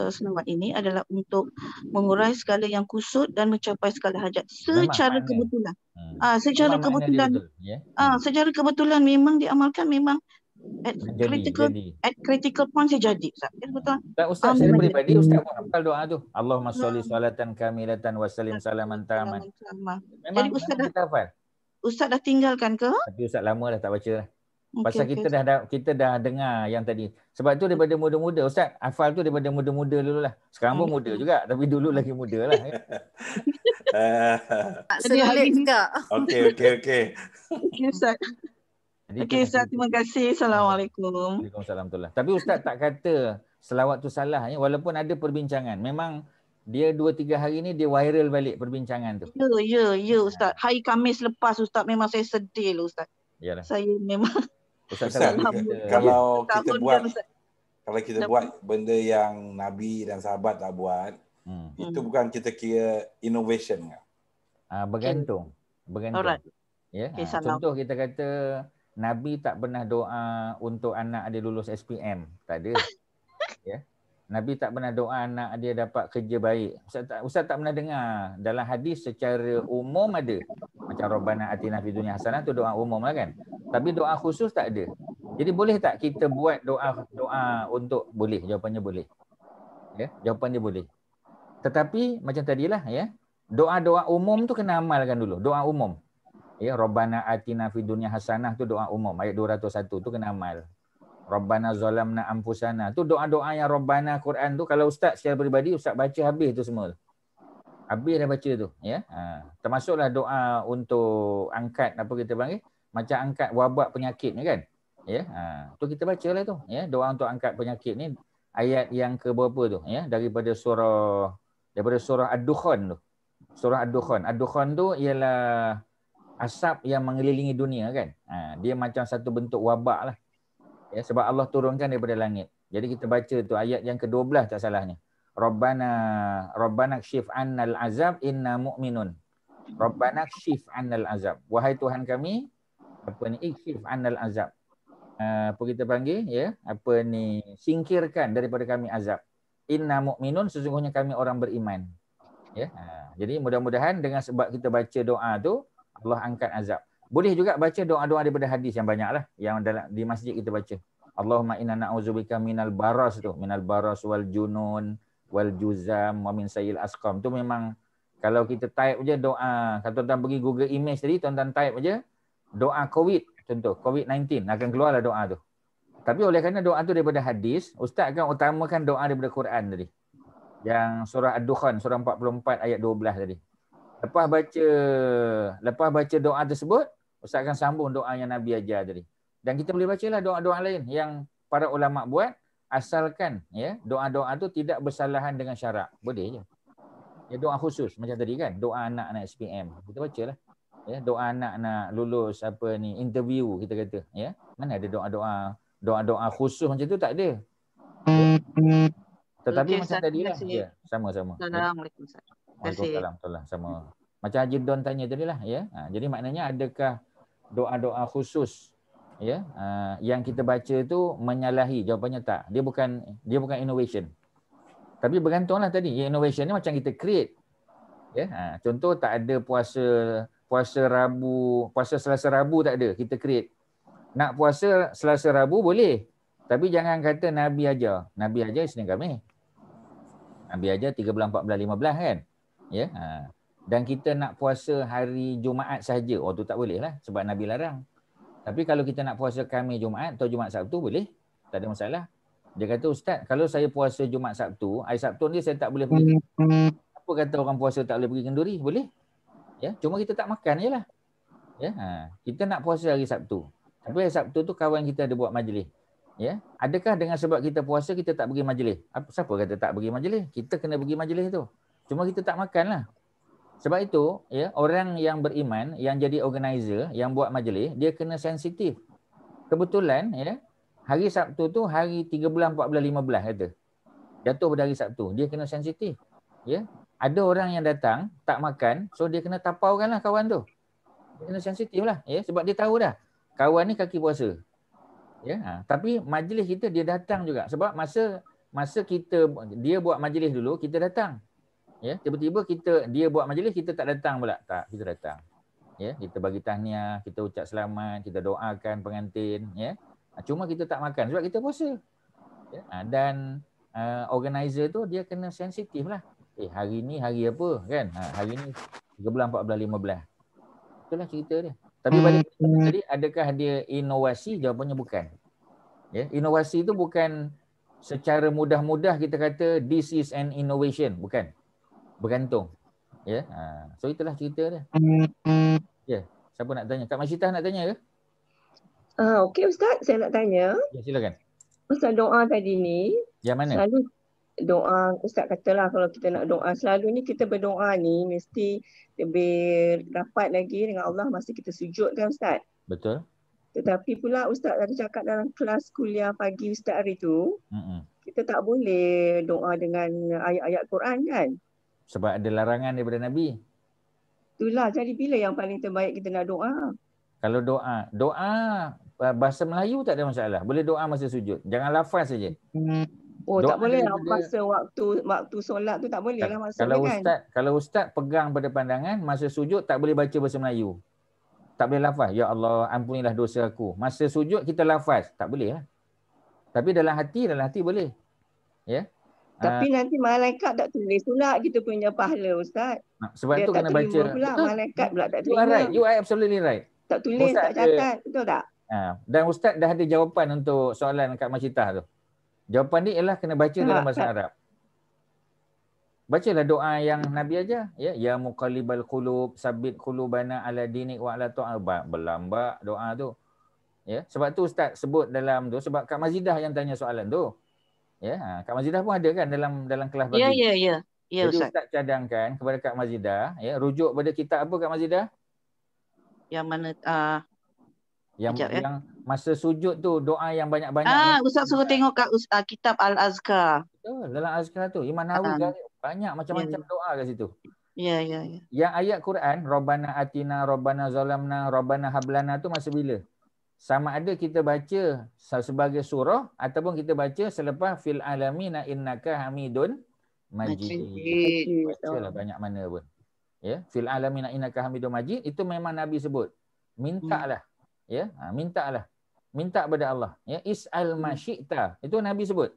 J: selawat ini adalah untuk mengurai segala yang kusut dan mencapai segala hajat. Secara kebetulan. Secara kebetulan memang diamalkan, memang at critical point saya jadi. Betul.
B: Ustaz secara peribadi Ustaz pun hafal doa tu. Allahumma sholli salatan kamilatan wa sallim salaman taman.
J: Jadi Ustaz dah tinggalkan ke?
B: Tapi Ustaz lama dah tak baca lah. Pasal kita dah dengar yang tadi. Sebab tu daripada muda-muda. Ustaz hafal tu daripada muda-muda dulu lah. Sekarang pun muda juga. Tapi dulu lagi muda lah.
D: Selit enggak?
H: Okey.
J: Okey Ustaz. Okey Ustaz, terima kasih. Assalamualaikum.
B: Waalaikumsalam. Tapi Ustaz tak kata selawat tu salah. Walaupun ada perbincangan. Memang dia 2-3 hari ni dia viral balik perbincangan tu.
J: Ya Ustaz. Hari Khamis lepas Ustaz memang saya sedih lah Ustaz.
B: Yalah.
J: Saya memang
H: Ustaz, kalau kita buat benda yang Nabi dan sahabat tak buat, itu bukan kita kira innovation ke?
B: Bergantung. Ya. Contoh kita kata Nabi tak pernah doa untuk anak dia lulus SPM. Tak ada. Ya. Nabi tak pernah doa anak dia dapat kerja baik. Ustaz tak pernah dengar. Dalam hadis secara umum ada. Macam Rabbana atina fid dunya hasanah tu doa umum lah kan. Tapi doa khusus tak ada. Jadi boleh tak kita buat doa untuk, boleh? Jawapannya boleh. Ya, jawapannya boleh. Tetapi macam tadilah, ya. Doa-doa umum tu kena amalkan dulu. Doa umum. Ya, Rabbana atina fid dunya hasanah tu doa umum. Ayat 201 tu kena amal. Rabbana zalamna anfusana. Tu doa-doa yang Rabbana Quran tu kalau Ustaz secara peribadi Ustaz baca habis tu semua. Habis dah baca tu, ya. Termasuklah doa untuk angkat apa kita panggil? Macam angkat wabak penyakit ni kan. Ya. Tu kita bacalah tu, ya. Doa untuk angkat penyakit ni ayat yang ke berapa tu, ya, daripada surah Ad-Dukhan tu. Surah Ad-Dukhan. Ad-Dukhan tu ialah asap yang mengelilingi dunia kan. Dia macam satu bentuk wabak lah. Ya, sebab Allah turunkan daripada langit. Jadi kita baca tu ayat yang ke-12 tak salahnya. Rabbana kshif annal azab inna mu'minun. Rabbana kshif annal azab. Wahai Tuhan kami, ikshif annal azab. Apa kita panggil, ya? Singkirkan daripada kami azab. Inna mu'minun, sesungguhnya kami orang beriman. Ya. Jadi mudah-mudahan dengan sebab kita baca doa tu Allah angkat azab. Boleh juga baca doa-doa daripada hadis yang banyaklah yang di masjid kita baca. Allahumma inna na'udzubika minal baras tu, minal baras wal junun wal juzam wa min sayyil asqam. Tu memang kalau kita type je doa, kalau tuan-tuan pergi Google Image tadi, tuan-tuan type je doa COVID contoh COVID-19 akan keluarlah doa tu. Tapi oleh kerana doa tu daripada hadis, ustaz akan utamakan doa daripada Quran tadi. Yang surah Ad-Dukhan surah 44 ayat 12 tadi. Lepas baca doa tersebut, ustaz akan sambung doa yang Nabi ajar tadi. Dan kita boleh bacalah doa-doa lain yang para ulama buat, asalkan ya doa-doa tu tidak bersalahan dengan syarak. Boleh je. Ya, doa khusus macam tadi kan, doa anak SPM. Kita bacalah. Ya, doa anak nak lulus interview kita kata, ya. Mana ada doa-doa khusus macam tu, tak ada. Ya. Tetapi macam tadilah, ya, sama-sama.
J: Assalamualaikum.
B: Waalaikumsalam. Sama. Macam Haji Don tanya tadilah, ya. Jadi maknanya adakah doa-doa khusus ya yang kita baca tu menyalahi? Jawapannya tak. Dia bukan innovation. Tapi bergantunglah tadi. Ya, innovation ni macam kita create. Ya, contoh tak ada puasa Selasa Rabu tak ada, kita create. Nak puasa Selasa Rabu boleh. Tapi jangan kata Nabi ajar. Nabi ajar Isnin Khamis. Nabi ajar 13, 14, 15 kan. Ya. Dan kita nak puasa hari Jumaat sahaja. Oh tu tak boleh lah sebab Nabi larang. Tapi kalau kita nak puasa Khamis Jumaat atau Jumaat Sabtu boleh. Tak ada masalah. Dia kata, Ustaz, kalau saya puasa Jumaat Sabtu, hari Sabtu ni saya tak boleh pergi. Apa kata orang puasa tak boleh pergi kenduri? Boleh. Ya, cuma kita tak makan je lah. Ya, kita nak puasa hari Sabtu. Tapi hari Sabtu tu kawan kita ada buat majlis. Ya, adakah dengan sebab kita puasa kita tak pergi majlis? Siapa kata tak pergi majlis? Kita kena pergi majlis tu. Cuma kita tak makan lah. Sebab itu, ya, orang yang beriman, yang jadi organizer, yang buat majlis, dia kena sensitif. Kebetulan, ya, hari Sabtu tu hari 13, 14, 15 kata. Jatuh pada hari Sabtu. Dia kena sensitif. Ya. Ada orang yang datang, tak makan, so dia kena tapaukan lah kawan tu. Dia kena sensitif lah. Ya. Sebab dia tahu dah. Kawan ni kaki puasa. Ya. Tapi majlis kita dia datang juga. Sebab masa dia buat majlis dulu, kita datang. Ya. Tiba-tiba dia buat majlis, kita tak datang pula. Tak, kita datang. Ya. Kita bagi tahniah, kita ucap selamat, kita doakan pengantin. Ya. Cuma kita tak makan sebab kita puasa. Ya. Dan organizer tu dia kena sensitif lah. Hari ni hari apa kan? Hari ni 13, 14, 15. Itulah cerita dia. Tapi balik tadi, adakah dia inovasi? Jawapannya bukan. Ya, inovasi itu bukan secara mudah-mudah kita kata this is an innovation. Bukan. Bergantung. Ya. So itulah cerita dia. Ya. Siapa nak tanya? Kak Masyitah nak tanya ke?
K: Okey Ustaz, saya nak tanya.
B: Ya, silakan.
K: Pasal doa tadi ni.
B: Yang mana?
K: Selalu doa, Ustaz katalah kalau kita nak doa, selalunya kita berdoa ni mesti lebih rapat lagi dengan Allah masa kita sujud kan Ustaz?
B: Betul.
K: Tetapi pula Ustaz ada cakap dalam kelas kuliah pagi Ustaz hari tu, kita tak boleh doa dengan ayat-ayat Quran kan?
B: Sebab ada larangan daripada Nabi.
K: Itulah, jadi bila yang paling terbaik kita nak doa?
B: Kalau doa bahasa Melayu tak ada masalah. Boleh doa masa sujud. Jangan lafaz saja.
K: Oh, doa tak boleh lah masa waktu solat tu tak boleh lah maksudnya kan.
B: Kalau ustaz pegang pada pandangan masa sujud tak boleh baca bahasa Melayu. Tak boleh lafaz. Ya Allah, ampunilah dosa aku. Masa sujud kita lafaz. Tak boleh lah. Tapi dalam hati boleh. Ya.
K: Tapi nanti malaikat tak tulis pula kita punya pahala Ustaz.
B: Sebab
K: dia
B: tu kena baca.
K: Pula, malaikat pula tak terima.
B: Right. You are absolutely right.
K: Tak tulis, Ustaz tak catat. Betul tak?
B: Dan Ustaz dah ada jawapan untuk soalan Kak Masyitah tu. Jawapan dia ialah kena baca dalam bahasa Arab. Bacalah doa yang Nabi ajar. Ya muqallibal qulub, sabbit qulubana ala dinik wa ala ta'al. Berlambak doa tu. Ya, sebab tu Ustaz sebut dalam tu, sebab Kak Mazidah yang tanya soalan tu. Ya, Kak Mazidah pun ada kan dalam kelas pagi.
J: Ya
B: jadi
J: Ustaz.
B: Ustaz cadangkan kepada Kak Mazidah, ya, rujuk pada kitab apa Kak Mazidah?
J: Yang mana
B: yang masa sujud tu doa yang banyak-banyak.
J: Ustaz suruh tengok kat kitab Al-Azkar.
B: Betul, dalam Azkar tu Imam Nawawi banyak macam-macam doa kat situ.
J: Ya.
B: Yang ayat Quran Rabbana atina, Rabbana zalamna, Rabbana hablana tu masa bila? Sama ada kita baca sebagai surah ataupun kita baca selepas fil alamina innaka hamidun majid. Bacalah banyak mana pun. Ya, fil alamina innaka hamidun majid itu memang Nabi sebut. Mintalah. Ya, mintalah. Minta pada Allah. Ya, is'al masyita. Itu Nabi sebut.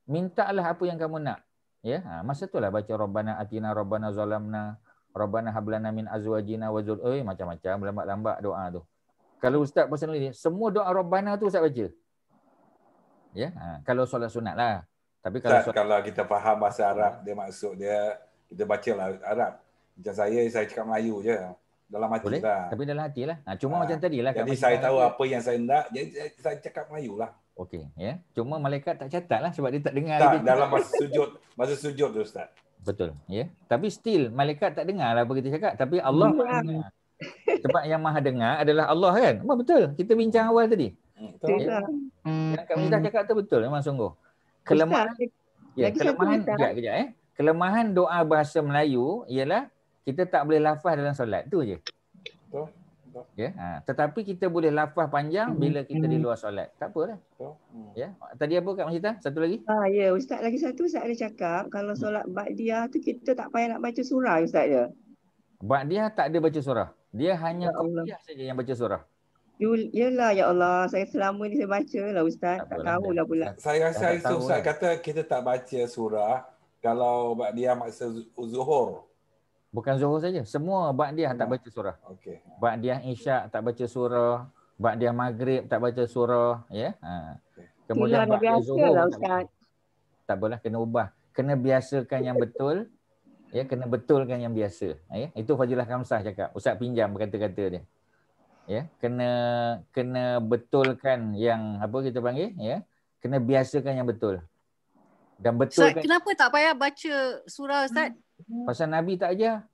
B: Mintalah apa yang kamu nak. Ya, masa itulah baca Rabbana atina, Rabbana zalamna, Rabbana hablana min azwajina wa macam-macam lambat-lambat doa tu. Kalau Ustaz personally, semua doa Rabbana tu Ustaz baca. Ya, kalau solat sunat lah. Tapi kalau
H: Ustaz, kalau kita faham bahasa Arab, dia maksud dia, kita baca lah Arab. Macam saya cakap Melayu je. Dalam hati
B: boleh,
H: lah.
B: tapi dalam hati lah. Cuma macam tadi lah.
H: Jadi saya tahu apa yang saya nak, jadi saya cakap Melayu lah.
B: Okey, ya. Cuma malaikat tak catat lah sebab dia tak dengar.
H: Tak, dalam masa sujud tu Ustaz.
B: Betul, ya. Tapi still malaikat tak dengar lah apa kita cakap. Tapi Allah dengar. Sebab yang maha dengar adalah Allah kan? Betul. Kita bincang awal tadi.
K: Betul.
B: Ya? Yang Kak Misdah cakap tu betul memang sungguh. Kelemahan kelemahan doa bahasa Melayu ialah kita tak boleh lafaz dalam solat tu je.
H: Betul.
B: Ya, tetapi kita boleh lafaz panjang bila kita di luar solat. Tak apalah. Ya. Tadi apa Kak Masita? Satu lagi?
K: Ya, Ustaz lagi satu Ustaz ada cakap kalau solat ba'diyah tu kita tak payah nak baca surah Ustaz je.
B: Ba'diyah tak ada baca surah. Dia hanya qabliyah saja yang baca surah.
K: Yalah ya Allah, saya selama ni saya baca lah Ustaz, tak tahulah pula.
H: Saya rasa Ustaz kata kita tak baca surah kalau ba'diyah masa zuhur.
B: Bukan zuhur saja, semua ba'diyah tak baca surah.
H: Okey.
B: Ba'diyah isyak tak baca surah, ba'diyah maghrib tak baca surah, ya. Kemudian ba'diyah zuhur
K: lah, Ustaz.
B: Tak apalah, kena ubah. Kena biasakan yang betul, ya, kena betulkan yang biasa. Ya. Itu Fadilah Kamsah cakap. Ustaz pinjam kata-kata dia. Ya, kena betulkan yang apa kita panggil, ya. Kena biasakan yang betul. Dan betulkan.
D: Ustaz, kenapa tak payah baca surah Ustaz?
B: Pasal Nabi tak ajar.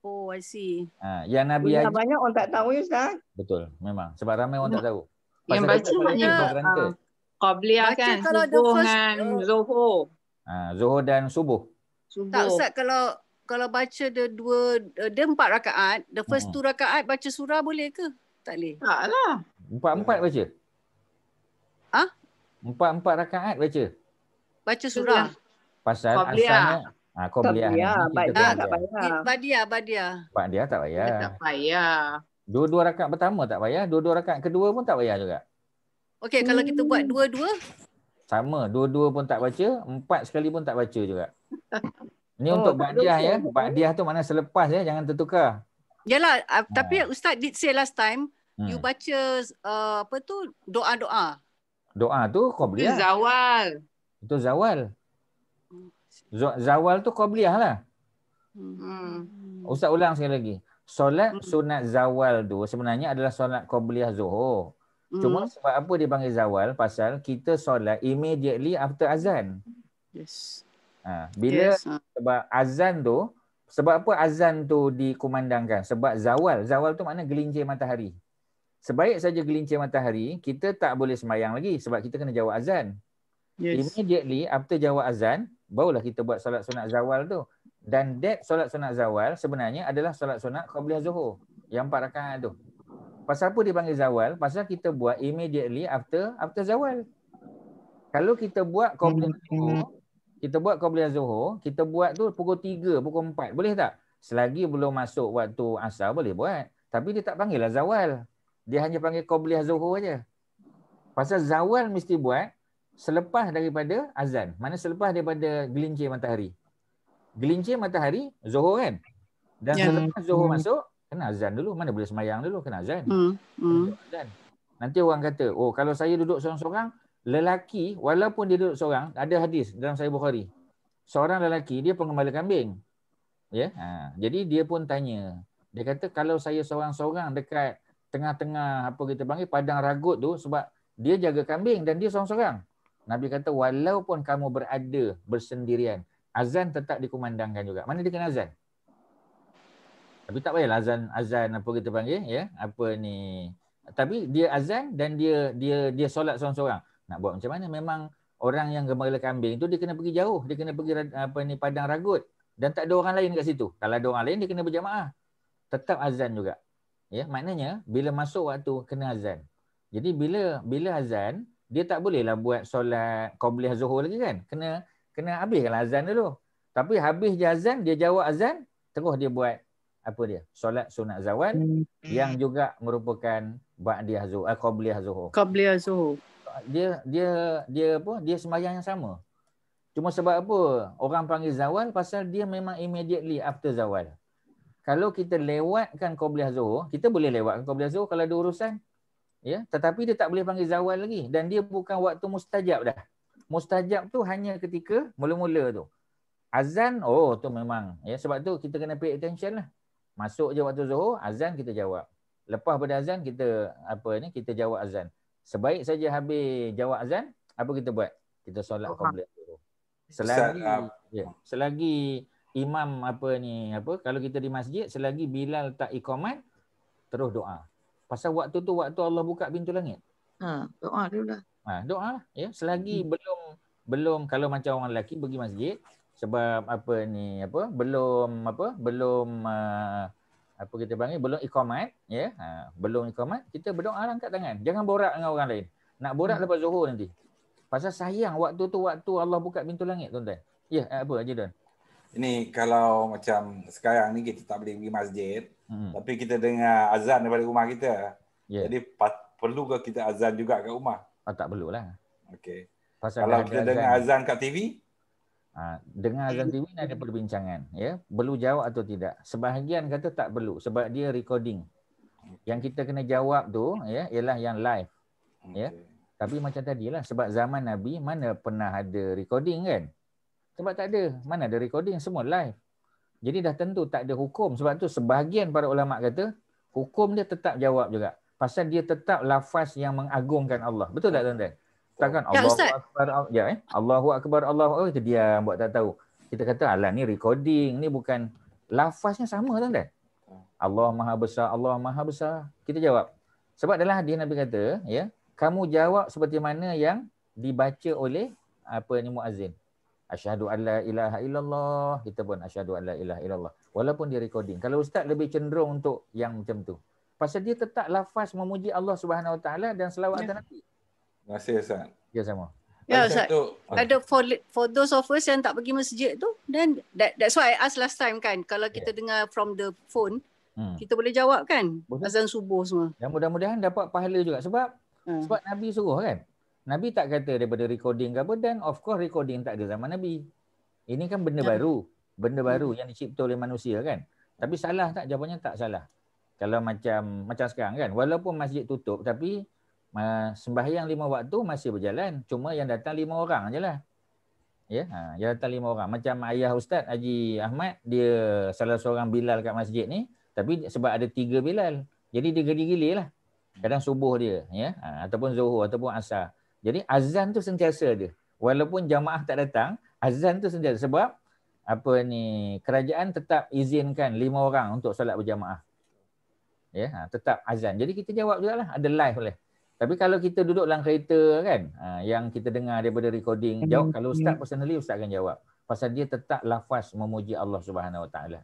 D: Oh, I see.
B: Yang Nabi ajar.
K: Banyak orang tak tahu ya Ustaz.
B: Betul, memang. Sebab ramai orang tak tahu.
E: Yang baca hanya qabliyah kan, subuh dengan zuhur.
B: Zuhur dan subuh.
D: Tak Ustaz, kalau baca dia 4 rakaat, the first 2 rakaat baca surah boleh ke? Tak boleh.
E: Taklah.
B: 4 baca. 4 rakaat baca.
D: Baca surah.
B: Pasal asalnya qabliyah.
K: Ba'diyah tak payah.
B: Ba'diyah tak payah.
E: Tak payah.
B: 2 rakaat pertama tak payah, 2 rakaat kedua pun tak payah juga.
D: Okey, kalau kita buat 2-2?
B: Sama, 2 pun tak baca, 4 sekali pun tak baca juga. Ini untuk ba'diyah ya. Ba'diyah tu makna selepas ya, jangan tertukar.
D: Yalah, tapi Ustaz did say last time, you baca doa-doa.
B: Doa tu qabliyah.
E: Itu zawal.
B: Itu zawal. Zawal tu qabliyah lah. Ustaz ulang sekali lagi. Solat sunat zawal tu sebenarnya adalah solat qabliyah zuhur. Cuma sebab apa dia panggil zawal? Pasal kita solat immediately after azan.
D: Yes.
B: Sebab azan tu, sebab apa azan tu dikumandangkan? Sebab zawal. Zawal tu makna gelincir matahari. Sebaik saja gelincir matahari, kita tak boleh sembahyang lagi sebab kita kena jawab azan. Yes. Immediately after jawab azan, barulah kita buat solat sunat zawal tu. Dan solat sunat zawal sebenarnya adalah solat sunat qabliyah zuhur. Yang 4 rakaat tu. Pasal apa dia panggil zawal? Pasal kita buat immediately after zawal. Kalau kita buat qabliyah zuhur, kita buat tu pukul 3, pukul 4. Boleh tak? Selagi belum masuk waktu asar boleh buat. Tapi dia tak panggil lah zawal. Dia hanya panggil qabliyah zuhur aja. Pasal zawal mesti buat selepas daripada azan. Mana selepas daripada gelincir matahari. Gelincir matahari zuhur kan? Dan selepas zuhur masuk, kena azan dulu. Mana boleh semayang dulu, kena azan. Azan. Nanti orang kata, oh kalau saya duduk seorang-seorang, lelaki walaupun dia duduk seorang, ada hadis dalam Sahih Bukhari. Seorang lelaki dia pengembala kambing. Ya. Jadi dia pun tanya. Dia kata kalau saya seorang-seorang dekat tengah-tengah apa kita panggil padang ragut tu sebab dia jaga kambing dan dia seorang-seorang. Nabi kata walaupun kamu berada bersendirian, azan tetap dikumandangkan juga. Mana dia kena azan? Tapi tak payahlah azan apa kita panggil ya, apa ni. Tapi dia azan dan dia solat seorang-seorang. Nak buat macam mana? Memang orang yang gembala kambing tu dia kena pergi jauh, dia kena pergi padang ragut dan tak ada orang lain kat situ. Kalau ada orang lain dia kena berjamaah. Tetap azan juga. Ya, maknanya bila masuk waktu kena azan. Jadi bila azan, dia tak bolehlah buat solat qabliyah zuhur lagi kan? Kena habiskanlah azan dulu. Tapi habis je azan, dia jawab azan, terus dia buat apa dia? Solat sunat zawal yang juga merupakan ba'diyah zuhur, qabliyah zuhur.
D: Qabliyah zuhur.
B: Dia sembahyang yang sama. Cuma sebab apa orang panggil zawal? Pasal dia memang immediately after zawal. Kalau kita lewatkan qabliyah zuhur, kita boleh lewatkan qabliyah zuhur kalau ada urusan. Ya, tetapi dia tak boleh panggil zawal lagi dan dia bukan waktu mustajab dah. Mustajab tu hanya ketika mula-mula tu. Azan, oh tu memang ya, sebab tu kita kena pay attention lah. Masuk je waktu Zuhur, azan kita jawab. Lepas pada azan kita kita jawab azan. Sebaik saja habis jawab azan, apa kita buat? Kita solat qabla dulu. Selagi imam kalau kita di masjid, selagi Bilal tak iqamat, terus doa. Pasal waktu tu waktu Allah buka pintu langit.
J: Doa dululah.
B: Doa lah ya, selagi belum kalau macam orang lelaki pergi masjid sebab belum iqamat ya. Belum iqamat, kita berdoa angkat tangan. Jangan borak dengan orang lain. Nak borak lepas Zuhur nanti. Pasal sayang waktu tu waktu Allah buka pintu langit, tuan-tuan. Ya, apa Haji Don?
H: Ini kalau macam sekarang ni kita tak boleh pergi masjid, tapi kita dengar azan daripada rumah kita. Jadi perlu ke kita azan juga kat rumah?
B: Tak perlulah.
H: Okey. Kalau kita dengar azan kat TV?
B: Dengar azan TV ni ada perbincangan. Ya, perlu jawab atau tidak. Sebahagian kata tak perlu sebab dia recording. Yang kita kena jawab tu ya ialah yang live. Ya. Tapi macam tadilah, sebab zaman Nabi mana pernah ada recording kan? Sebab tak ada. Mana ada recording, semua live. Jadi dah tentu tak ada hukum. Sebab tu sebahagian para ulama kata hukum dia tetap jawab juga. Pasal dia tetap lafaz yang mengagungkan Allah. Betul tak tuan-tuan? Takkan Allahu Akbar. Allahu Akbar, Allahu Akbar, itu dia buat tak tahu. Kita kata alah ni recording, ni bukan, lafaznya sama tuan-tuan. Allah Maha Besar, Allah Maha Besar. Kita jawab. Sebab dalam hadis Nabi kata, ya, kamu jawab seperti mana yang dibaca oleh muazzin. Asyhadu an la ilaha illallah, kita pun asyhadu an la ilaha illallah. Walaupun dia recording. Kalau ustaz lebih cenderung untuk yang macam tu. Pasal dia tetap lafaz memuji Allah Subhanahu Wa Taala dan selawat atas Nabi.
H: Terima kasih Ustaz.
B: Ya, sama.
D: Ya Ustaz. Ada for those of us yang tak pergi masjid tu, then that's why I ask last time kan, kalau kita dengar from the phone, kita boleh jawab kan azan subuh semua.
B: Dan mudah-mudahan dapat pahala juga sebab Nabi suruh kan. Nabi tak kata daripada recording ke apa, dan of course recording tak ada zaman Nabi. Ini kan benda baru. Benda baru yang dicipta oleh manusia kan. Tapi salah tak? Jawapannya tak salah. Kalau macam sekarang kan, walaupun masjid tutup tapi sembahyang 5 waktu masih berjalan. Cuma yang datang 5 orang je lah. Ya, yang datang 5 orang. Macam ayah Ustaz Haji Ahmad, dia salah seorang Bilal kat masjid ni, tapi sebab ada 3 Bilal. Jadi dia gilir-gilir lah. Kadang subuh dia, ya, ataupun zuhur ataupun asar. Jadi azan tu sentiasa ada. Walaupun jamaah tak datang, azan tu sentiasa. Sebab kerajaan tetap izinkan 5 orang untuk solat berjamaah. Ya, tetap azan. Jadi kita jawab jugalah, ada live boleh. Tapi kalau kita duduk dalam kereta kan, yang kita dengar daripada recording, jawab. Kalau ustaz personally, ustaz akan jawab. Pasal dia tetap lafaz memuji Allah Subhanahu Wa Taala.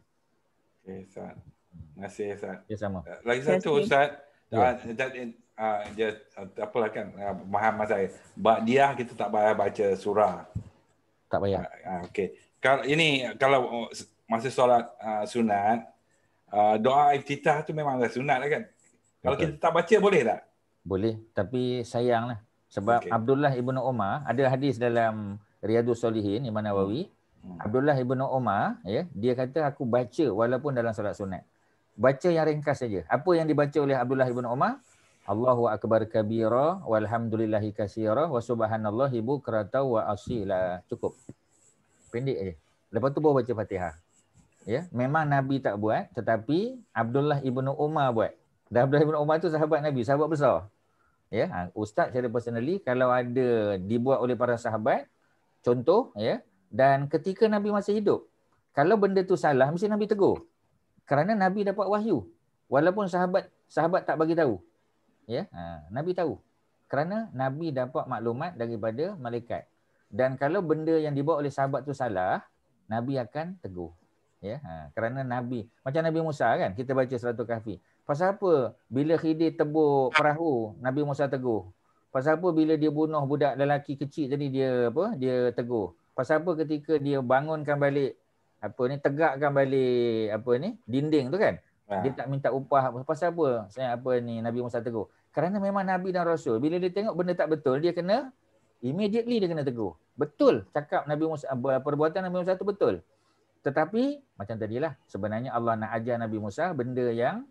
H: Okey, Ustaz. Terima kasih Ustaz.
B: Ya, sama.
H: Lagi satu Ustaz, apalah kan, pemahaman saya. Ba'diyah kita tak payah baca surah.
B: Tak payah.
H: Okey. Kalau masa solat sunat, doa iftitah tu memang sunat lah kan. Kalau kita tak baca boleh tak?
B: Boleh, tapi sayanglah. Sebab Abdullah ibnu Umar, ada hadis dalam Riyadhus Shalihin Imam Nawawi. Abdullah ibnu Umar, ya, dia kata aku baca walaupun dalam solat sunat. Baca yang ringkas saja. Apa yang dibaca oleh Abdullah ibnu Umar? Allahu akbar kabira walhamdulillahi katsira wa subhanallahi bukratan wa asila. Cukup. Pendek aja. Lepas tu baru baca Fatihah. Ya, memang Nabi tak buat, tetapi Abdullah ibnu Umar buat. Dan Abdullah ibnu Umar tu sahabat Nabi, sahabat besar. Ya, ustaz secara personally kalau ada dibuat oleh para sahabat, contoh ya, dan ketika Nabi masih hidup, kalau benda tu salah mesti Nabi tegur. Kerana Nabi dapat wahyu. Walaupun sahabat tak bagi tahu. Ya, Nabi tahu. Kerana Nabi dapat maklumat daripada malaikat. Dan kalau benda yang dibuat oleh sahabat tu salah, Nabi akan tegur. Ya, kerana Nabi, macam Nabi Musa kan, kita baca Suratul Kahfi. Pasal apa bila Khidir tebuk perahu, Nabi Musa tegur? Pasal apa bila dia bunuh budak lelaki kecil tadi dia tegur? Pasal apa ketika dia bangunkan balik tegakkan balik dinding tu kan? Dia tak minta upah. Pasal apa? Nabi Musa tegur. Kerana memang Nabi dan Rasul bila dia tengok benda tak betul, dia kena immediately dia kena tegur. Betul cakap Nabi Musa, perbuatan Nabi Musa tu betul. Tetapi macam tadilah, sebenarnya Allah nak ajar Nabi Musa benda yang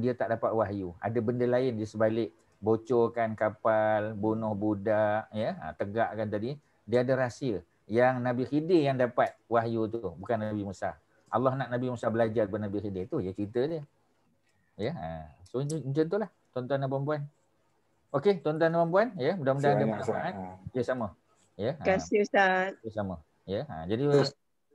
B: dia tak dapat wahyu. Ada benda lain di sebalik bocorkan kapal, bunuh budak, ya, tegakkan tadi, dia ada rahsia yang Nabi Khidir yang dapat wahyu tu, bukan Nabi Musa. Allah nak Nabi Musa belajar daripada Nabi Khidir tu, ya cerita dia. Ya, so macam itulah tuan-tuan dan puan-puan. Okey, tuan-tuan dan puan-puan, ya, mudah-mudahan ada manfaat. Ya, sama. Ya.
K: Terima kasih Ustaz.
B: Ya, sama. Ya. Jadi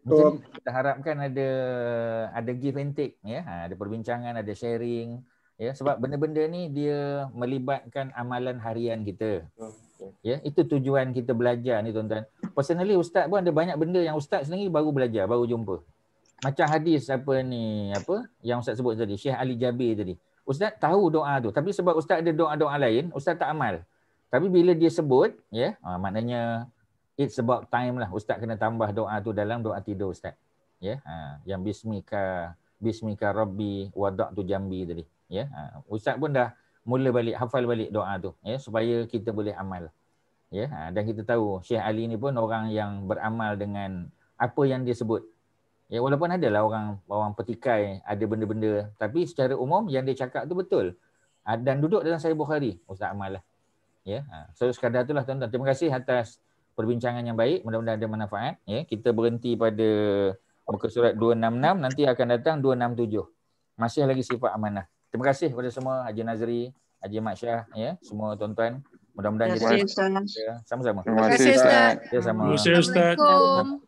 B: mungkin kita harapkan ada give and take, ya. Ada perbincangan, ada sharing, ya, sebab benda-benda ni dia melibatkan amalan harian kita. Ya, itu tujuan kita belajar ni tuan-tuan. Personally ustaz pun ada banyak benda yang ustaz sendiri baru belajar, baru jumpa. Macam hadis yang ustaz sebut tadi, Syekh Ali Jabir tadi. Ustaz tahu doa tu, tapi sebab ustaz ada doa-doa lain, ustaz tak amal. Tapi bila dia sebut, ya, maknanya it's about time lah. Ustaz kena tambah doa tu dalam doa tidur ustaz. Ya, yang bismika rabbi wada'tu jambi tadi. Ya, ustaz pun dah mula balik, hafal balik doa tu, ya, supaya kita boleh amal. Ya, dan kita tahu Syekh Ali ni pun orang yang beramal dengan apa yang dia sebut. Ya, walaupun adalah orang petikai, ada benda-benda, tapi secara umum yang dia cakap tu betul. Dan duduk dalam Sahih Bukhari, ustaz amal lah. Ya, so sekadar itulah tuan-tuan. Terima kasih atas perbincangan yang baik, mudah-mudahan ada manfaat. Ya, kita berhenti pada muka surat 266, nanti akan datang 267. Masih lagi sifat amanah. Terima kasih kepada semua, Haji Nazri, Haji Mat Syah, ya, semua tuan-tuan. Mudah-mudahan sama-sama.
A: Terima kasih Ustaz.
B: Ya, sama.
G: Terima kasih Ustaz.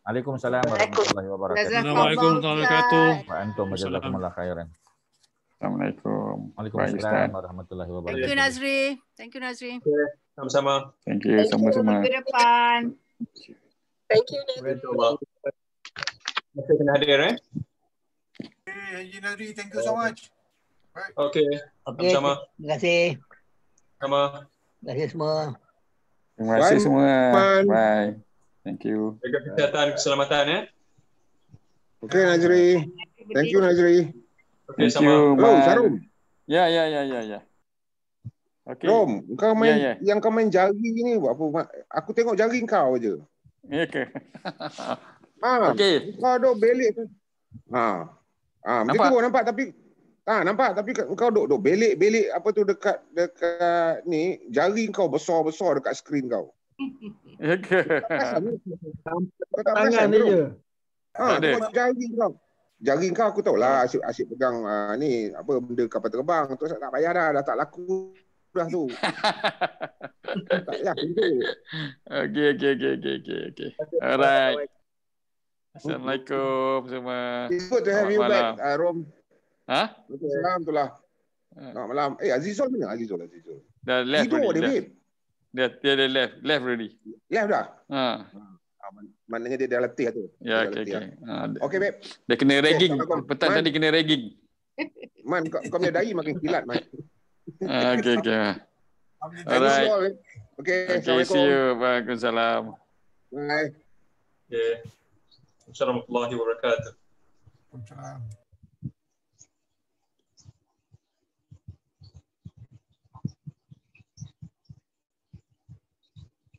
B: Waalaikumsalam warahmatullahi wabarakatuh.
G: Assalamualaikum warahmatullahi wabarakatuh.
B: Wa antum jazakumullah khairan.
A: Assalamualaikum.
B: Waalaikumsalam warahmatullahi wabarakatuh.
D: Thank you Nazri. Thank you Nazri.
L: Sama-sama.
A: Thank you sama-sama.
E: Minggu depan.
K: Thank you Nazri.
L: Terima kasih hadir
F: Haji Nazri, thank you so much.
L: Okey. Sama-sama.
M: Terima kasih.
L: Sama.
M: Terima kasih semua.
A: Terima kasih semua. Bye. Thank you.
L: Jaga kesihatan, keselamatan ya.
I: Okey Nazri. Thank you Nazri.
L: Okey,
A: Thank you.
I: Hello, Sarum.
A: Ya. Okey.
I: Rom, kau main yang kau main jari ni buat apa? Aku tengok jari kau aje.
A: Ya ke?
I: Okey. Kau ada belik tu. Macam tu nampak tapi kau duk belik apa tu dekat ni jari kau besar-besar dekat skrin kau.
A: Ya ke?
I: Kau tak perasan je. Jari kau. Jari kau aku tahu lah asyik pegang ni apa benda kapal terbang tu tak payah dah tak laku dah tu. Tak payah tu.
A: Okey. Alright. Assalamualaikum semua.
I: It's good to have you back, Rom. Salam tu lah. Selamat malam. Azizul mana? Azizul.
A: Dah left.
I: Tidur dia, babe.
A: Dia left already.
I: Left dah? Maknanya dia dah letih tu.
A: Ya, okey.
I: Okey, babe.
A: Dia kena ragging. Petang tadi kena ragging.
I: Man, kau punya dahi makin kilat, Man.
A: Okey. Alright.
I: Okay,
A: see you. Waalaikumsalam.
I: Bye.
L: Okay. Assalamualaikum warahmatullahi wabarakatuh.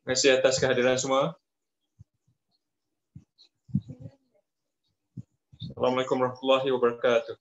L: Terima kasih atas kehadiran semua. Assalamualaikum warahmatullahi wabarakatuh.